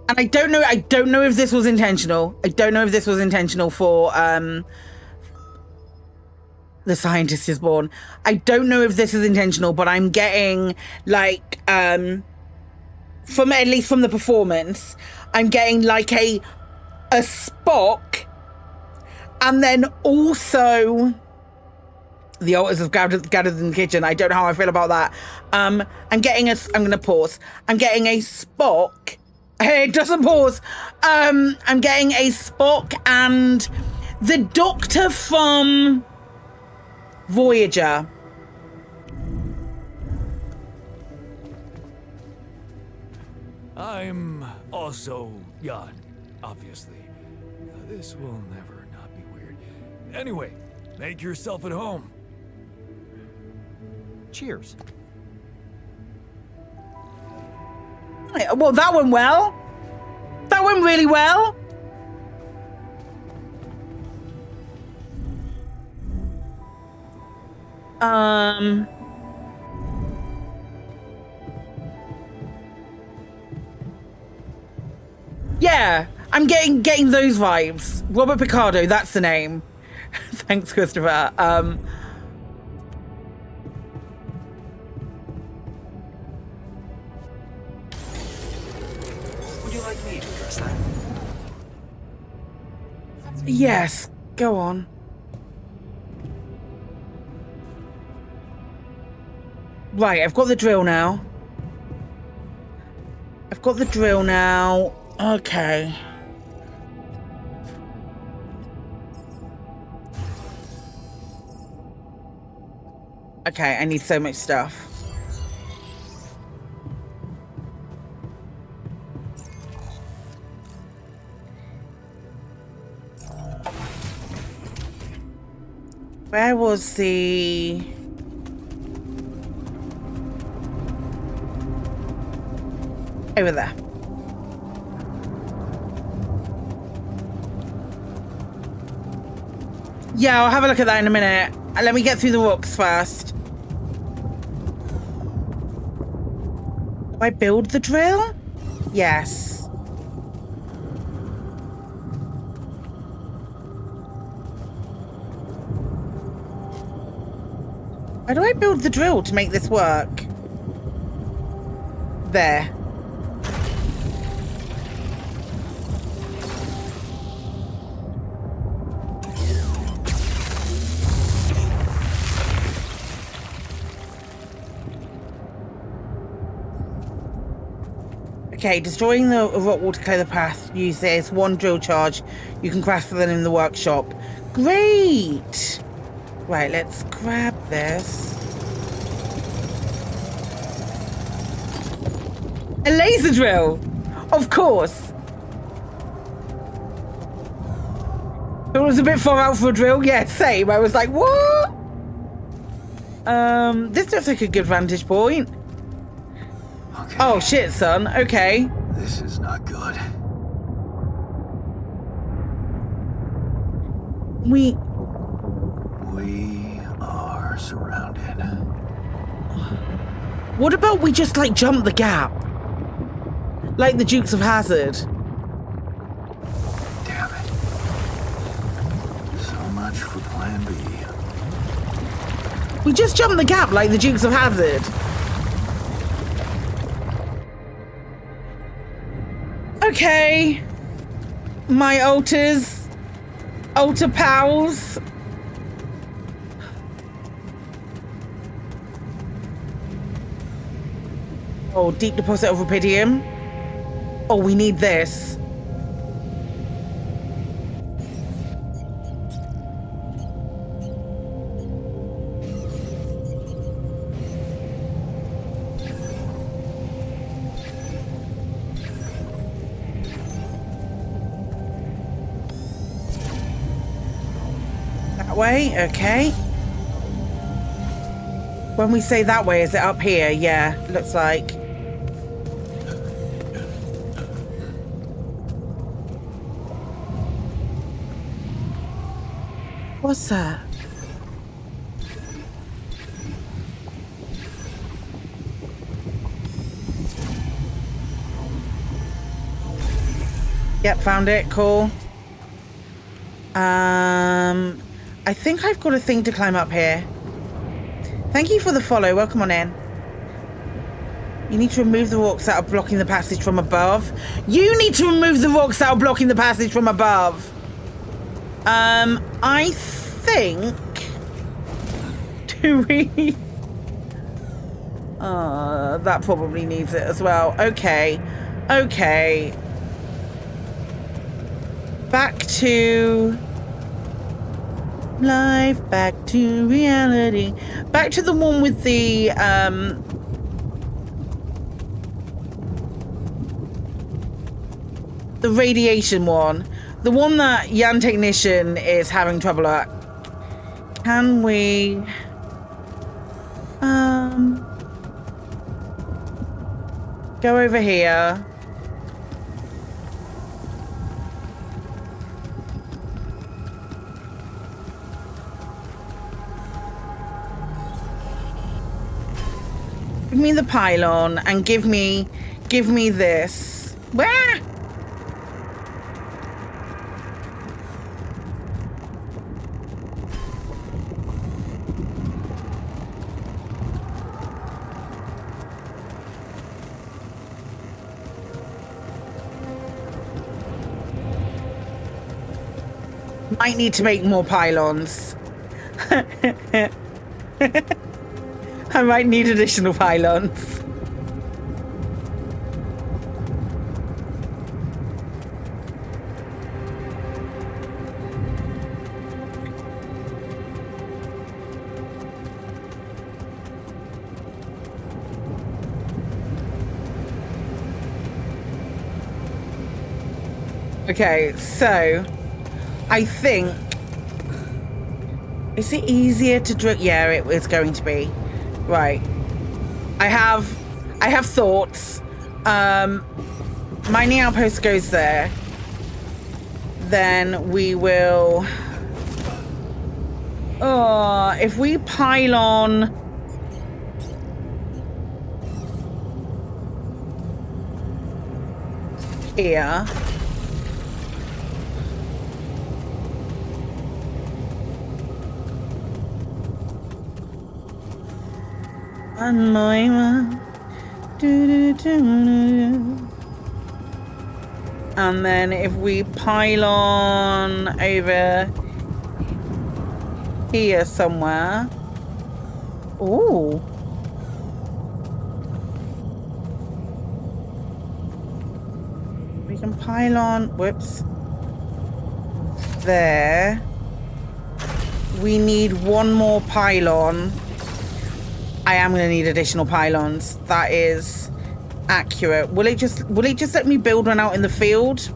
And I don't know if this was intentional. I don't know if this was intentional for, the scientist is born. I don't know if this is intentional, but I'm getting, like, from, at least from the performance, I'm getting, like, a Spock, and then also... The altars have gathered in the kitchen. I don't know how I feel about that. I'm getting I'm going to pause. I'm getting a Spock. Hey, it doesn't pause. I'm getting a Spock and the Doctor from Voyager. I'm also Jan, obviously. This will never not be weird. Anyway, make yourself at home. Cheers. Well, that went well. That went really well. Yeah, I'm getting those vibes. Robert Picardo, that's the name. Thanks, Christopher. Would you like me to address that? Yes, go on. Right, I've got the drill now. Okay. Okay, I need so much stuff. Where was the... Over there. Yeah, I'll have a look at that in a minute. Let me get through the rocks first. Do I build the drill? Yes. Why do I build the drill to make this work? There. Okay, destroying the rock wall to clear the path uses 1 drill charge. You can craft them in the workshop. Great! Right, let's grab this. A laser drill! Of course! It was a bit far out for a drill. Yeah, same. I was like, what? This looks like a good vantage point. Okay. Oh shit, son. Okay. This is not good. We are surrounded. What about we just like jump the gap? Like the Dukes of Hazzard. Damn it. So much for plan B. We just jump the gap like the Dukes of Hazzard. Okay. My altar pals. Oh, deep deposit of Rapidium. Oh, we need this. That way, okay. When we say that way, is it up here? Yeah, looks like. What's that? Yep, found it. Cool. I think I've got a thing to climb up here. Thank you for the follow. Welcome on in. You need to remove the rocks that are blocking the passage from above. You need to remove the rocks that are blocking the passage from above. I think... Do we... that probably needs it as well. Okay. Okay. Back to... life, back to reality. Back to the one with the, the radiation one. The one that Jan Technician is having trouble at. Can we... go over here. Give me the pylon and give me this. Where? Might need to make more pylons. I might need additional pylons. Okay, so I think, is it easier to drill? Yeah, it is going to be. Right. I have thoughts. Mining outpost goes there. Then we will... if we pylon... here... And then if we pylon over here somewhere. Ooh. We can pylon, whoops. There. We need one more pylon. I am going to need additional pylons. That is accurate. Will it just let me build one out in the field?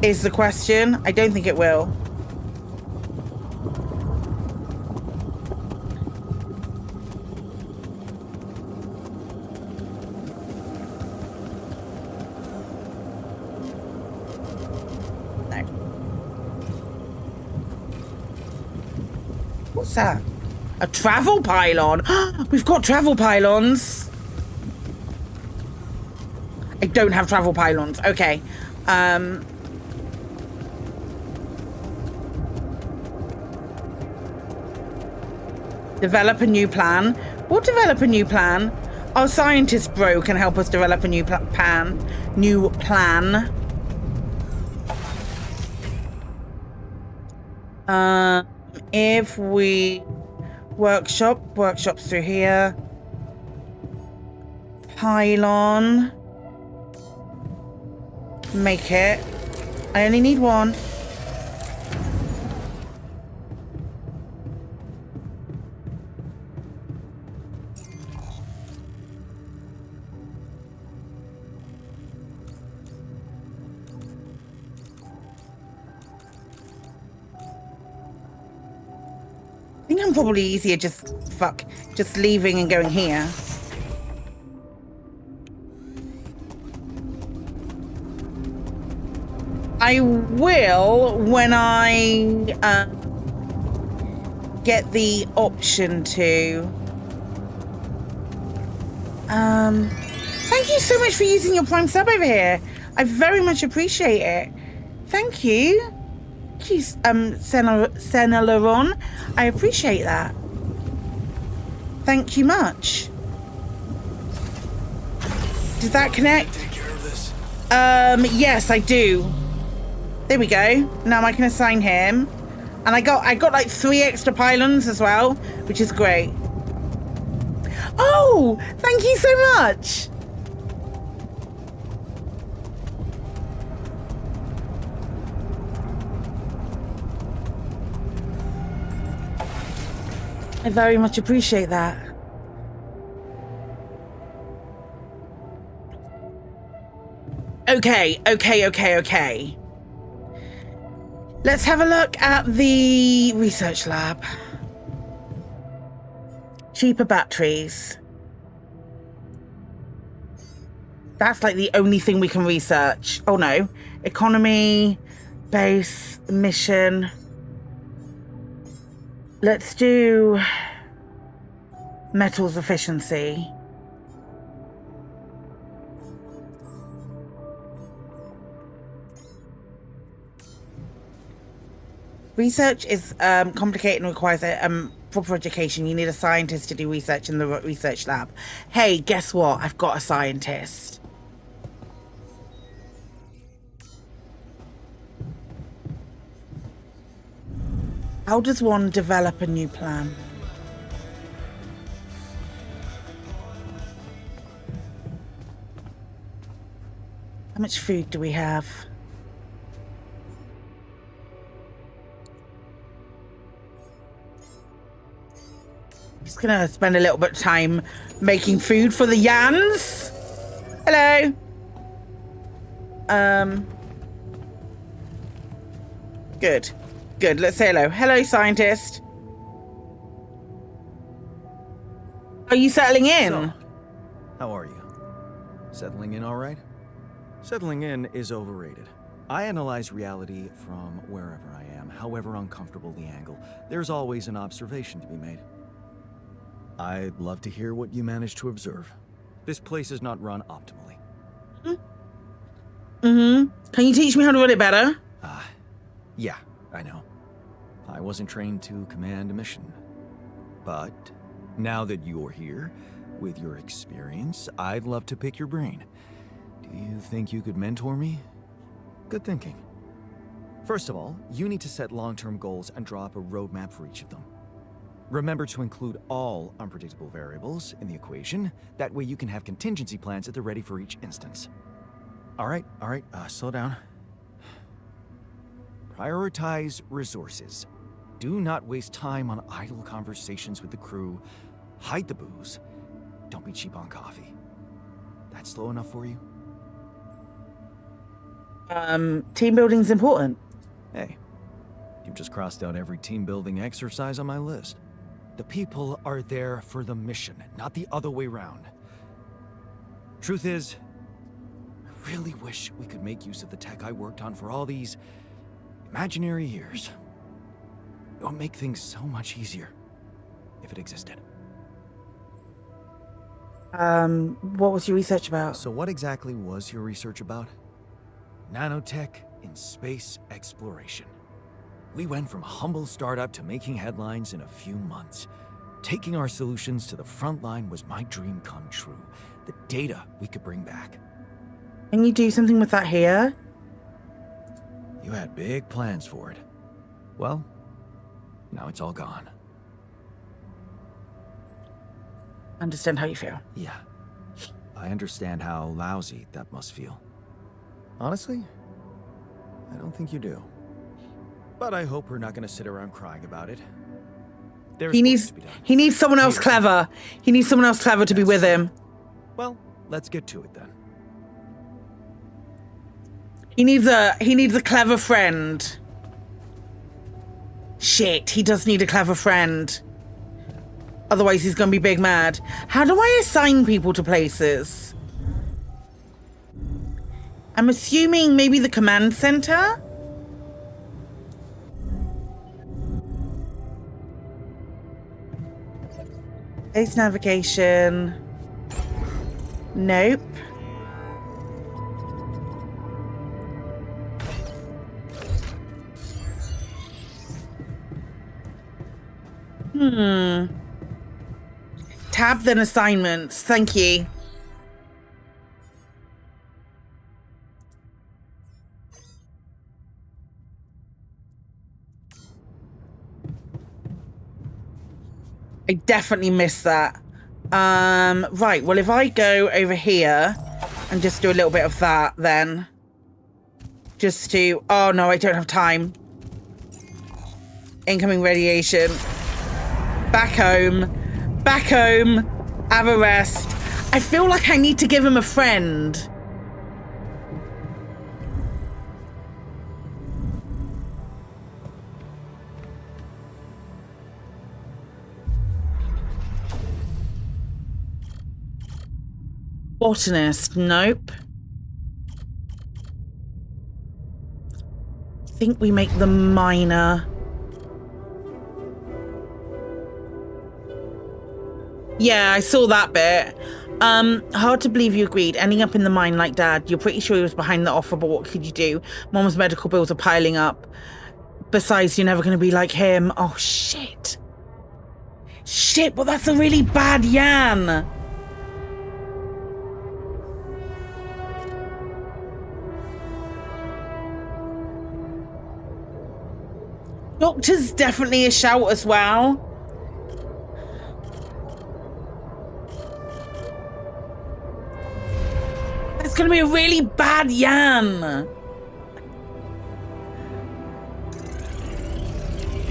Is the question. I don't think it will. No. What's that? A travel pylon? We've got travel pylons. I don't have travel pylons. Okay. Develop a new plan. We'll develop a new plan. Our scientist bro can help us develop a new plan. If we workshops through here. Pylon. Make it. I only need one. I think I'm probably easier just leaving and going here. I will when I get the option to. Thank you so much for using your Prime sub over here. I very much appreciate it. Thank you. Thank you, Senaleron. I appreciate that. Thank you much. Did that connect? Take care of this. Yes, I do. There we go. Now I can assign him. And I got like 3 extra pylons as well, which is great. Oh, thank you so much. I very much appreciate that. Okay. Let's have a look at the research lab. Cheaper batteries. That's like the only thing we can research. Oh no. Economy, base, mission. Let's do metals efficiency. Research is complicated and requires a proper education. You need a scientist to do research in the research lab. Hey, guess what? I've got a scientist. How does one develop a new plan? How much food do we have? Just gonna spend a little bit of time making food for the Jans. Hello. Good. Let's say hello. Hello, scientist. Are you settling in? So, how are you? Settling in all right? Settling in is overrated. I analyze reality from wherever I am, however uncomfortable the angle. There's always an observation to be made. I'd love to hear what you managed to observe. This place is not run optimally. Can you teach me how to run it better? Yeah, I know. I wasn't trained to command a mission. But Now that you're here, with your experience, I'd love to pick your brain. Do you think you could mentor me? Good thinking. First of all, you need to set long-term goals and draw up a roadmap for each of them. Remember to include all unpredictable variables in the equation. That way you can have contingency plans at the ready for each instance. All right, slow down. Prioritize resources. Do not waste time on idle conversations with the crew. Hide the booze. Don't be cheap on coffee. That slow enough for you? Team building's important. Hey, you've just crossed out every team building exercise on my list. The people are there for the mission, not the other way around. Truth is, I really wish we could make use of the tech I worked on for all these imaginary years. It would make things so much easier if it existed. What was your research about? So what exactly was your research about? Nanotech in space exploration. We went from a humble startup to making headlines in a few months. Taking our solutions to the front line was my dream come true. The data we could bring back. Can you do something with that here? You had big plans for it. Well, now it's all gone. Understand how you feel. Yeah. I understand how lousy that must feel. Honestly, I don't think you do. But I hope we're not going to sit around crying about it. He needs someone else clever. He needs someone else clever to be with him. Well, let's get to it then. He needs a clever friend. Shit, he does need a clever friend. Otherwise he's gonna be big mad. How do I assign people to places? I'm assuming maybe the command center? Base navigation. Nope. Tab then assignments. Thank you. I definitely missed that. Right, well, if I go over here and just do a little bit of that, then just to... Oh, no, I don't have time. Incoming radiation. Back home. Back home. Have a rest. I feel like I need to give him a friend. Botanist, nope. I think we make the miner. Yeah, I saw that bit. Hard to believe you agreed. Ending up in the mine like Dad. You're pretty sure he was behind the offer, but what could you do? Mom's medical bills are piling up. Besides, you're never going to be like him. Oh, shit. Shit, but that's a really bad Jan. Doctor's definitely a shout as well. It's gonna be a really bad Jan.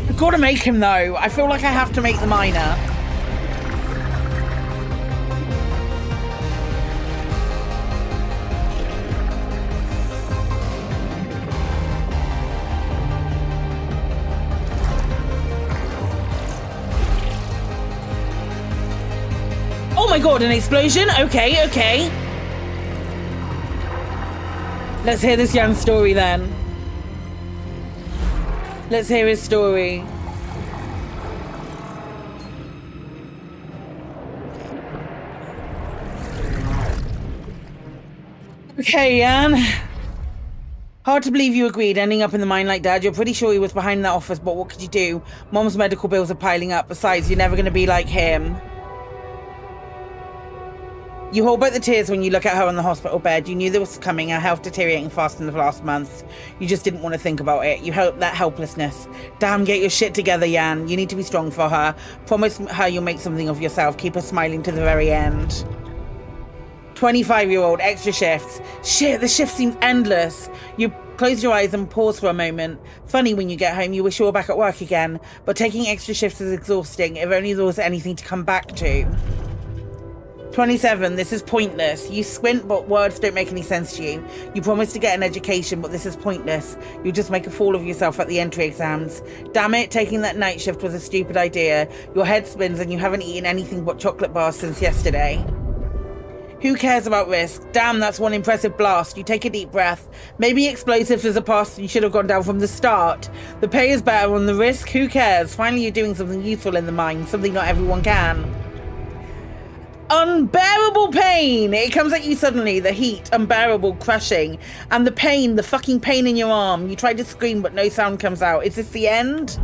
I've got to make him though. I feel like I have to make the miner. Oh my god, an explosion? Okay, okay. Let's hear this Jan's story then. Let's hear his story. Okay, Jan. Hard to believe you agreed, ending up in the mine like Dad. You're pretty sure he was behind that office, but what could you do? Mom's medical bills are piling up. Besides, you're never going to be like him. You hold back the tears when you look at her on the hospital bed. You knew this was coming, her health deteriorating fast in the last month. You just didn't want to think about it. You felt that helplessness. Damn, get your shit together, Jan. You need to be strong for her. Promise her you'll make something of yourself. Keep her smiling to the very end. 25-year-old, extra shifts. Shit, the shift seems endless. You close your eyes and pause for a moment. Funny, when you get home, you wish you were back at work again. But taking extra shifts is exhausting, if only there was anything to come back to. 27, this is pointless. You squint, but words don't make any sense to you. You promise to get an education, but this is pointless. You'll just make a fool of yourself at the entry exams. Damn it, taking that night shift was a stupid idea. Your head spins and you haven't eaten anything but chocolate bars since yesterday. Who cares about risk? Damn, that's one impressive blast. You take a deep breath. Maybe explosives is a path you should have gone down from the start. The pay is better on the risk. Who cares? Finally, you're doing something useful in the mine, something not everyone can. Unbearable pain. It comes at you suddenly. The heat, unbearable, crushing. And the pain, the fucking pain in your arm. You try to scream, but no sound comes out. Is this the end?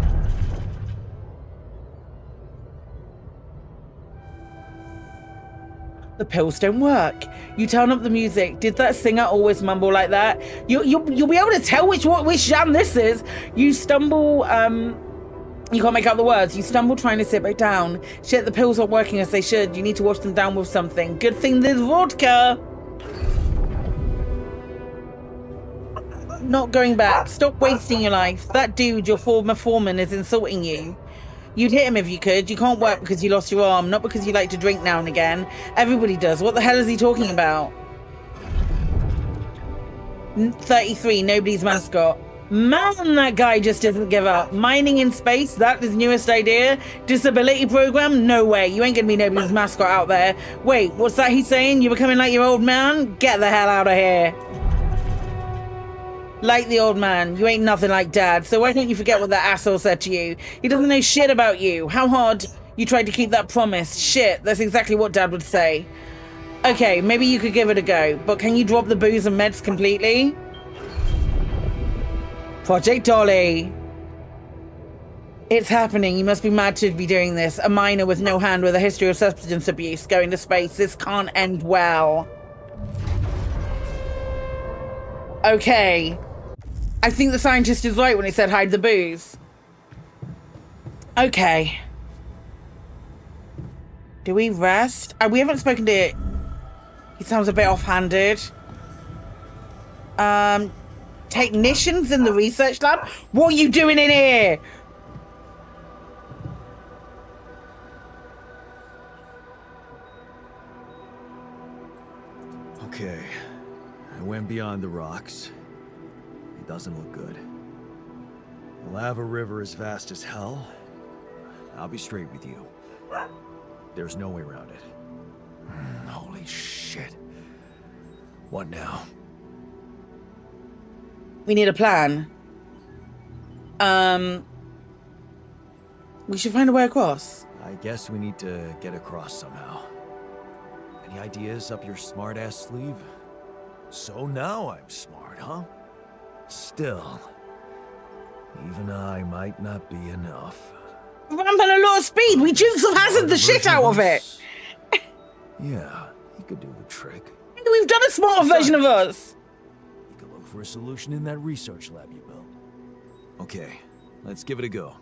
The pills don't work. You turn up the music. Did that singer always mumble like that? You'll be able to tell which Jan this is. You stumble, you can't make out the words. You stumble trying to sit back down. Shit, the pills aren't working as they should. You need to wash them down with something. Good thing there's vodka. Not going back. Stop wasting your life. That dude, your former foreman, is insulting you. You'd hit him if you could. You can't work because you lost your arm, not because you like to drink now and again. Everybody does. What the hell is he talking about? 33, nobody's mascot. Man, that guy just doesn't give up. Mining in space, that is newest idea. Disability program, no way. You ain't gonna be nobody's mascot out there. Wait, what's that he's saying? You're becoming like your old man? Get the hell out of here. Like the old man, you ain't nothing like Dad, so why don't you forget what that asshole said to you? He doesn't know shit about you. How hard you tried to keep that promise. Shit, that's exactly what Dad would say. Okay, maybe you could give it a go, but can you drop the booze and meds completely? Project Dolly. It's happening. You must be mad to be doing this. A miner with no hand with a history of substance abuse going to space. This can't end well. Okay. I think the scientist is right when he said hide the booze. Okay. Do we rest? We haven't spoken to... He sounds a bit offhanded. Technicians in the research lab? What are you doing in here? Okay. I went beyond the rocks. It doesn't look good. The lava river is vast as hell. I'll be straight with you. There's no way around it. Holy shit. What now? We need a plan. We should find a way across. I guess we need to get across somehow. Any ideas up your smart-ass sleeve? So now I'm smart, huh? Still, even I might not be enough. Ramping a lot of speed. We Dukes of Hazzard the shit out of it. Yeah, he could do the trick. We've done a smarter version of us. You could look for a solution in that research lab you built. Okay, let's give it a go.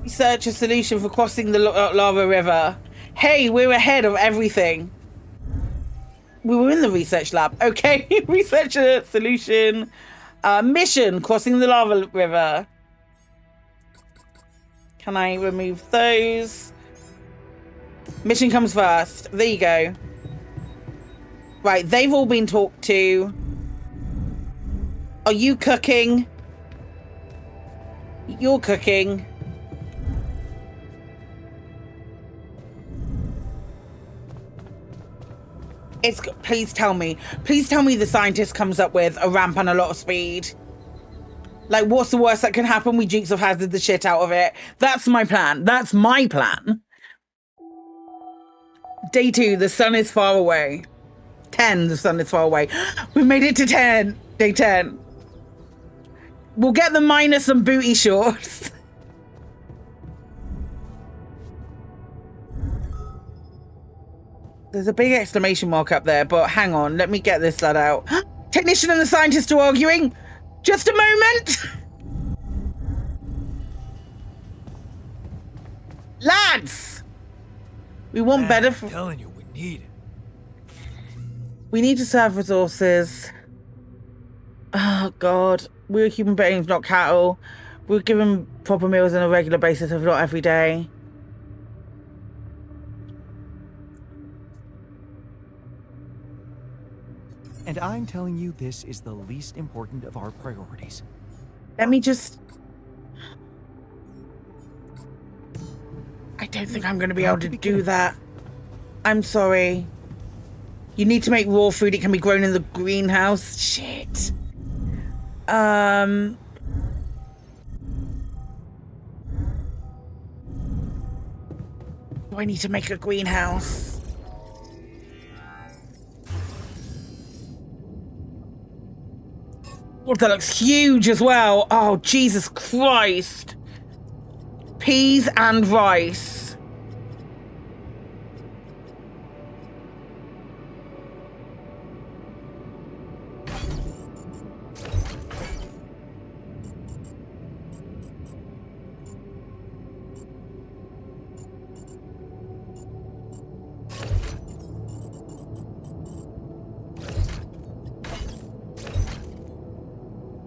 Research a solution for crossing the lava river. Hey, we're ahead of everything. We were in the research lab. Okay, research a solution. Mission, crossing the lava river. Can I remove those? Mission comes first. There you go. Right, they've all been talked to. Are you cooking? You're cooking. Please tell me the scientist comes up with a ramp and a lot of speed. Like, what's the worst that can happen? We Dukes of Hazzard the shit out of it. That's my plan. That's my plan. Day 2, the sun is far away. 10, the sun is far away. We made it to 10. Day 10. We'll get the minus some booty shorts. There's a big exclamation mark up there, but hang on, let me get this lad out. Technician and the scientist are arguing. Just a moment. Lads! We want better for... I'm telling you, we need it. We need to serve resources. Oh, God. We're human beings, not cattle. We're given proper meals on a regular basis, if not every day. And I'm telling you, this is the least important of our priorities. Let me just... I don't think I'm going to be able to do that. I'm sorry. You need to make raw food. It can be grown in the greenhouse. Shit. Do I need to make a greenhouse? Oh, that looks huge as well. Oh, Jesus Christ. Peas and rice.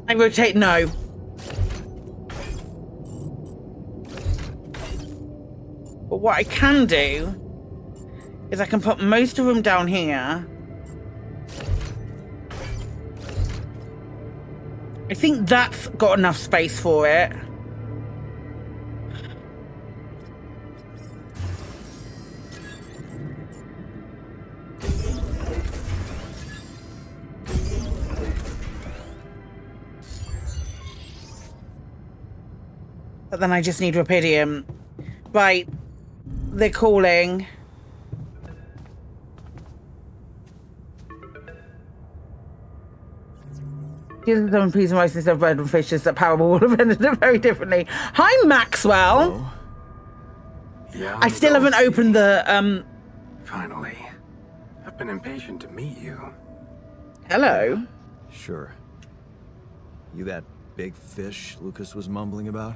I rotate no. But what I can do is I can put most of them down here. I think that's got enough space for it. But then I just need Rapidium. Right. They're calling. Here's some peas and rice instead of bread and fishes. That parable would have ended it very differently. Hi, Maxwell. Hello? Yeah, I still haven't opened the, Finally. I've been impatient to meet you. Hello. Sure. You that big fish Lucas was mumbling about?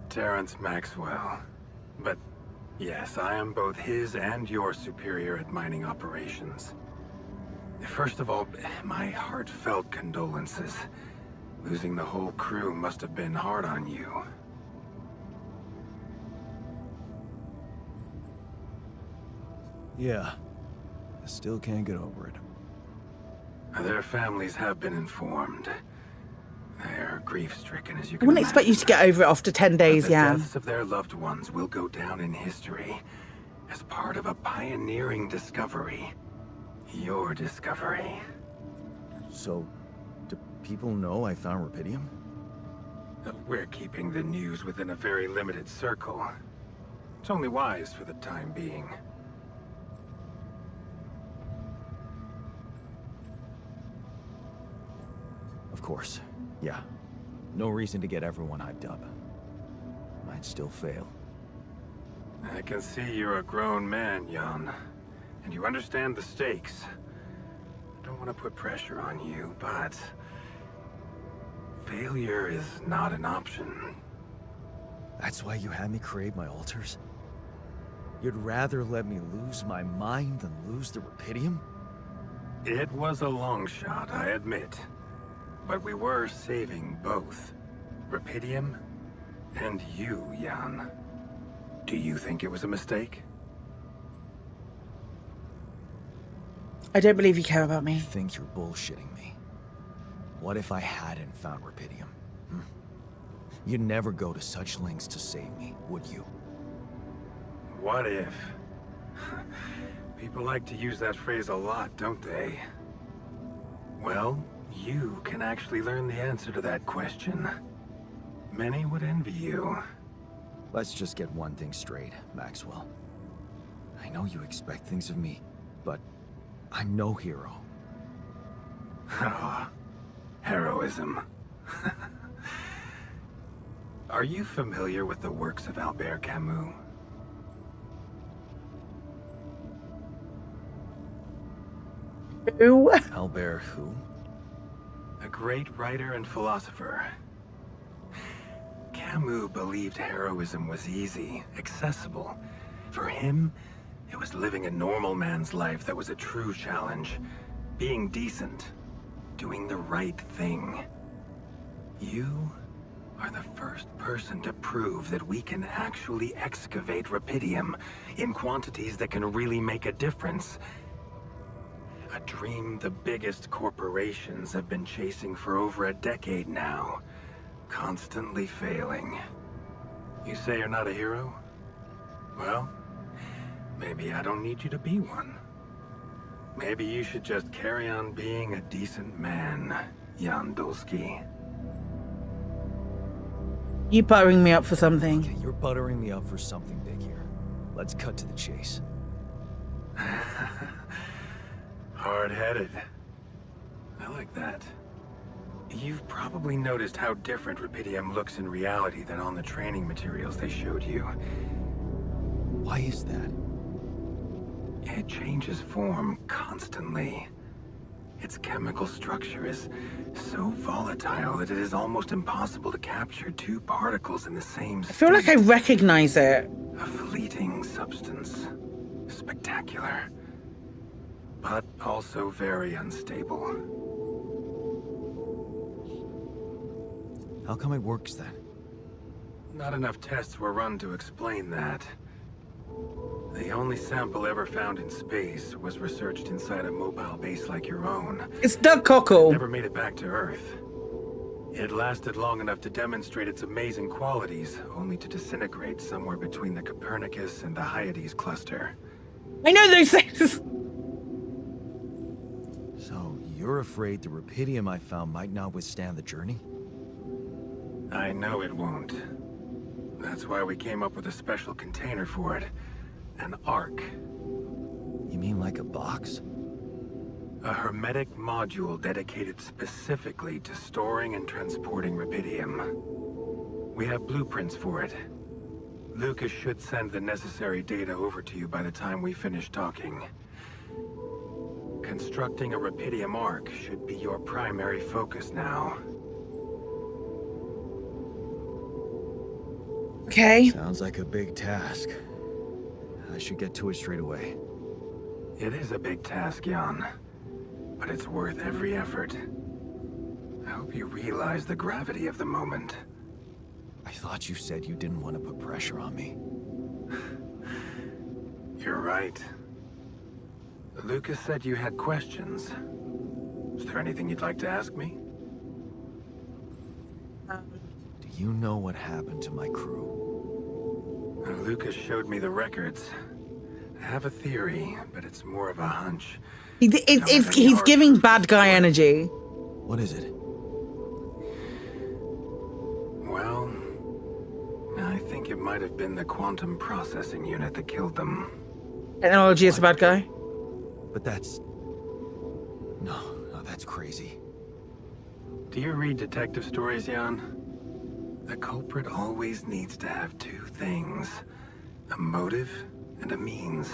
Terrence Maxwell. But yes, I am both his and your superior at mining operations. First of all, my heartfelt condolences. Losing the whole crew must have been hard on you. Yeah. I still can't get over it. Their families have been informed. They're grief-stricken, as you I can wouldn't expect you to get over it after 10 days, the Jan. deaths of their loved ones will go down in history as part of a pioneering discovery. Your discovery. So, do people know I found Rapidium? We're keeping the news within a very limited circle. It's only wise for the time being. Of course. Yeah. No reason to get everyone hyped up. Might still fail. I can see you're a grown man, Jan. And you understand the stakes. I don't want to put pressure on you, but... failure is not an option. That's why you had me create my altars? You'd rather let me lose my mind than lose the Rapidium? It was a long shot, I admit. But we were saving both. Rapidium and you, Jan. Do you think it was a mistake? I don't believe you care about me. I think you're bullshitting me. What if I hadn't found Rapidium? You'd never go to such lengths to save me, would you? What if? People like to use that phrase a lot, don't they? Well, you can actually learn the answer to that question. Many would envy you. Let's just get one thing straight, Maxwell. I know you expect things of me, but I'm no hero. Oh, heroism. Are you familiar with the works of Albert Camus? Who? Albert who? A great writer and philosopher. Camus believed heroism was easy, accessible. For him, it was living a normal man's life that was a true challenge. Being decent. Doing the right thing. You are the first person to prove that we can actually excavate Rapidium in quantities that can really make a difference. A dream the biggest corporations have been chasing for over a decade now. Constantly failing. You say you're not a hero? Well, maybe I don't need you to be one. Maybe you should just carry on being a decent man, Jan Dolski. You buttering me up for something. Okay, you're buttering me up for something big here. Let's cut to the chase. Hard-headed. I like that. You've probably noticed how different Rapidium looks in reality than on the training materials they showed you. Why is that? It changes form constantly. Its chemical structure is so volatile that it is almost impossible to capture two particles in the same state. I feel like I recognize it. A fleeting substance. Spectacular. But also very unstable. How come it works then? Not enough tests were run to explain that. The only sample ever found in space was researched inside a mobile base like your own. It's Doug Cockle. Never made it back to Earth. It lasted long enough to demonstrate its amazing qualities, only to disintegrate somewhere between the Copernicus and the Hyades cluster. I know those things! So, you're afraid the Rapidium I found might not withstand the journey? I know it won't. That's why we came up with a special container for it. An Ark. You mean like a box? A hermetic module dedicated specifically to storing and transporting Rapidium. We have blueprints for it. Lucas should send the necessary data over to you by the time we finish talking. Constructing a Rapidium Ark should be your primary focus now. Okay. Sounds like a big task. I should get to it straight away. It is a big task, Jan. But it's worth every effort. I hope you realize the gravity of the moment. I thought you said you didn't want to put pressure on me. You're right. Lucas said you had questions. Is there anything you'd like to ask me? Do you know what happened to my crew? Lucas showed me the records. I have a theory, but it's more of a hunch. He's giving bad guy energy. What is it? Well, I think it might have been the quantum processing unit that killed them. Technology is a bad guy? But that's... No, that's crazy. Do you read detective stories, Jan? The culprit always needs to have two things. A motive and a means.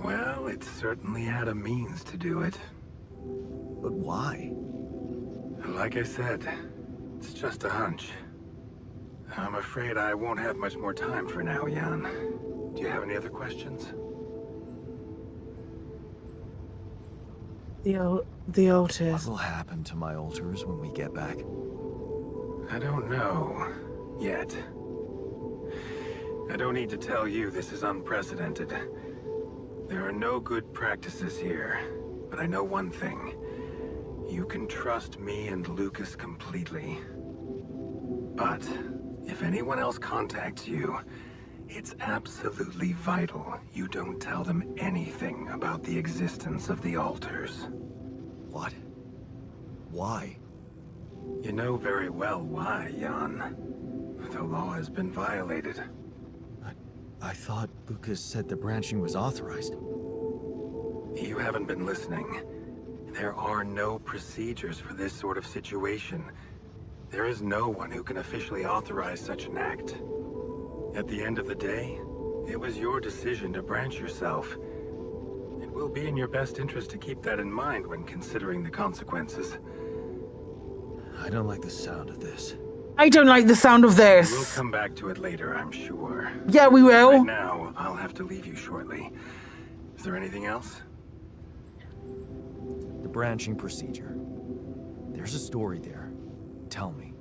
Well, it certainly had a means to do it. But why? Like I said, it's just a hunch. I'm afraid I won't have much more time for now, Jan. Do you have any other questions? The altars. What will happen to my altars when we get back? I don't know. Yet. I don't need to tell you this is unprecedented. There are no good practices here. But I know one thing. You can trust me and Lucas completely. But if anyone else contacts you, it's absolutely vital you don't tell them anything about the existence of the altars. What? Why? You know very well why, Jan. The law has been violated. I thought Lucas said the branching was authorized. You haven't been listening. There are no procedures for this sort of situation. There is no one who can officially authorize such an act. At the end of the day, it was your decision to branch yourself. It will be in your best interest to keep that in mind when considering the consequences. I don't like the sound of this. I don't like the sound of this. We'll come back to it later, I'm sure. Yeah, we will. Right now, I'll have to leave you shortly. Is there anything else? The branching procedure. There's a story there. Tell me.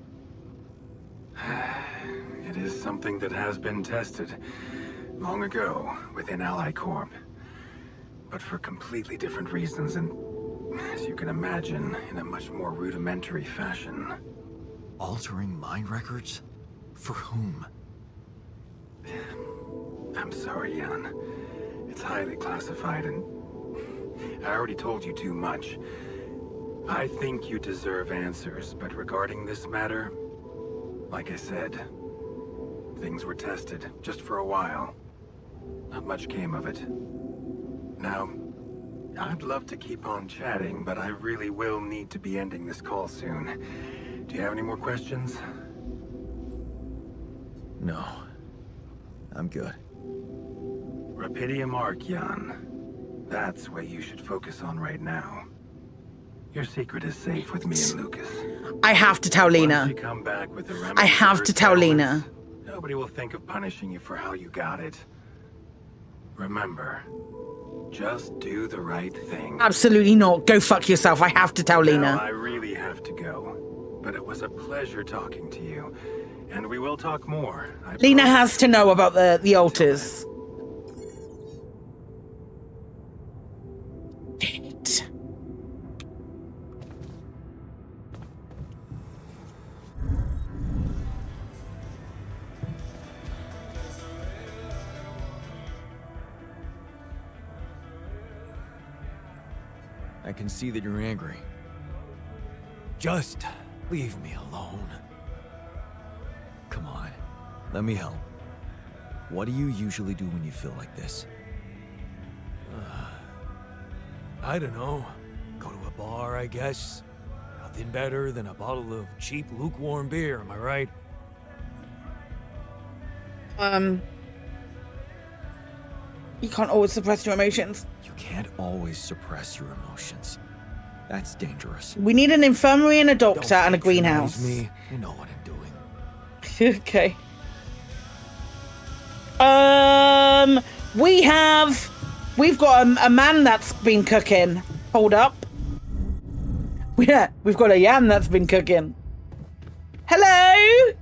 It is something that has been tested long ago within Ally Corp. But for completely different reasons and, as you can imagine, in a much more rudimentary fashion. Altering mind records? For whom? I'm sorry, Jan. It's highly classified and I already told you too much. I think you deserve answers, but regarding this matter, like I said, things were tested just for a while. Not much came of it. Now, I'd love to keep on chatting, but I really will need to be ending this call soon. Do you have any more questions? No. I'm good. Rapidium Arc, Jan. That's what you should focus on right now. Your secret is safe with me and Lucas. I have to tell Lena. Once you come back with the remedy I have to tell Lena. Nobody will think of punishing you for how you got it. Remember, just do the right thing. Absolutely not. Go fuck yourself. I have to tell Lena. Now, I really have to go. But it was a pleasure talking to you. And we will talk more. Lena has to know about the altars. Damn it. I can see that you're angry. Just leave me alone. Come on, let me help. What do you usually do when you feel like this? I don't know. Go to a bar, I guess. Nothing better than a bottle of cheap, lukewarm beer, am I right? You can't always suppress your emotions. You can't always suppress your emotions. That's dangerous. We need an infirmary and a doctor and a greenhouse. Me. You know what I'm doing. Okay. We've got a man that's been cooking. Hold up. Yeah, we've got a Jan that's been cooking. Hello?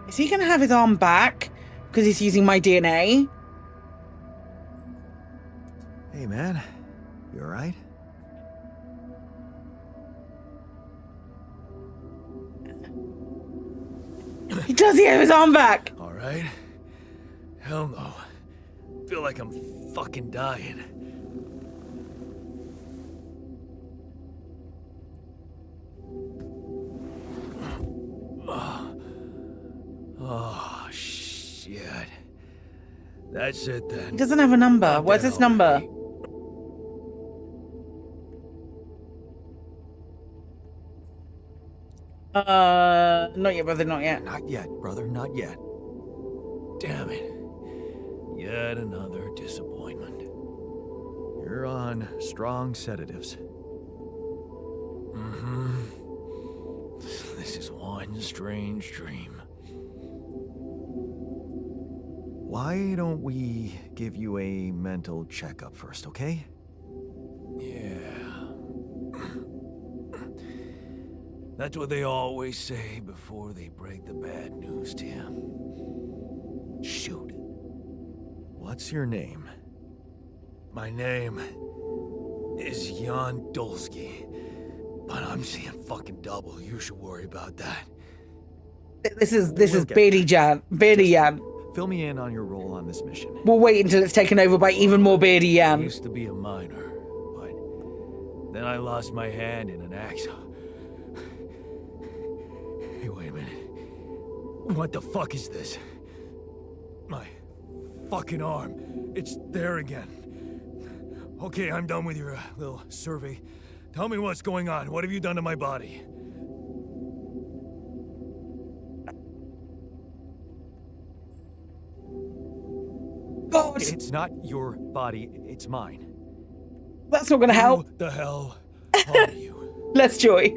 Is he gonna have his arm back because he's using my DNA? Hey, man. You alright? He does have his arm back. Alright. Hell no. Feel like I'm fucking dying. Oh, shit. That's it then. He doesn't have a number. Where's his number? Not yet, brother, not yet. Not yet, brother, not yet. Damn it. Yet another disappointment. You're on strong sedatives. Mm-hmm. This is one strange dream. Why don't we give you a mental checkup first, okay? Yeah. That's what they always say before they break the bad news to you. Shoot. What's your name? My name is Jan Dolski. But I'm seeing fucking double. You should worry about that. This is Beardy Jan. Beardy Jan. Fill me in on your role on this mission. We'll wait until it's taken over by even more Beardy Jan. I used to be a miner, but then I lost my hand in an accident. Hey, wait a minute. What the fuck is this? My fucking arm. It's there again. Okay, I'm done with your little survey. Tell me what's going on. What have you done to my body? God. It's not your body, it's mine. That's not gonna help. Who the hell are you? Less joy.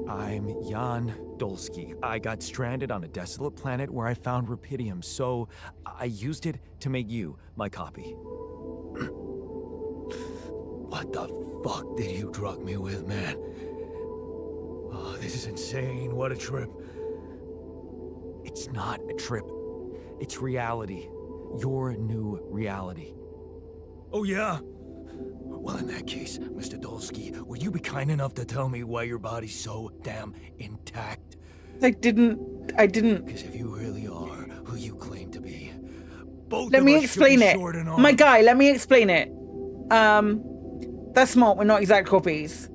I'm Jan Dolski. I got stranded on a desolate planet where I found Rapidium, so I used it to make you my copy. What the fuck did you drug me with, man? Oh, this is insane. What a trip. It's not a trip. It's reality. Your new reality. Oh, yeah? Well, in that case, Mr. Dolski, would you be kind enough to tell me why your body's so damn intact? I didn't. Because if you really are who you claim to be, both Let of me us explain should be it. short and My on. guy, let me explain it. That's smart. We're not exact copies.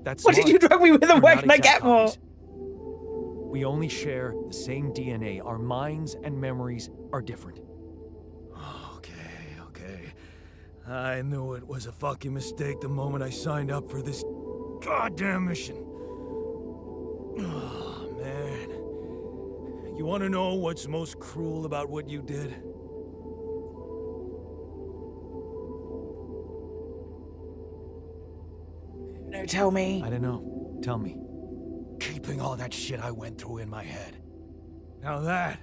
That's What did you drug me with and We're where not can I exact get more? copies. We only share the same DNA. Our minds and memories are different. Okay. I knew it was a fucking mistake the moment I signed up for this goddamn mission. Oh, man. You want to know what's most cruel about what you did? No, tell me. I don't know. Tell me. Keeping all that shit I went through in my head. Now that,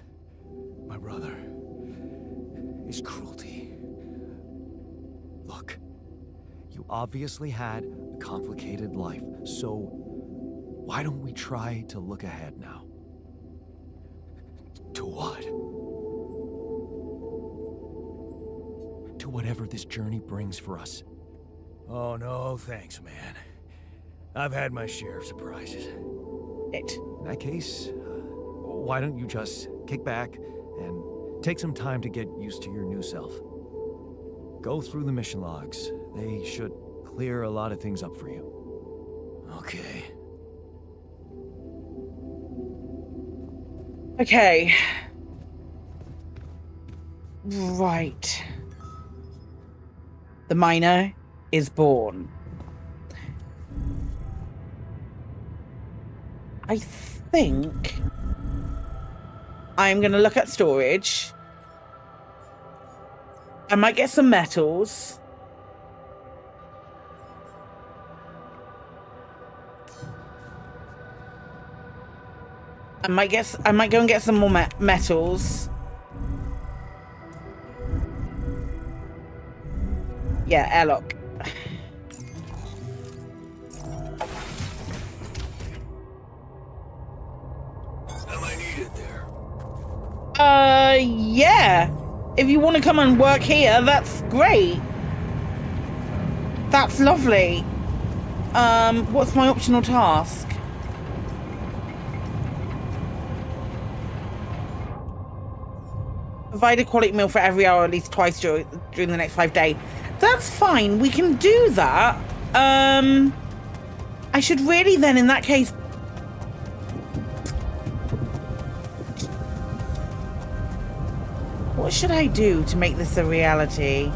my brother, is cruelty. Look, you obviously had a complicated life, so why don't we try to look ahead now? To what? To whatever this journey brings for us. Oh, no, thanks, man. I've had my share of surprises. In that case, why don't you just kick back and take some time to get used to your new self? Go through the mission logs. They should clear a lot of things up for you. Okay. Okay. Right. The miner is born. I think I'm going to look at storage. I might get some metals. I might go and get some more metals. Yeah, airlock. Am I needed there? Yeah. If you want to come and work here, that's great. That's lovely. What's my optional task? Provide a quality meal for every hour at least twice during the next 5 days. That's fine. We can do that. I should really then, in that case... What should I do to make this a reality?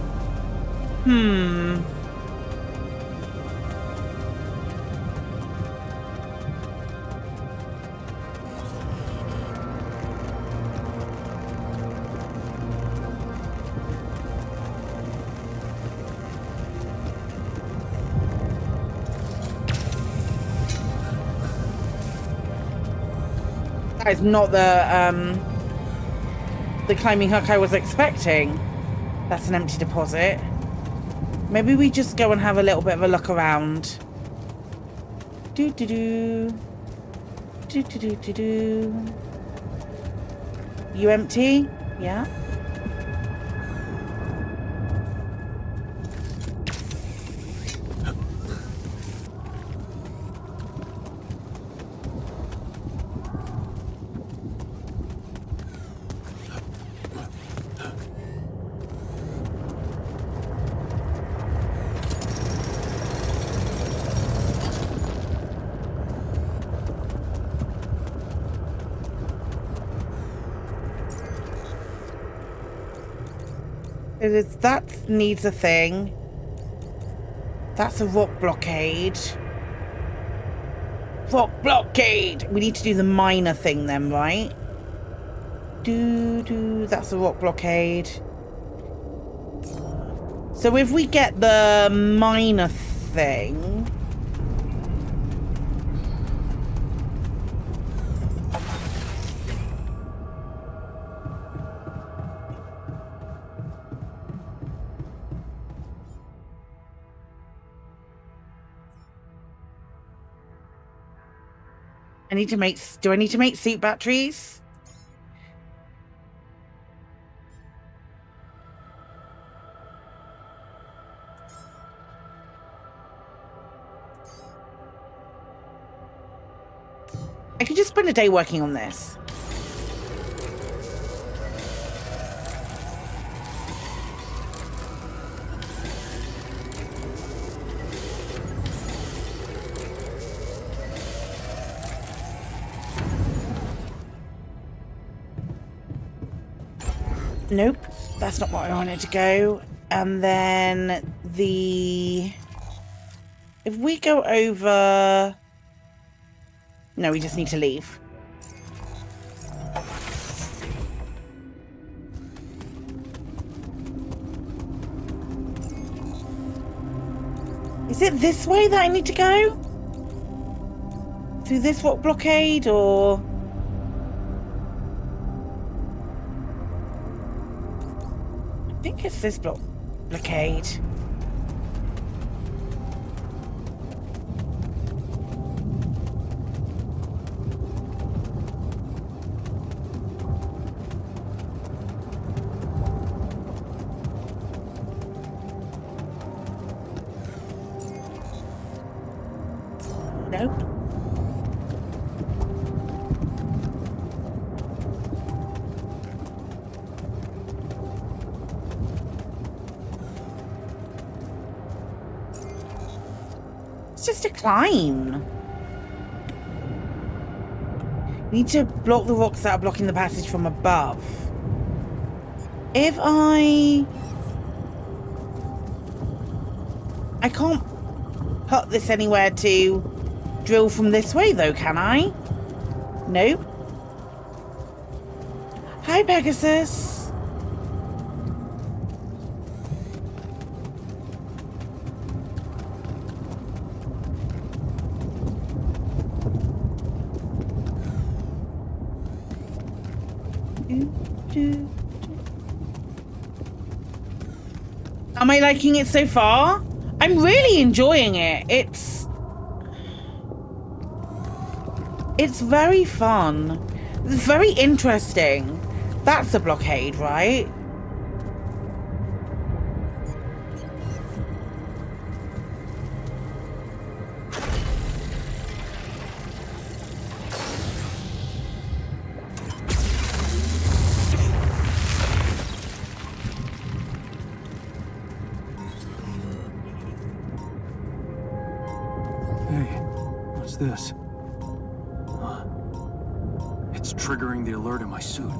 That is not the climbing hook I was expecting. That's an empty deposit. Maybe we just go and have a little bit of a look around. Do. You empty? Yeah. That needs a thing. That's a rock blockade. Rock blockade! We need to do the miner thing then, right? That's a rock blockade. So if we get the minor thing... do I need to make suit batteries? I could just spend a day working on this. Nope, that's not what I wanted to go. And then if we go over... No, we just need to leave. Is it this way that I need to go? Through this rock blockade, or... I think it's this blockade. Nope. It's just a climb. Need to block the rocks that are blocking the passage from above. If I can't put this anywhere to drill from this way, though, can I? Nope. Hi, Pegasus. Am I liking it so far? I'm really enjoying it. It's very fun. It's very interesting. That's a blockade, right? Hey, what's this? It's triggering the alert in my suit.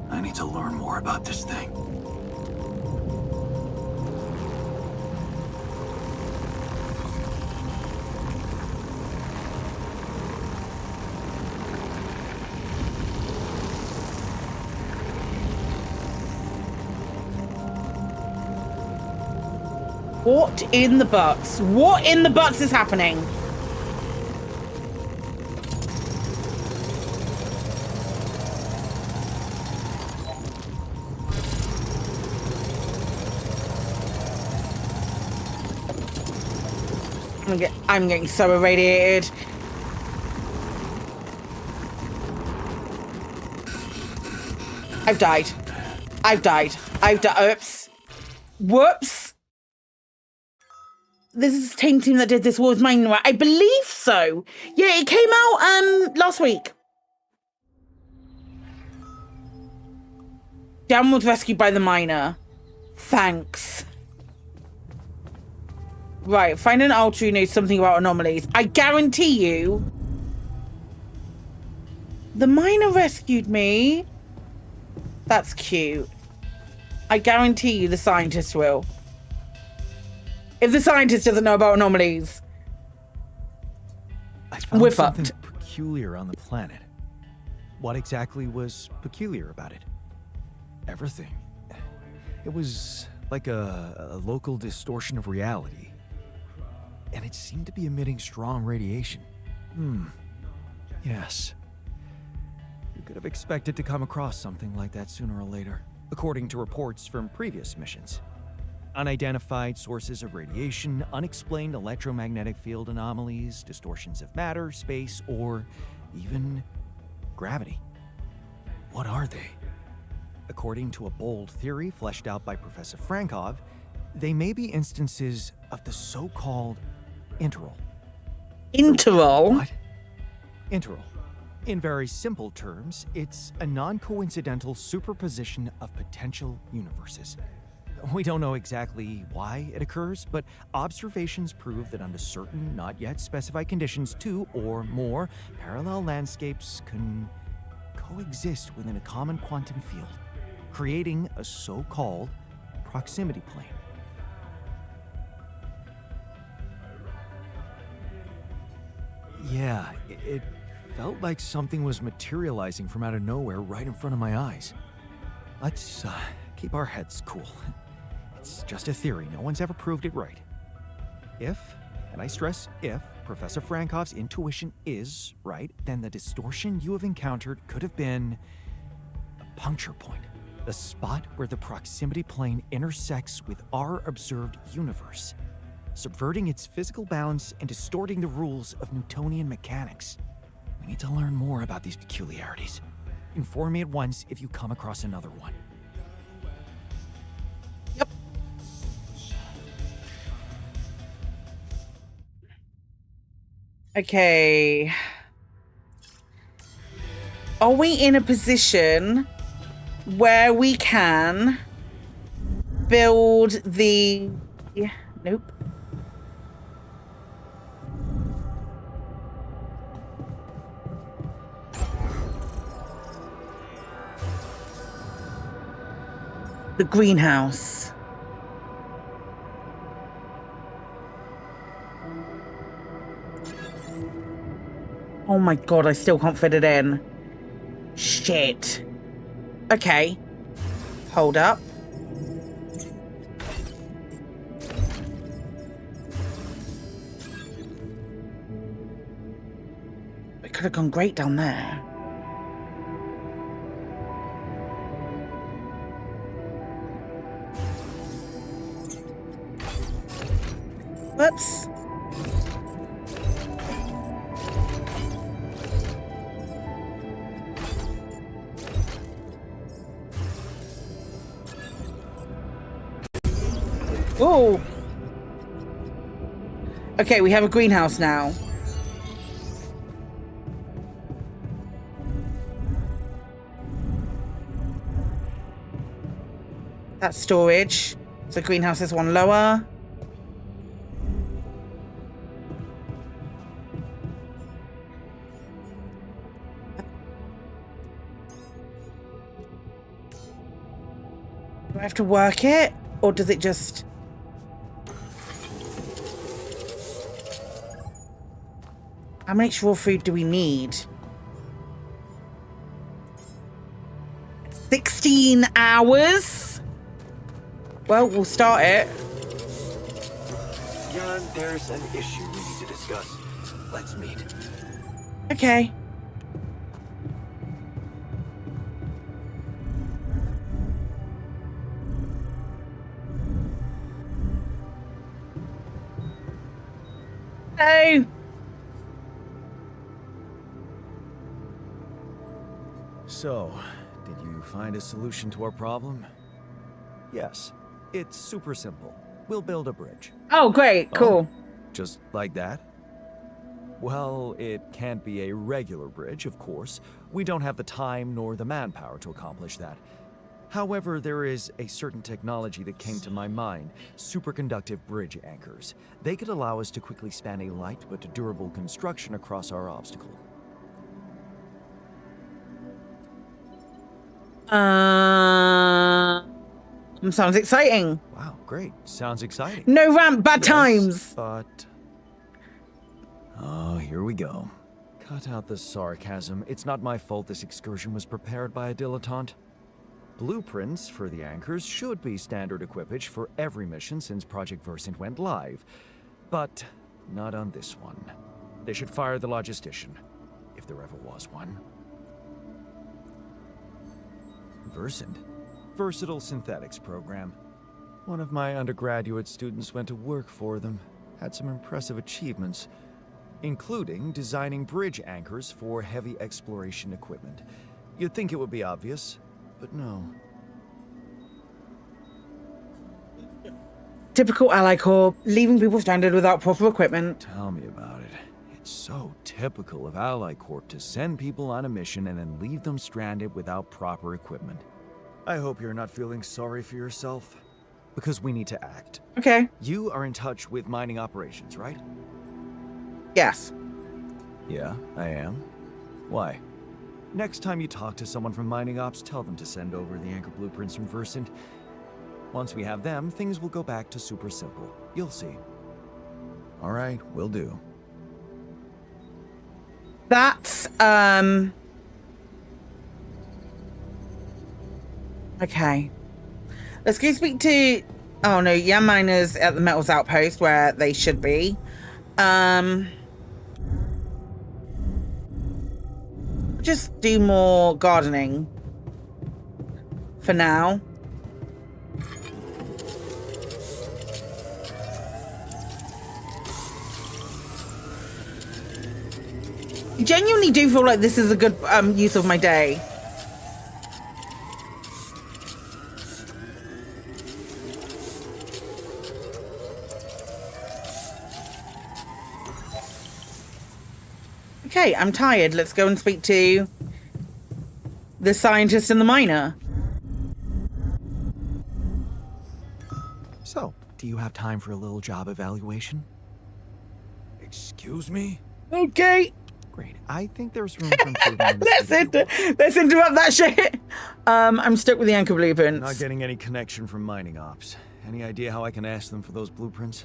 I need to learn more about this thing. What in the butts? What in the butts is happening? I'm getting so irradiated. I've died. Oops. Whoops. This is the same team that did this war with mine, right? I believe so. Yeah, it came out last week. Jan was rescued by the miner. Thanks. Right, find an altar who knows something about anomalies. I guarantee you, the miner rescued me. That's cute. I guarantee you the scientist will. If the scientist doesn't know about anomalies, we're fucked. Something peculiar on the planet. What exactly was peculiar about it? Everything. It was like a local distortion of reality. And it seemed to be emitting strong radiation. Yes. You could have expected to come across something like that sooner or later, according to reports from previous missions. Unidentified sources of radiation, unexplained electromagnetic field anomalies, distortions of matter, space, or even gravity. What are they? According to a bold theory fleshed out by Professor Frankov, they may be instances of the so-called interral. Interral? What? Interral. In very simple terms, it's a non-coincidental superposition of potential universes. We don't know exactly why it occurs, but observations prove that under certain, not yet specified conditions, two or more parallel landscapes can coexist within a common quantum field, creating a so-called proximity plane. Yeah, it felt like something was materializing from out of nowhere right in front of my eyes. Let's keep our heads cool. It's just a theory. No one's ever proved it right. If, and I stress if, Professor Frankov's intuition is right, then the distortion you have encountered could have been a puncture point, the spot where the proximity plane intersects with our observed universe, subverting its physical balance and distorting the rules of Newtonian mechanics. We need to learn more about these peculiarities. Inform me at once if you come across another one. Yep. Okay. Are we in a position where we can build the... Nope. The greenhouse. Oh my god, I still can't fit it in. Shit. Okay. Hold up. It could have gone great down there. Whoops. Oh. Okay, we have a greenhouse now. That's storage. So greenhouse is one lower. Do I have to work it, or does it just... How much raw food do we need? 16 hours? Well, we'll start it. Jan, there's an issue we need to discuss. Let's meet. Okay. Hello. So, did you find a solution to our problem? Yes. It's super simple. We'll build a bridge. Oh, great. Cool. Oh, just like that? Well, it can't be a regular bridge, of course. We don't have the time nor the manpower to accomplish that. However, there is a certain technology that came to my mind, superconductive bridge anchors. They could allow us to quickly span a light but durable construction across our obstacle. Sounds exciting. Wow, great. Sounds exciting. No ramp, bad times. But... Oh, here we go. Cut out the sarcasm. It's not my fault this excursion was prepared by a dilettante. Blueprints for the anchors should be standard equipage for every mission since Project Versant went live. But not on this one. They should fire the logistician, if there ever was one. Versant? Versatile Synthetics program. One of my undergraduate students went to work for them. Had some impressive achievements, including designing bridge anchors for heavy exploration equipment. You'd think it would be obvious, but no. Typical Ally Corps, leaving people stranded without proper equipment. Tell me about it. It's so typical of Ally Corp to send people on a mission and then leave them stranded without proper equipment. I hope you're not feeling sorry for yourself, because we need to act. Okay. You are in touch with mining operations, right? Yes. Yeah, I am. Why? Next time you talk to someone from mining ops, tell them to send over the anchor blueprints from Versant. Once we have them, things will go back to super simple. You'll see. All right, will do. That's, okay. Let's go speak to... Oh, no, Jan Miners at the Metals Outpost, where they should be. Just do more gardening. For now. I genuinely do feel like this is a good use of my day. Okay, I'm tired. Let's go and speak to the scientist and the miner. So, do you have time for a little job evaluation? Excuse me? Okay. Great. I think there's room for improvement. Let's interrupt that shit. I'm stuck with the anchor blueprints. Not getting any connection from mining ops. Any idea how I can ask them for those blueprints?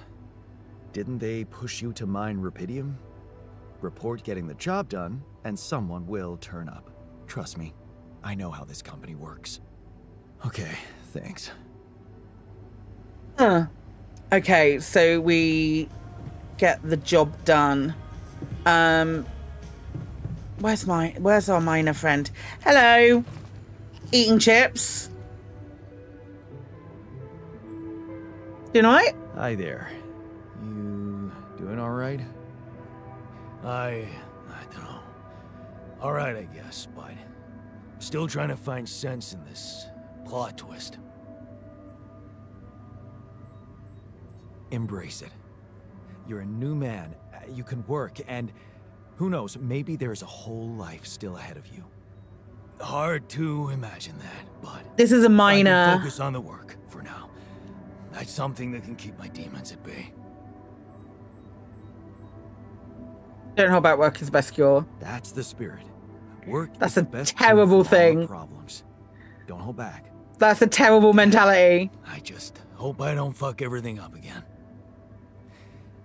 Didn't they push you to mine Rapidium? Report getting the job done, and someone will turn up. Trust me, I know how this company works. Okay, thanks. Okay, so we get the job done. Where's our miner friend? Hello. Eating chips. Doing all right? Hi there. You doing all right? I don't know. All right, I guess, but still trying to find sense in this plot twist. Embrace it. You're a new man. You can work, and who knows, maybe there's a whole life still ahead of you. Hard to imagine that, but this is a minor. I can focus on the work for now. That's something that can keep my demons at bay. Don't hold back. Work is the best cure. That's the spirit. Work. That's a terrible thing. Problems. Don't hold back. That's a terrible mentality. I just hope I don't fuck everything up again.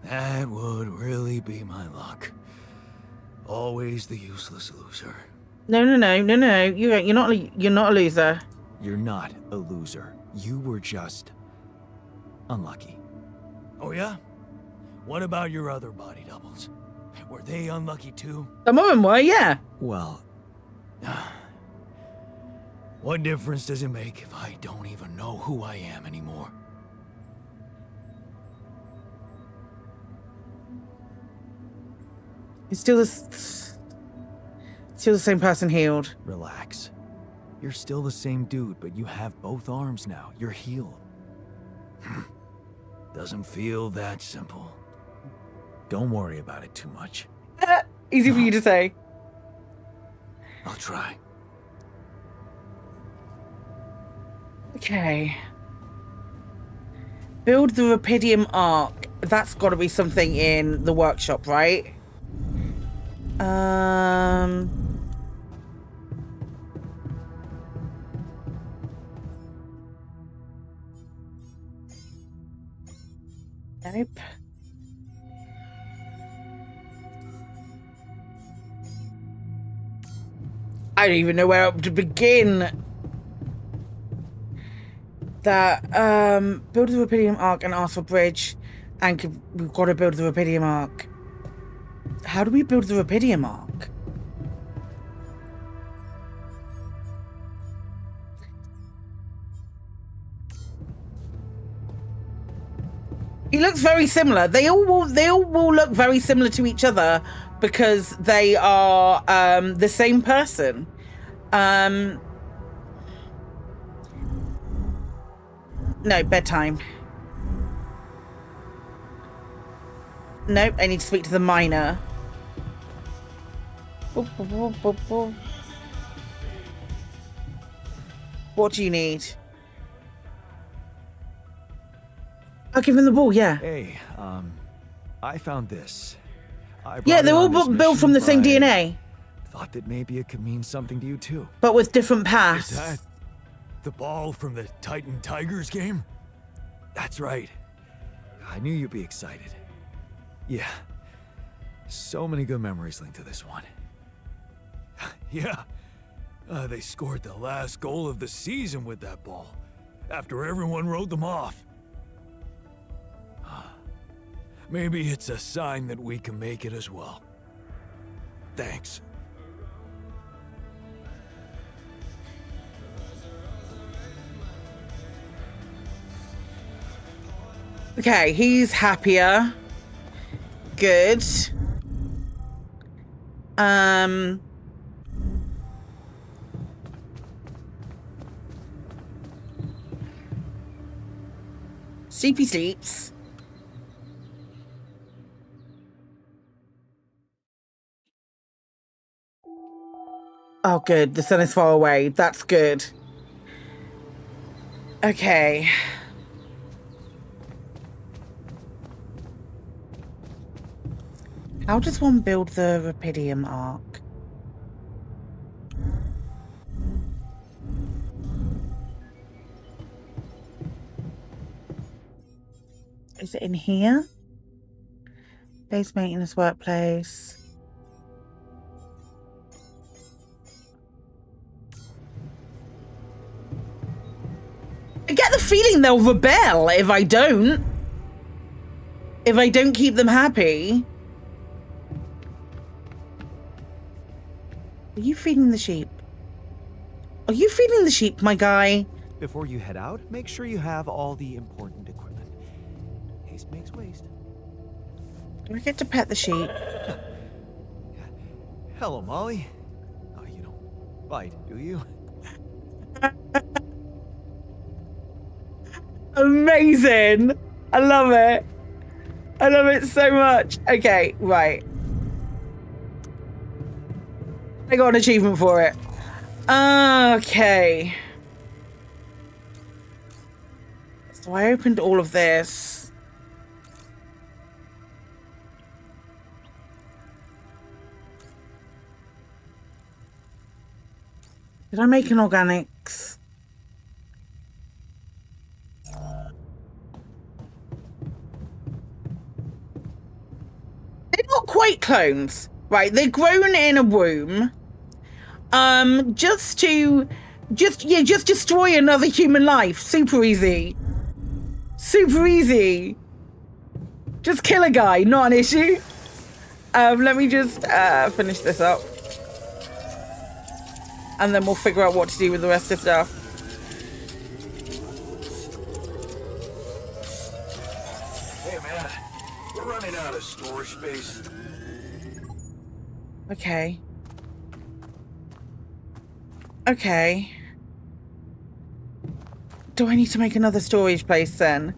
That would really be my luck. Always the useless loser. No. You're not a loser. You're not a loser. You were just unlucky. Oh yeah? What about your other body doubles? Were they unlucky too? Some of them were, yeah. Well, what difference does it make if I don't even know who I am anymore? It's still the same person healed. Relax. You're still the same dude, but you have both arms now. You're healed. Doesn't feel that simple. Don't worry about it too much. Easy for you to say. I'll try. Okay. Build the Rapidium arc. That's got to be something in the workshop, right? Nope. I don't even know where to begin. that build the Rapidium arc and ask for bridge, and we've got to build the Rapidium arc. How do we build the Rapidium arc? He looks very similar. They all will look very similar to each other because they are the same person. No, bedtime. Nope, I need to speak to the miner. What do you need? I'll give him the ball, yeah. Hey, I found this. Yeah, they're all built from the same DNA. Thought that maybe it could mean something to you too. But with different paths. Is that the ball from the Titan Tigers game? That's right. I knew you'd be excited. Yeah. So many good memories linked to this one. Yeah. They scored the last goal of the season with that ball, after everyone wrote them off. Maybe it's a sign that we can make it as well. Thanks. Okay, he's happier. Good. Sleepy sleeps. Oh, good. The sun is far away. That's good. Okay. How does one build the Rapidium arc? Is it in here? Base maintenance workplace. I get the feeling they'll rebel if I don't. If I don't keep them happy. Are you feeding the sheep? Are you feeding the sheep, my guy? Before you head out, make sure you have all the important equipment. Haste makes waste. Do I get to pet the sheep? Hello, Molly. Oh, you don't bite, do you? Amazing. I love it. I love it so much. Okay, right. I got an achievement for it. Okay. So I opened all of this. Did I make an organics? They're not quite clones, right? They're grown in a womb, just destroy another human life. Super easy. Super easy. Just kill a guy, not an issue. Let me just finish this up, and then we'll figure out what to do with the rest of the stuff. Hey, man. We're running out of storage space. Okay. Okay. Do I need to make another storage place then?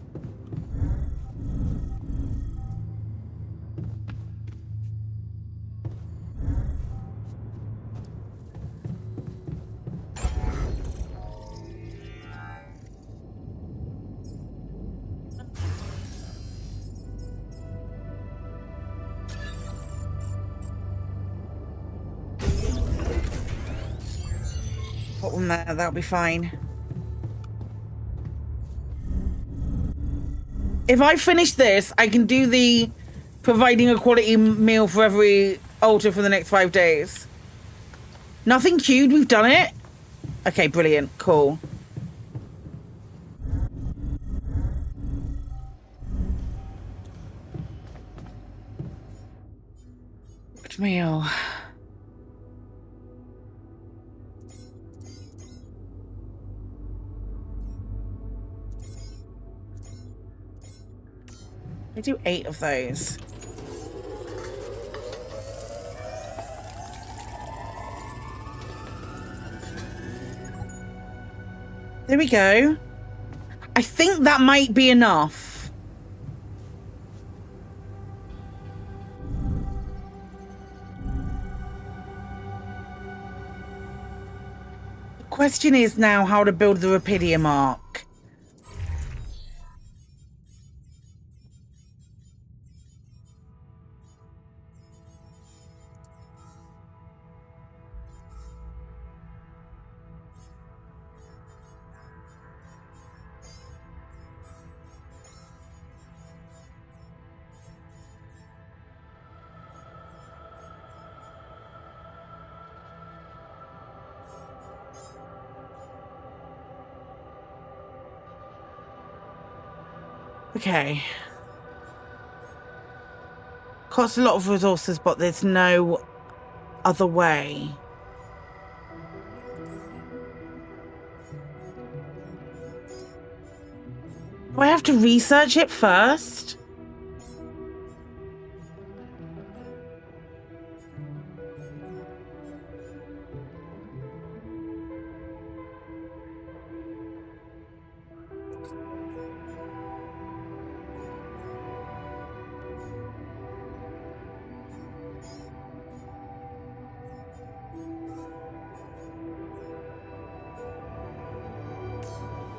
Put one there, that'll be fine. If I finish this, I can do the providing a quality meal for every altar for the next 5 days. Nothing queued, we've done it? Okay, brilliant, cool. Dios mío. I do 8 of those. There we go. I think that might be enough. The question is now how to build the Rapidium arc. Okay. Costs a lot of resources, but there's no other way. Do I have to research it first?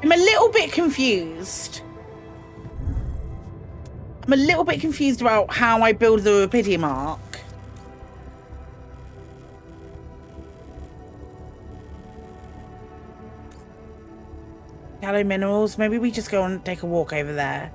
I'm a little bit confused. I'm a little bit confused about how I build the Rapidium arc. Shallow minerals. Maybe we just go and take a walk over there.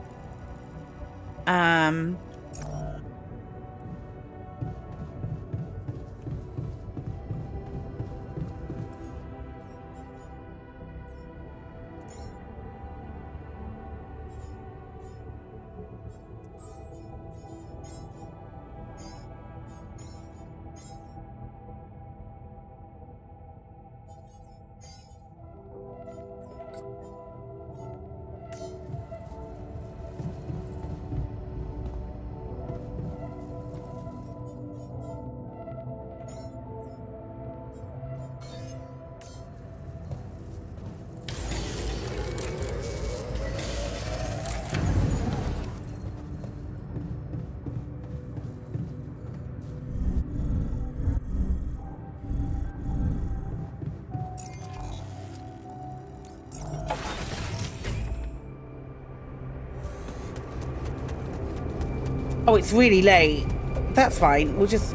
Oh, it's really late. That's fine. We'll just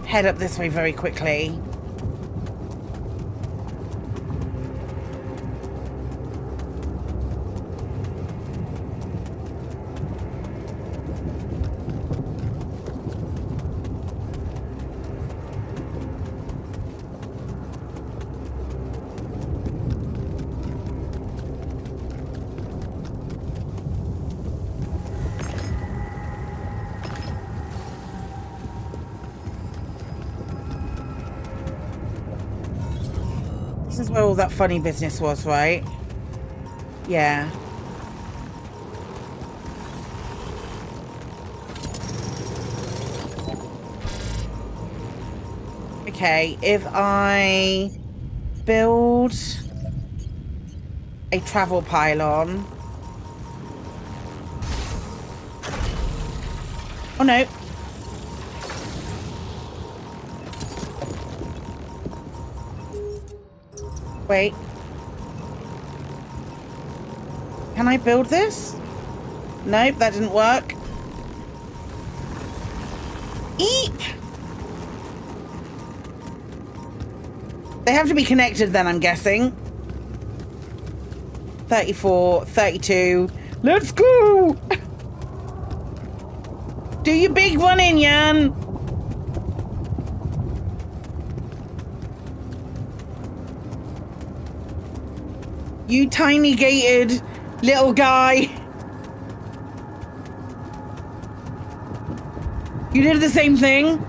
head up this way very quickly. This is where all that funny business was, right? Yeah. Okay, if I build a travel pylon. Oh no. Wait. Can I build this? Nope, that didn't work. Eep! They have to be connected then, I'm guessing. 34, 32. Let's go! Do your big one in, Jan! You tiny gated little guy. You did the same thing.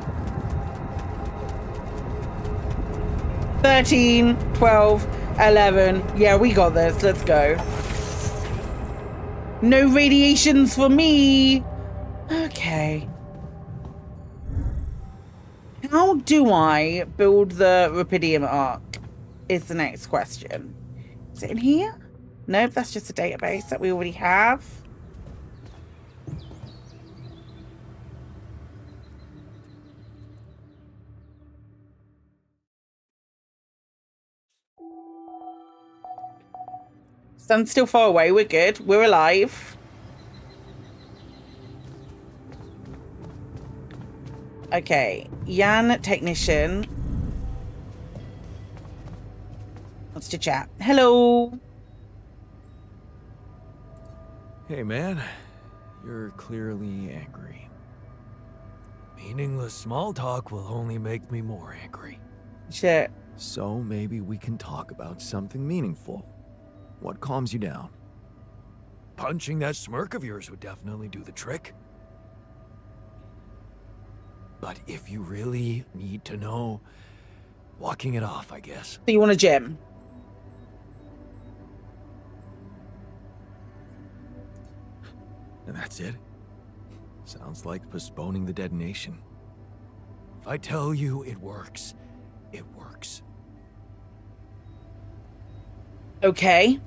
13, 12, 11. Yeah, we got this. Let's go. No radiations for me. Okay. How do I build the Rapidium arc? Is the next question. Is it in here? Nope, that's just a database that we already have. Sun's still far away. We're good. We're alive. Okay. Jan, technician. Wants to chat. Hello. Hey, man. You're clearly angry. Meaningless small talk will only make me more angry. Shit. So maybe we can talk about something meaningful. What calms you down? Punching that smirk of yours would definitely do the trick. But if you really need to know, walking it off, I guess. So you want a gym? And that's it? Sounds like postponing the detonation. If I tell you it works, it works. Okay.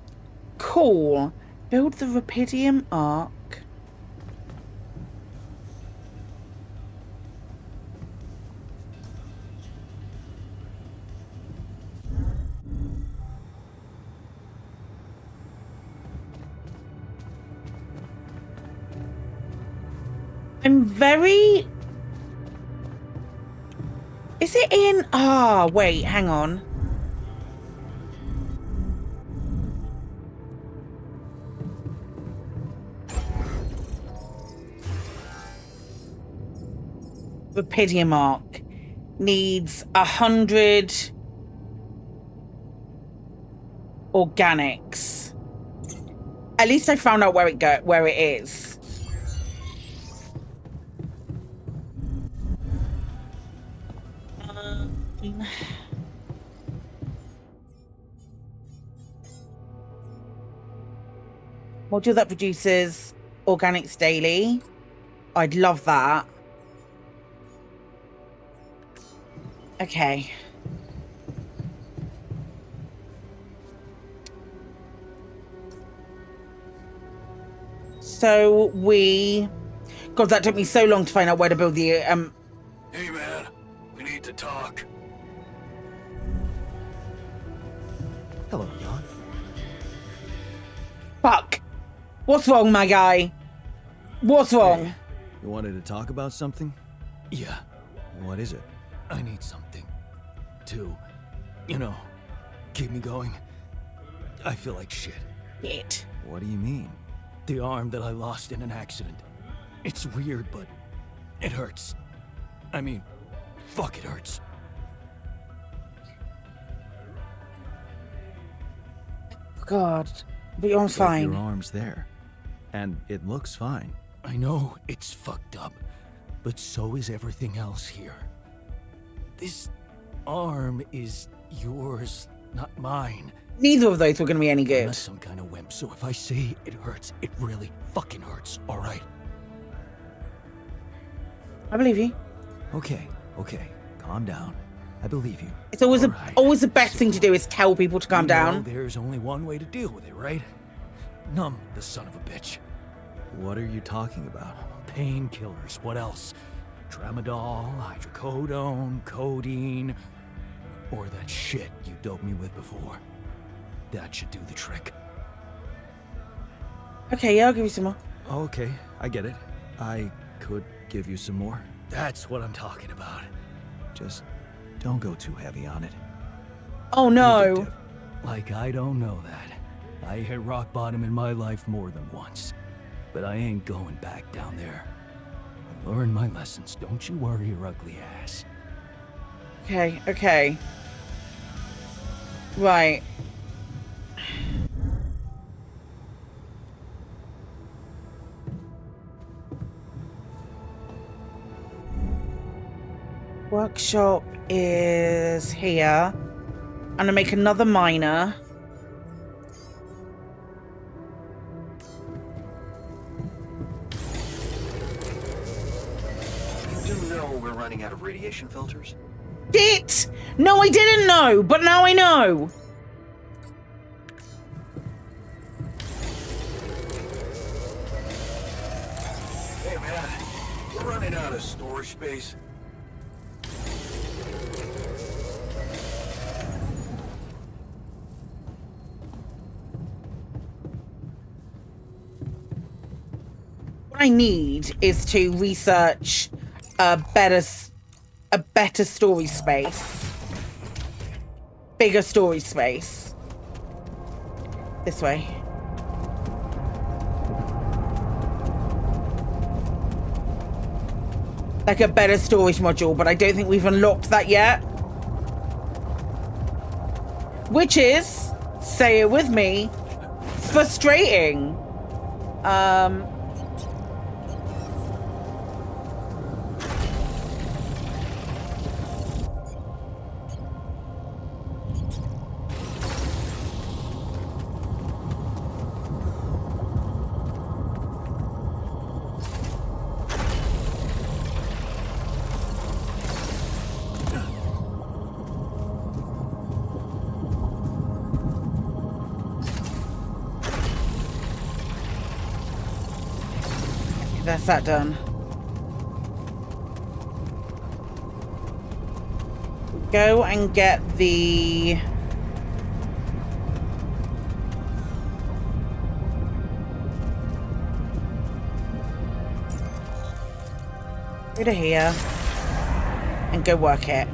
Cool. Build the Rapidium arc. I'm very... Is it in... Ah, wait, hang on. Rapidium arc needs 100 organics. At least I found out where it is. Module that produces organics daily. I'd love that. Okay. So we... God, that took me so long to find out where to build the... Hey man, we need to talk. Hello, Jan. Fuck. What's wrong, my guy? What's wrong? Hey, you wanted to talk about something? Yeah. What is it? I need something to, you know, keep me going. I feel like shit. Shit. What do you mean? The arm that I lost in an accident. It's weird, but it hurts. I mean, fuck, it hurts. God, but your arm's fine. Your arm's there, and it looks fine. I know it's fucked up, but so is everything else here. This arm is yours, not mine. Neither of those were going to be any good. I'm not some kind of wimp, so if I say it hurts, it really fucking hurts, all right? I believe you. Okay, calm down. I believe you. It's always always the best thing to do is tell people to calm down. There's only one way to deal with it, right? Numb the son of a bitch. What are you talking about? Painkillers, what else? Tramadol, hydrocodone, codeine, or that shit you doped me with before. That should do the trick. Okay, yeah, I'll give you some more. Okay, I get it. I could give you some more. That's what I'm talking about. Just don't go too heavy on it. Oh no. Like I don't know that. I hit rock bottom in my life more than once. But I ain't going back down there. I learned my lessons, don't you worry your ugly ass. Okay. Right. Workshop is here. I'm gonna make another miner. You do know we're running out of radiation filters? Shit! No, I didn't know, but now I know. Hey man, we're running out of storage space. What I need is to research a better storage space. Bigger storage space. This way. Like a better storage module, but I don't think we've unlocked that yet. Which is, say it with me, frustrating. That's that done. Go and get the... Go to here and go work it.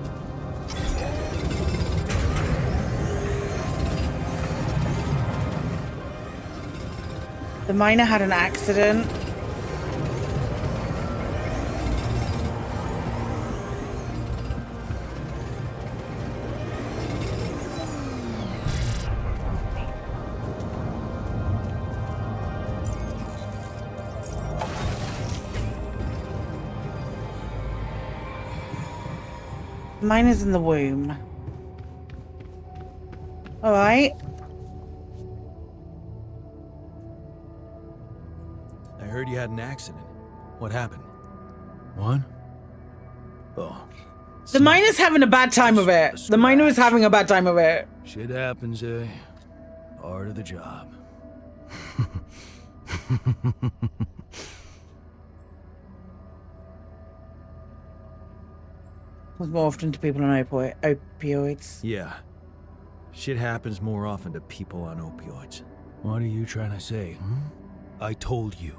The miner had an accident. Mine is in the womb. All right. I heard you had an accident. What happened? What? Oh. The miner's having a bad time of it. The miner is having a bad time of it. Shit happens, eh? Part of the job. More often to people on opioids. Yeah. Shit happens more often to people on opioids. What are you trying to say, I told you.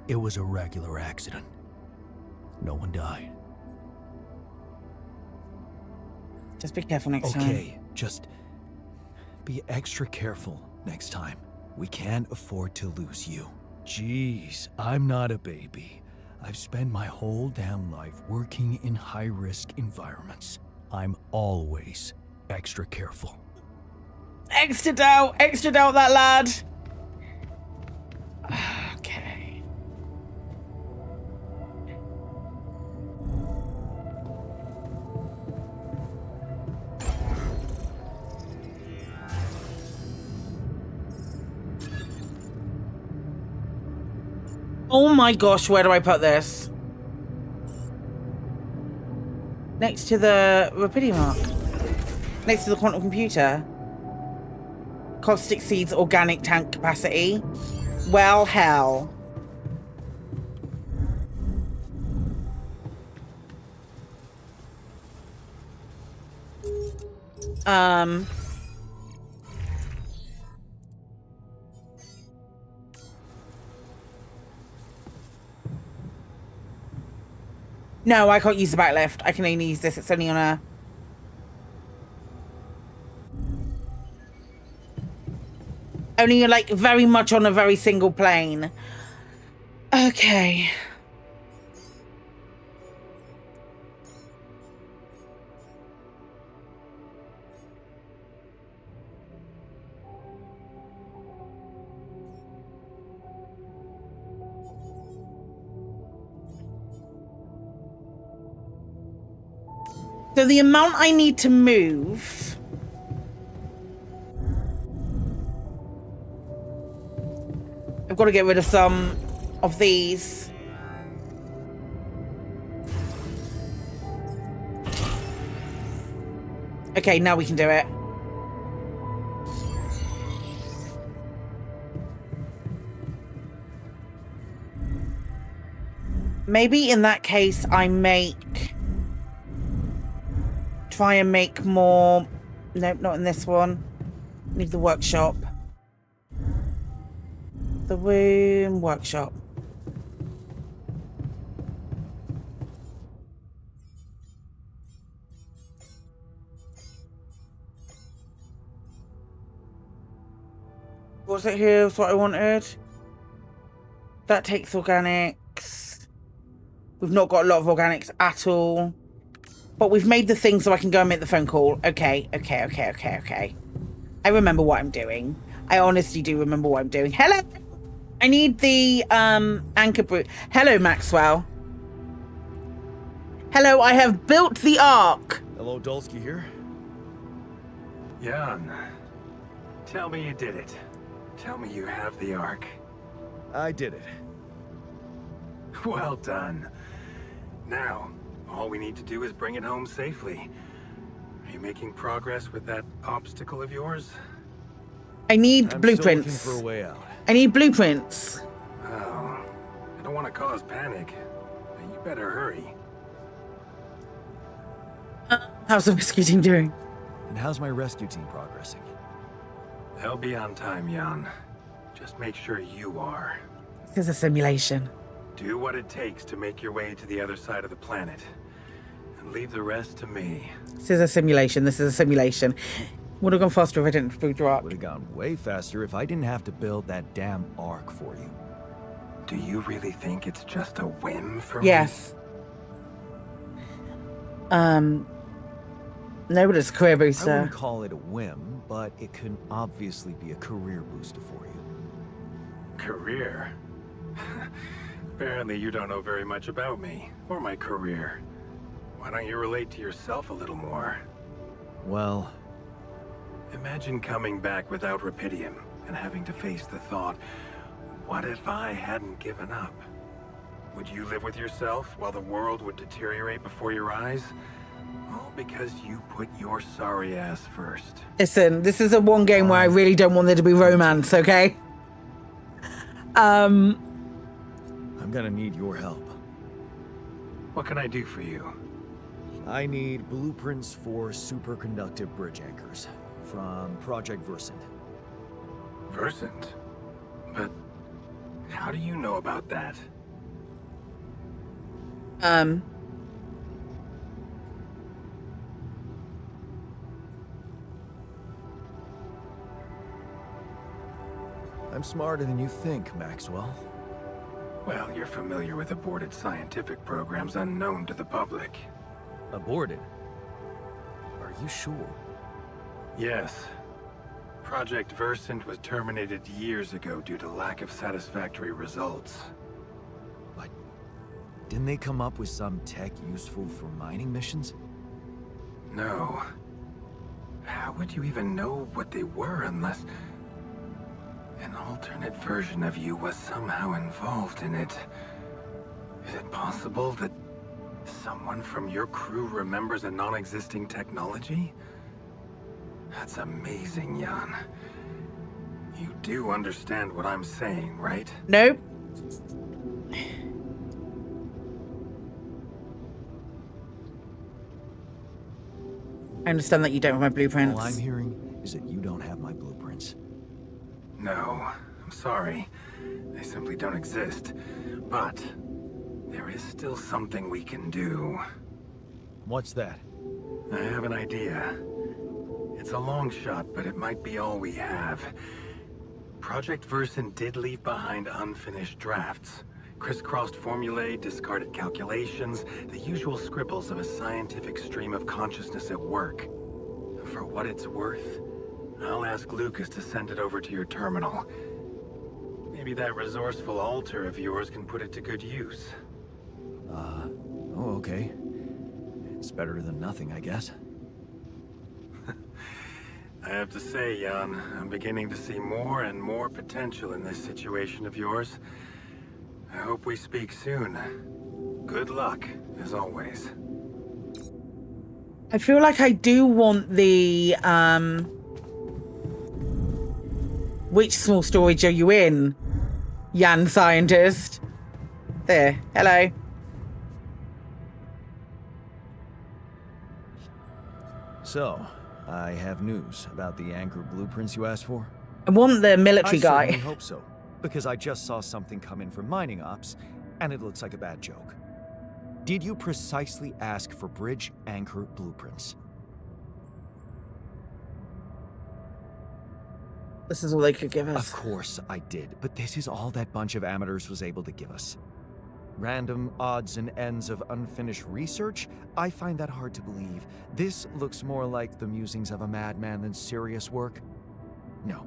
It was a regular accident. No one died. Just be careful next time. Okay, just be extra careful next time. We can't afford to lose you. Jeez, I'm not a baby. I've spent my whole damn life working in high-risk environments. I'm always extra careful. Extra doubt that lad. Okay. Oh my gosh, where do I put this? Next to the Rapidium mark. Next to the quantum computer. Cost exceeds organic tank capacity. Well, hell. No, I can't use the back lift. I can only use this. It's only on a... Only like very much on a very single plane. Okay. So the amount I need to move I've got to get rid of some of these. Okay, now we can do it. Maybe in that case, I try and make more. Nope, not in this one. Leave the workshop. The womb workshop. Was it here? That's what I wanted. That takes organics. We've not got a lot of organics at all. But we've made the thing so I can go and make the phone call. Okay. I remember what I'm doing. I honestly do remember what I'm doing. Hello! I need the anchor brute. Hello, Maxwell. Hello, I have built the Ark. Hello, Dolski here. Jan, tell me you did it. Tell me you have the Ark. I did it. Well done. Now, all we need to do is bring it home safely. Are you making progress with that obstacle of yours? I need I'm blueprints. Still looking for a way out. I need blueprints. Oh, I don't want to cause panic. But you better hurry. How's the rescue team doing? And how's my rescue team progressing? They'll be on time, Jan. Just make sure you are. This is a simulation. Do what it takes to make your way to the other side of the planet. And leave the rest to me. This is a simulation. This is a simulation. Would have gone faster if I didn't boot her up. Would have gone way faster if I didn't have to build that damn Ark for you. Do you really think it's just a whim for me? Yes. No, but it's a career booster. I wouldn't call it a whim, but it can obviously be a career booster for you. Career? Apparently you don't know very much about me, or my career. Why don't you relate to yourself a little more? Well... Imagine coming back without Rapidium, and having to face the thought, what if I hadn't given up? Would you live with yourself while the world would deteriorate before your eyes? All because you put your sorry ass first. Listen, this is a one game where I really don't want there to be romance, okay? I'm gonna need your help. What can I do for you? I need blueprints for superconductive bridge anchors from Project Versant. Versant? But how do you know about that? I'm smarter than you think, Maxwell. Well, you're familiar with aborted scientific programs unknown to the public. Aborted? Are you sure? Yes. Project Versant was terminated years ago due to lack of satisfactory results. But didn't they come up with some tech useful for mining missions? No. How would you even know what they were unless an alternate version of you was somehow involved in it? Is it possible that someone from your crew remembers a non-existing technology? That's amazing, Jan. You do understand what I'm saying, right? Nope. I understand that you don't have my blueprints. All I'm hearing is that you don't have my blueprints. No, I'm sorry. They simply don't exist. But there is still something we can do. What's that? I have an idea. It's a long shot, but it might be all we have. Project Versant did leave behind unfinished drafts. Crisscrossed formulae, discarded calculations, the usual scribbles of a scientific stream of consciousness at work. For what it's worth, I'll ask Lucas to send it over to your terminal. Maybe that resourceful alter of yours can put it to good use. Oh, okay. It's better than nothing, I guess. I have to say, Jan, I'm beginning to see more and more potential in this situation of yours. I hope we speak soon. Good luck, as always. I feel like I do want the, which small storage are you in, Jan Scientist? There, hello. So, I have news about the Anchor blueprints you asked for. I want the military guy. I certainly hope so, because I just saw something come in from mining ops, and it looks like a bad joke. Did you precisely ask for bridge anchor blueprints? This is all they could give us. Of course I did, but this is all that bunch of amateurs was able to give us. Random odds and ends of unfinished research? I find that hard to believe. This looks more like the musings of a madman than serious work. No.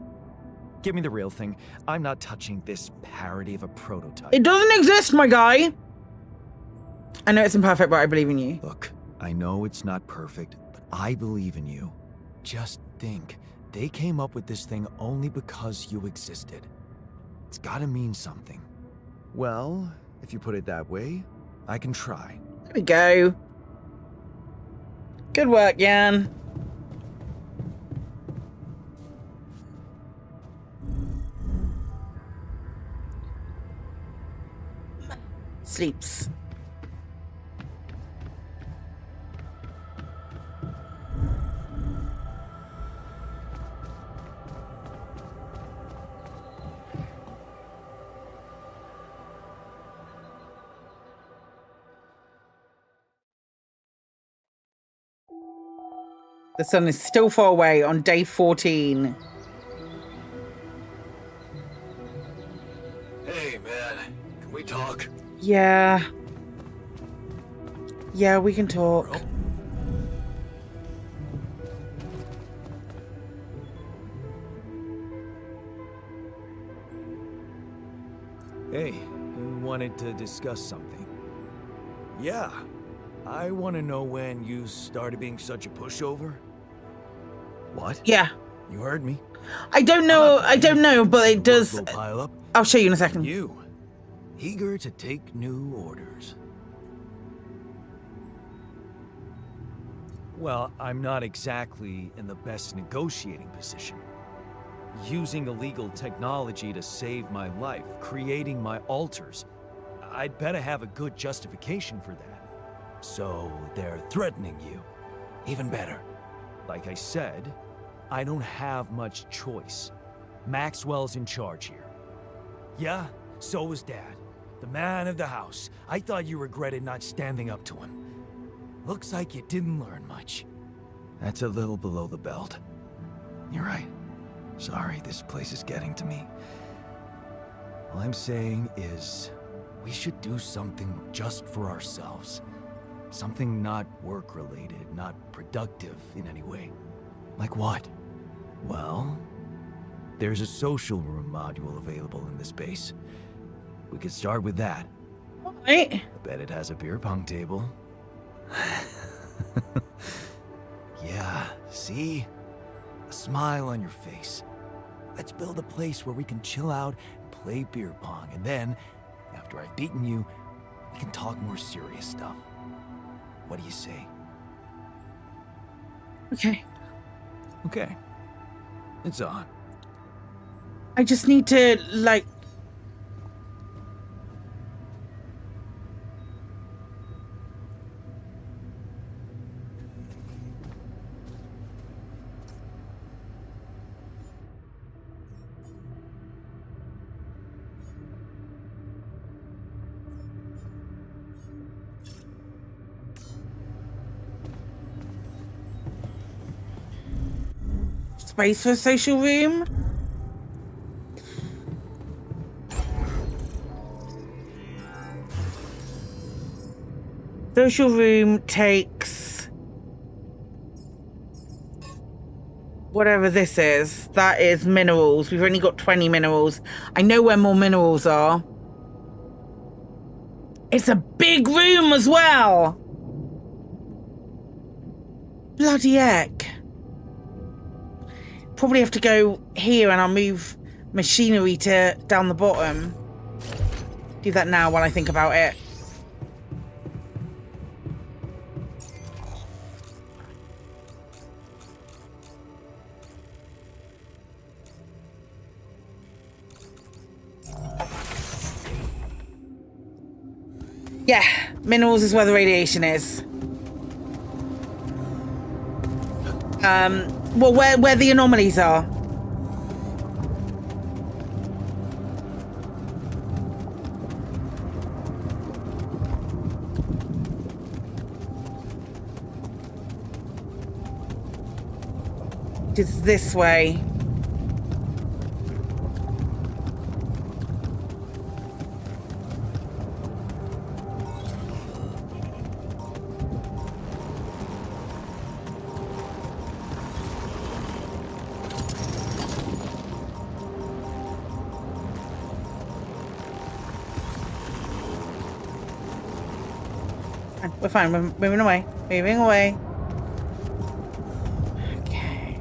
Give me the real thing. I'm not touching this parody of a prototype. It doesn't exist, my guy! I know it's imperfect, but I believe in you. Look, I know it's not perfect, but I believe in you. Just think, they came up with this thing only because you existed. It's gotta mean something. Well, if you put it that way, I can try. There we go. Good work, Jan. Sleeps. The sun is still far away on day 14. Hey, man. Can we talk? Yeah. Yeah, we can talk. Hey, you wanted to discuss something? Yeah. I want to know when you started being such a pushover. What? Yeah. You heard me. I don't know, but it does. Pile up. I'll show you in a second. You, eager to take new orders. Well, I'm not exactly in the best negotiating position. Using illegal technology to save my life, creating my altars. I'd better have a good justification for that. So they're threatening you. Even better. Like I said, I don't have much choice. Maxwell's in charge here. Yeah, so was Dad. The man of the house. I thought you regretted not standing up to him. Looks like you didn't learn much. That's a little below the belt. You're right. Sorry, this place is getting to me. All I'm saying is, we should do something just for ourselves. Something not work-related, not productive in any way. Like what? Well, there's a social room module available in this base. We could start with that. All right. I bet it has a beer pong table. Yeah, see? A smile on your face. Let's build a place where we can chill out and play beer pong, and then, after I've beaten you, we can talk more serious stuff. What do you say? Okay. Okay. It's on. I just need to, like... Space for social room? Social room takes whatever this is. That is minerals. We've only got 20 minerals. I know where more minerals are. It's a big room as well. Bloody heck. probably have to go here and I'll move machinery to down the bottom. Do that now while I think about it. Yeah, minerals is where the radiation is. Well, where the anomalies are. It's this way. We're fine. We're moving away. Moving away. Okay.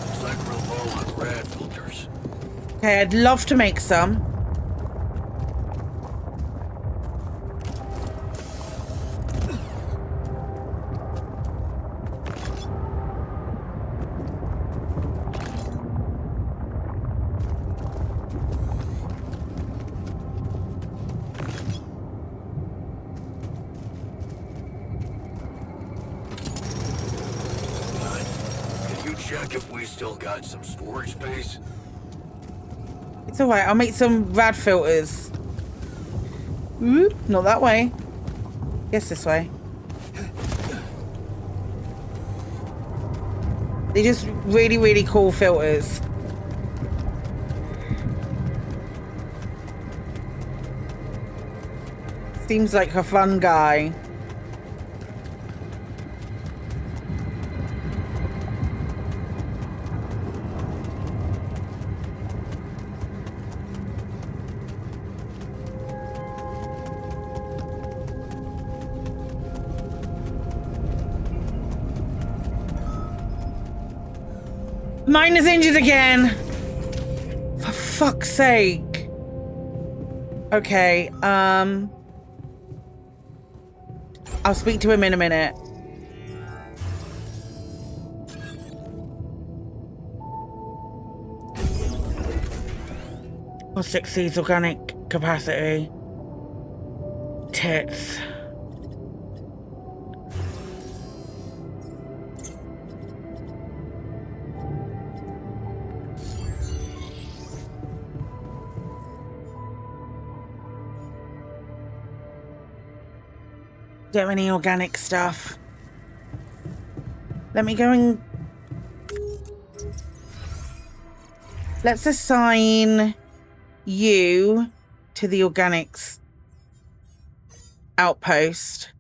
Looks like we're low on rad filters. Okay, I'd love to make some. Check if we still got some storage space. It's alright, I'll make some rad filters. Oop, not that way. Yes, this way. They're just really, really cool filters. Seems like a fun guy. Mine is injured again. For fuck's sake. Okay, I'll speak to him in a minute. Plus exceeds organic capacity. Tits. Don't have any organic stuff. Let me go and... Let's assign you to the organics outpost.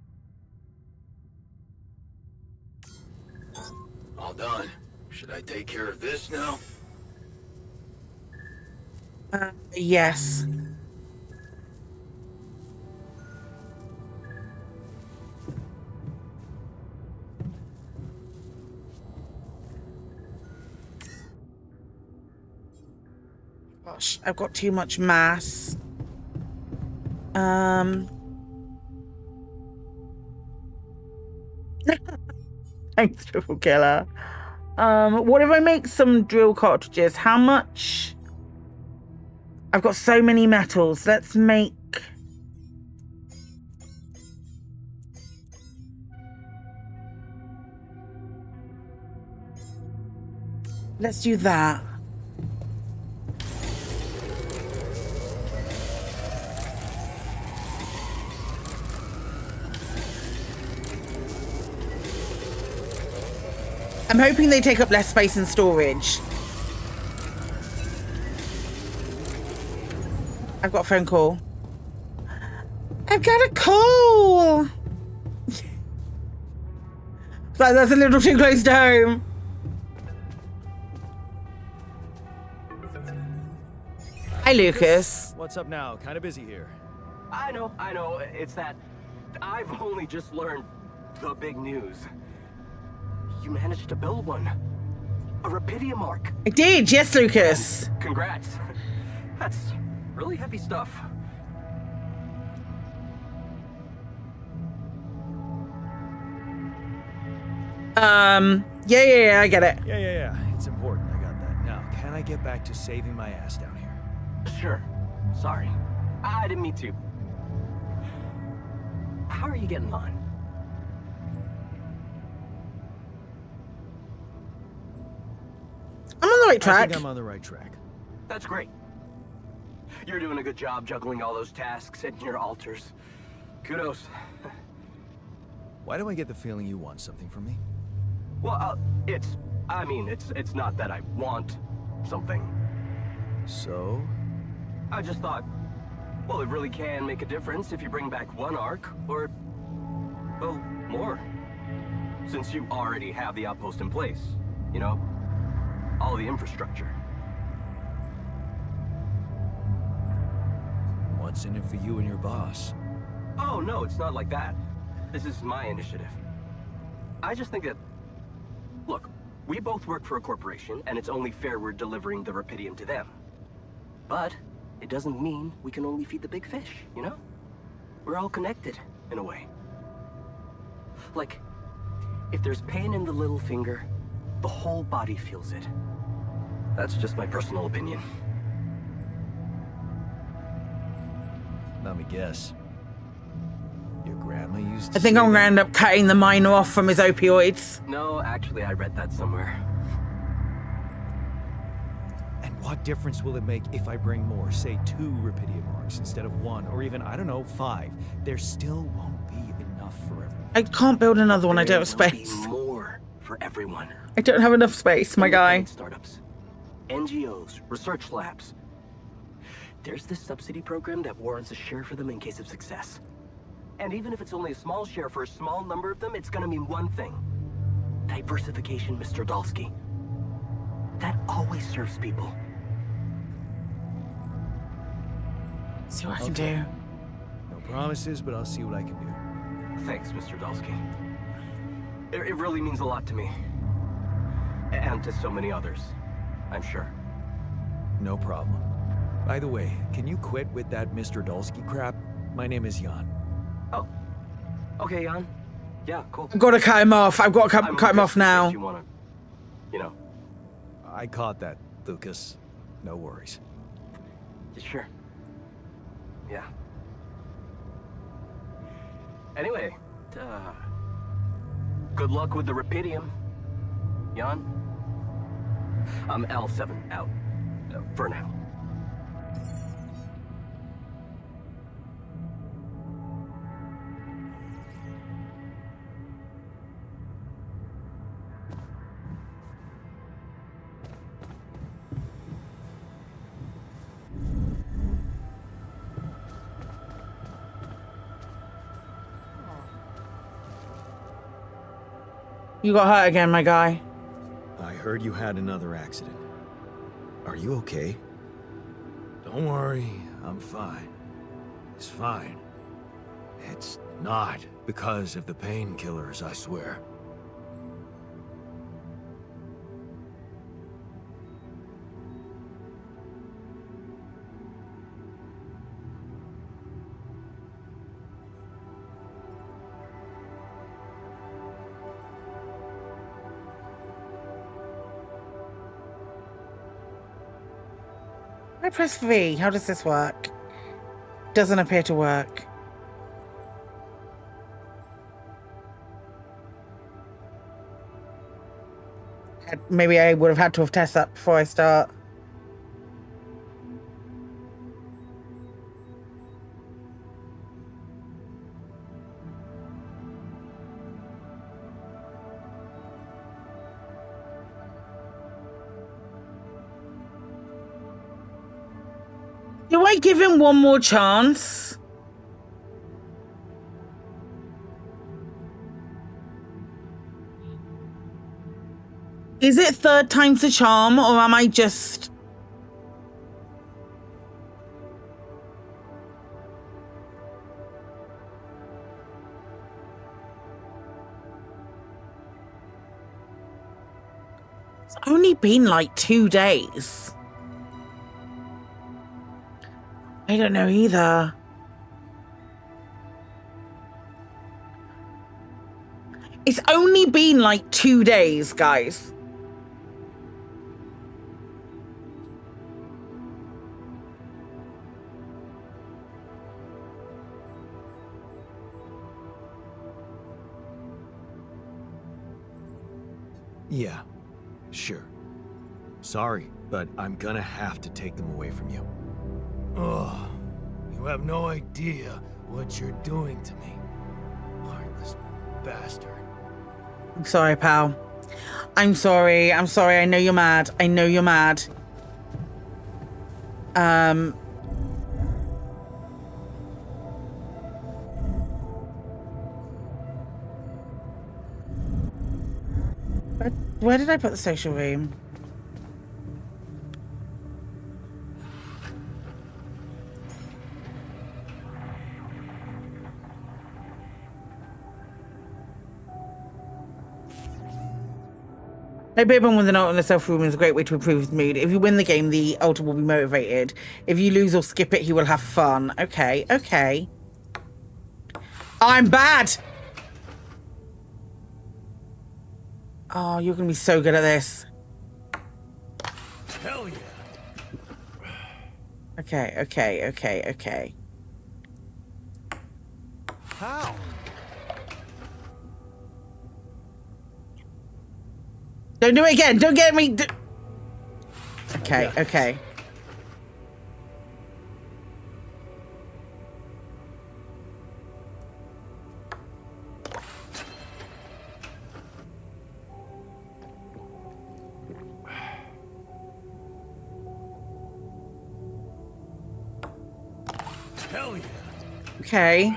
All done. Should I take care of this now? Yes. Gosh, I've got too much mass. Thanks, Triple Killer. What if I make some drill cartridges? How much? I've got so many metals. Let's make... Let's do that. I'm hoping they take up less space in storage. I've got a phone call. I've got a call! Like, that's a little too close to home. Hi, Lucas. What's up now? Kind of busy here. I know. It's that I've only just learned the big news. You managed to build one. A Rapidium arc. I did, yes, Lucas. Congrats. That's really heavy stuff. Yeah, I get it. Yeah. It's important. I got that. Now, can I get back to saving my ass down here? Sure. Sorry. I didn't mean to. How are you getting on? I'm on the right track. I think I'm on the right track. That's great. You're doing a good job juggling all those tasks and your altars. Kudos. Why do I get the feeling you want something from me? Well, it's not that I want something. So? I just thought, well, it really can make a difference if you bring back one arc, or, well, more. Since you already have the outpost in place, you know? All the infrastructure. What's in it for you and your boss? Oh, no, it's not like that. This is my initiative. I just think that... Look, we both work for a corporation, and it's only fair we're delivering the Rapidium to them. But it doesn't mean we can only feed the big fish, you know? We're all connected, in a way. Like, if there's pain in the little finger, the whole body feels it. That's just my personal opinion. Let me guess. Your grandma used to I think say I'm going to that? end up cutting the minor off from his opioids. No, actually, I read that somewhere. And what difference will it make if I bring more, say 2 Rapidium arcs instead of 1, or even, I don't know, 5? There still won't be enough for everyone. I can't build another one. I don't have There will be space. more for everyone. I don't have enough space, my guy. Independent startups, NGOs, research labs. There's this subsidy program that warrants a share for them in case of success. And even if it's only a small share for a small number of them, it's gonna mean one thing. Diversification, Mr. Dolski. That always serves people. See what I can do. No promises, but I'll see what I can do. Thanks, Mr. Dolski. It really means a lot to me. And to so many others, I'm sure. No problem. By the way, can you quit with that Mr. Dolski crap? My name is Jan. Oh. Okay, Jan. Yeah, cool. I've got to cut him off. I've got to cut him off now. You wanna, you know. I caught that, Lucas. No worries. Sure. Yeah. Anyway, good luck with the Rapidium, Jan. I'm L7 out, for now. You got hurt again, my guy. I heard you had another accident. Are you okay? Don't worry, I'm fine. It's fine. It's not because of the painkillers, I swear. I press V. How does this work? Doesn't appear to work. Maybe I would have had to have tested that before I start. Do I give him one more chance? Is it third time's the charm, or am I just... It's only been like 2 days. I don't know either. It's only been like 2 days, guys. Yeah, sure. Sorry, but I'm gonna have to take them away from you. Oh, you have no idea what you're doing to me. Heartless bastard. I'm sorry, pal. I'm sorry. I'm sorry. I know you're mad. I know you're mad. Where did I put the social room? No paper with an alt in the self room is a great way to improve his mood. If you win the game, the alter will be motivated. If you lose or skip it, he will have fun. Okay, okay. I'm bad! Oh, you're gonna be so good at this. Hell yeah. Okay, okay, okay, okay. How? Don't do it again. Don't get me. Okay, okay. Hell yeah. Okay.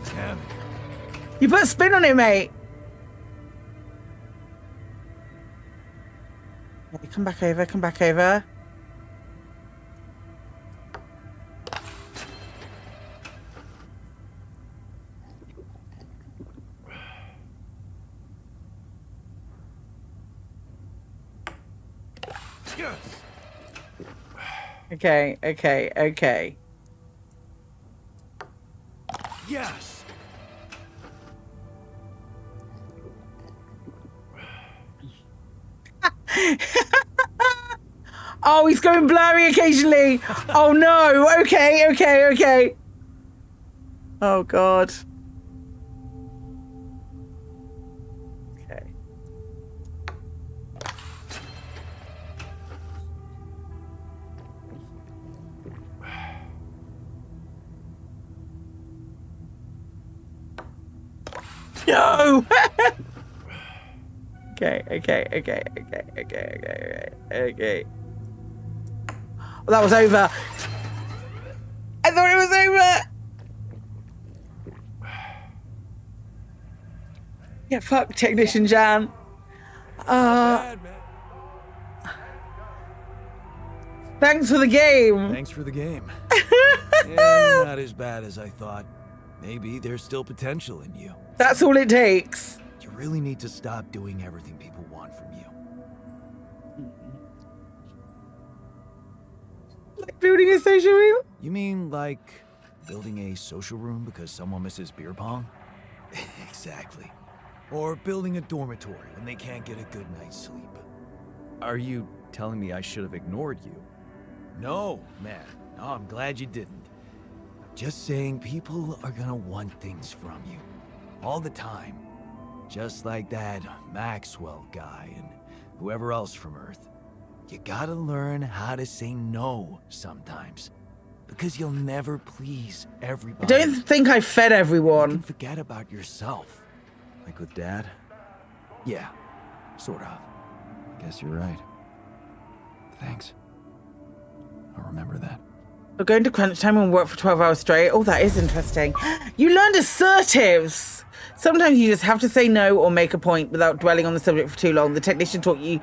Damn it. You put a spin on it, mate. Okay, come back over, come back over. Yes. Okay, okay, okay. Yes. Oh, he's going blurry occasionally. Oh no. Okay, okay, okay. Oh God. Okay. No. Okay, okay, okay, okay, okay, okay, okay. Well, that was over. I thought it was over. Yeah, fuck Technician Jan. Thanks for the game. Thanks for the game. Yeah, you're not as bad as I thought. Maybe there's still potential in you. That's all it takes. You really need to stop doing everything people want from you. Like building a social room? You mean like building a social room because someone misses beer pong? Exactly. Or building a dormitory when they can't get a good night's sleep. Are you telling me I should have ignored you? No, man. No, I'm glad you didn't. I'm just saying people are gonna want things from you. All the time. Just like that Maxwell guy and whoever else from Earth. You gotta learn how to say no sometimes. Because you'll never please everybody. I don't think I fed everyone. You can forget about yourself. Like with Dad? Yeah, sort of. I guess you're right. Thanks. I'll remember that. We're going to crunch time and work for 12 hours straight. Oh, that is interesting. You learned assertives. Sometimes you just have to say no or make a point without dwelling on the subject for too long. The technician taught you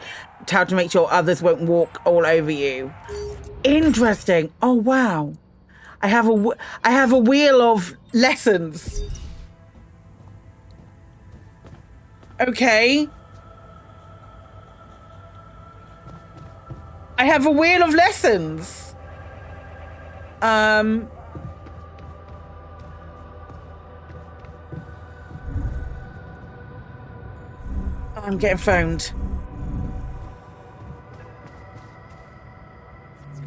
how to make sure others won't walk all over you. Interesting. Oh, wow. I have a wheel of lessons. Okay. I have a wheel of lessons. I'm getting phoned.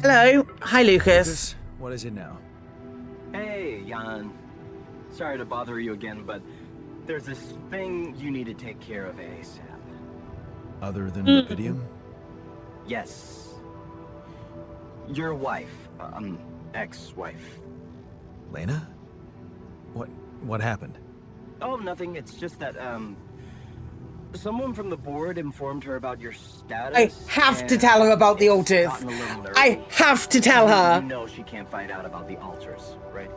Hello. Hi, Lucas. What is it now? Hey, Jan. Sorry to bother you again, but there's this thing you need to take care of ASAP. Other than Rapidium? Yes. Your wife, ex-wife. Lena? What happened? Oh, nothing. It's just that, someone from the board informed her about your status. I have to tell her about the altars. I have to tell her. You know she can't find out about the altars, right?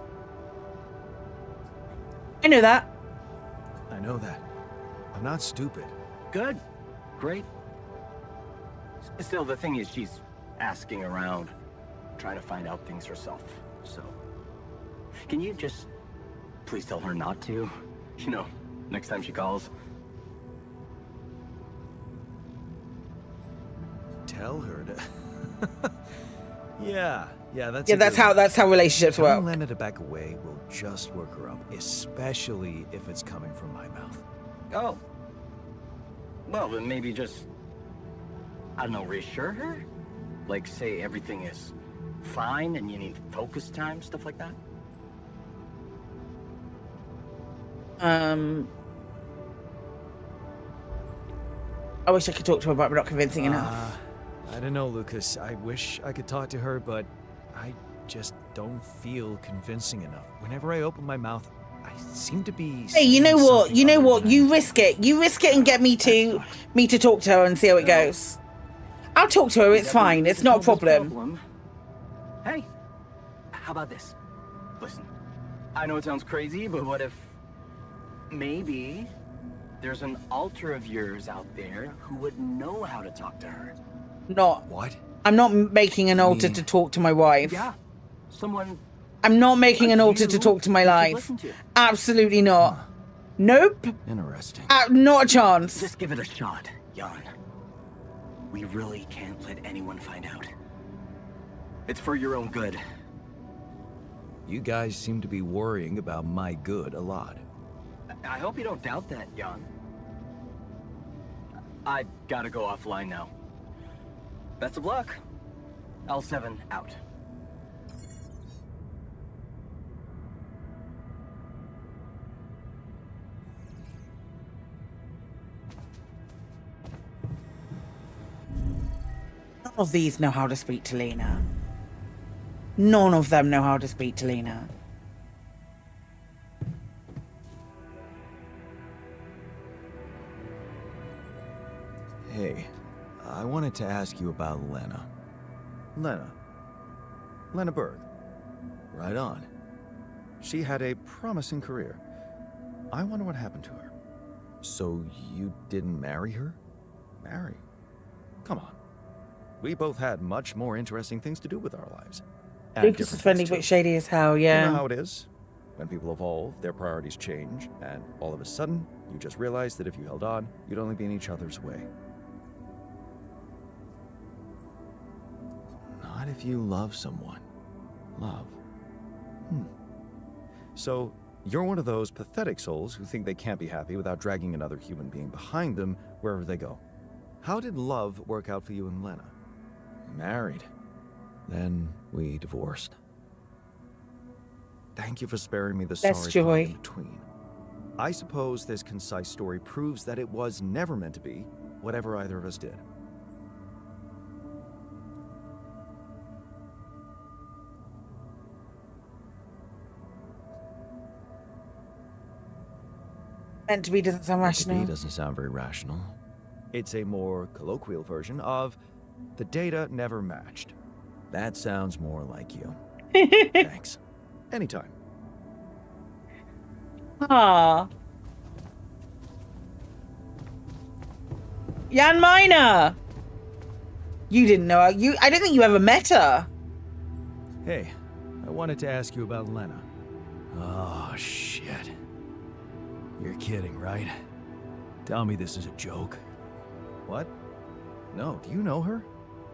I know that. I know that. I'm not stupid. Good. Great. Still, the thing is, she's asking around, trying to find out things herself. So, can you just please tell her not to? You know, next time she calls. Tell her to. yeah, that's how relationships work. Telling Lena to back away will just work her up, especially if it's coming from my mouth. Oh. Well, then maybe just, I don't know, reassure her? Like, say everything is fine and you need focus time, stuff like that? I wish I could talk to her, but I'm not convincing enough. I don't know, Lucas. I wish I could talk to her, but I just don't feel convincing enough. Whenever I open my mouth, I seem to be. Hey, you know what? You know what? You risk it. You risk it and get me to talk to her and see how it goes. I'll talk to her. It's fine. It's not a problem. Hey, how about this? Listen, I know it sounds crazy, but what if maybe there's an alter of yours out there who would know how to talk to her? Not. What? I'm not making an altar to talk to my wife. Yeah, someone. I'm not making an altar to talk to my life. Absolutely not. Nope. Interesting. Not a chance. Just give it a shot, Jan. We really can't let anyone find out. It's for your own good. You guys seem to be worrying about my good a lot. I hope you don't doubt that, Jan. I gotta go offline now. Best of luck. L7 out. None of these know how to speak to Lena. None of them know how to speak to Lena. Hey, I wanted to ask you about Lena. Lena Berg. Right on. She had a promising career. I wonder what happened to her. So you didn't marry her? Marry? Come on. We both had much more interesting things to do with our lives. Lucas is spending a bit shady as hell, yeah. You know how it is? When people evolve, their priorities change, and all of a sudden, you just realize that if you held on, you'd only be in each other's way. Not if you love someone. Love. So, you're one of those pathetic souls who think they can't be happy without dragging another human being behind them wherever they go. How did love work out for you and Lena? We married. Then we divorced. Thank you for sparing me the sorry part in between. I suppose this concise story proves that it was never meant to be, whatever either of us did. Meant to be doesn't sound rational. Meant to be doesn't sound very rational. It's a more colloquial version of the data never matched. That sounds more like you. Thanks. Anytime. Ah. Jan Minor. You didn't know her. I don't think you ever met her. Hey, I wanted to ask you about Lena. Oh, shit. You're kidding, right? Tell me this is a joke. What? No, do you know her?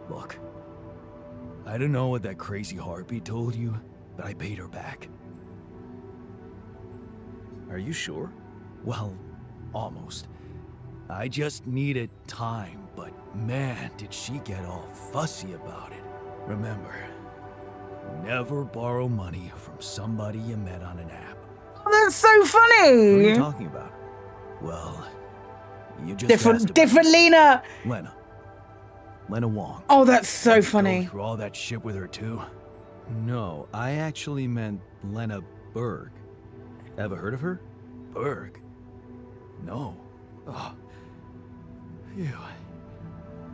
Look, I don't know what that crazy harpy told you, but I paid her back. Are you sure? Well, almost. I just needed time, but man, did she get all fussy about it. Remember, never borrow money from somebody you met on an app. Oh, that's so funny. What are you talking about? Well, you just different Lena. Lena Wong. Oh, that's so funny. Go through all that shit with her too? No, I actually meant Lena Berg. Ever heard of her? Berg? No. Oh. Phew.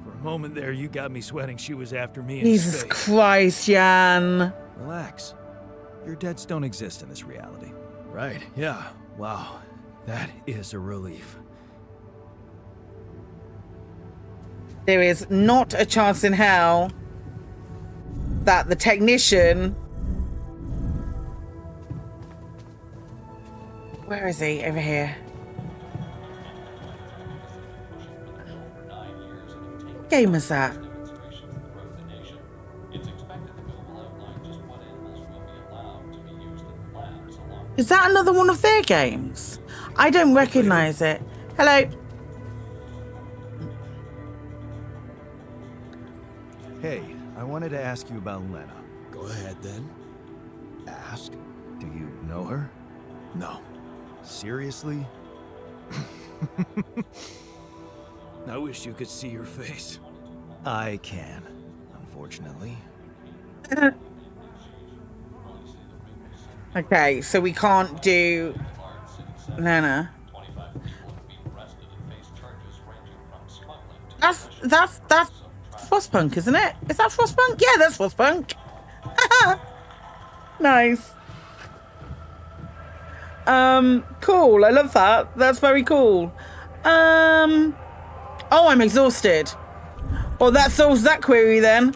For a moment there, you got me sweating she was after me in Jesus space. Christ, Jan. Relax. Your debts don't exist in this reality. Right, yeah. Wow. That is a relief. There is not a chance in hell that the technician... Where is he? Over here. What game is that? Is that another one of their games? I don't recognize it. Hello. Hey, I wanted to ask you about Lena. Go ahead then. Ask. Do you know her? No. Seriously? I wish you could see your face. I can, unfortunately. Okay, so we can't do Lena. That's Frostpunk, isn't it? Is that Frostpunk? Yeah, that's Frostpunk. Nice. Cool. I love that. That's very cool. Oh, I'm exhausted. Well, that solves that query then.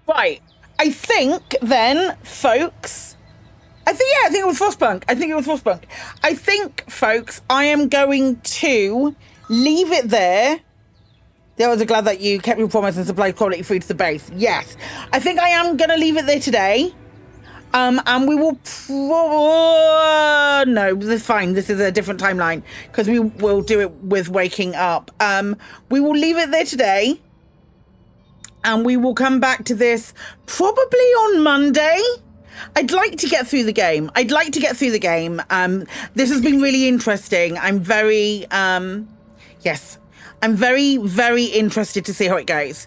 Right. I think then, folks, I think it was Frostpunk. I think, folks, I am going to leave it there. I was glad that you kept your promise and supplied quality food to the base. Yes. I think I am going to leave it there today. And we will... no, that's fine. This is a different timeline because we will do it with waking up. We will leave it there today. And we will come back to this probably on Monday. I'd like to get through the game. This has been really interesting. I'm very, I'm very, very interested to see how it goes.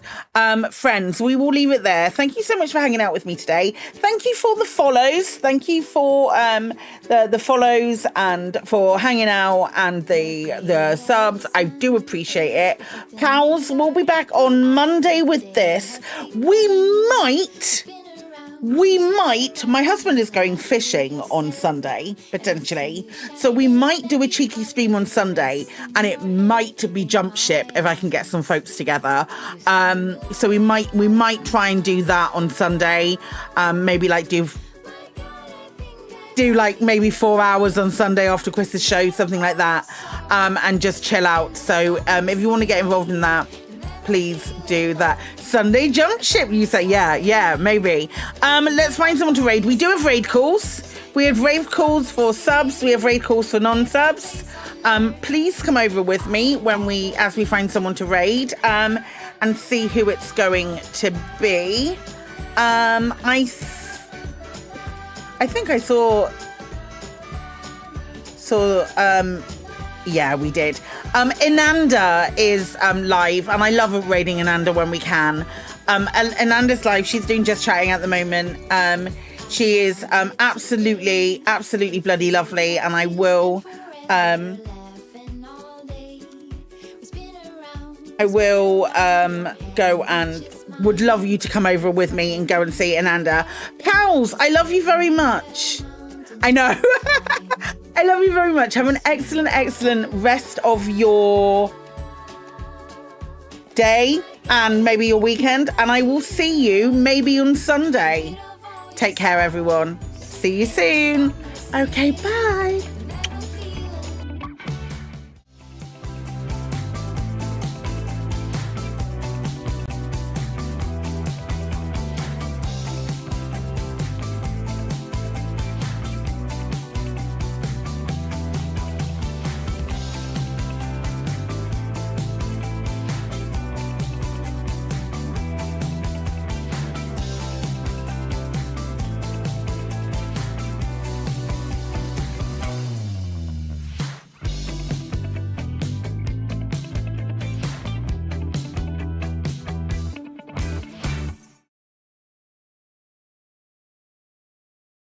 Friends, we will leave it there. Thank you so much for hanging out with me today. Thank you for the follows. Thank you for the follows and for hanging out and the subs. I do appreciate it. Pals, we'll be back on Monday with this. My husband is going fishing on Sunday, potentially. So we might do a cheeky stream on Sunday and it might be jump ship if I can get some folks together. So we might try and do that on Sunday. Maybe like do like maybe 4 hours on Sunday after Chris's show, something like that. And just chill out. So if you want to get involved in that, please do that. Sunday jump ship, you say? Yeah, maybe. Let's find someone to raid. We do have raid calls. We have raid calls for subs. We have raid calls for non-subs. Please come over with me as we find someone to raid and see who it's going to be. I think I saw yeah, we did. Inanda is live, and I love raiding Inanda when we can. Inanda's live. She's doing just chatting at the moment. She is absolutely bloody lovely, and I I will go and would love you to come over with me and go and see Ananda. Pals, I love you very much. I know. I love you very much. Have an excellent rest of your day and maybe your weekend. And I will see you maybe on Sunday. Take care, everyone. See you soon. Okay, bye.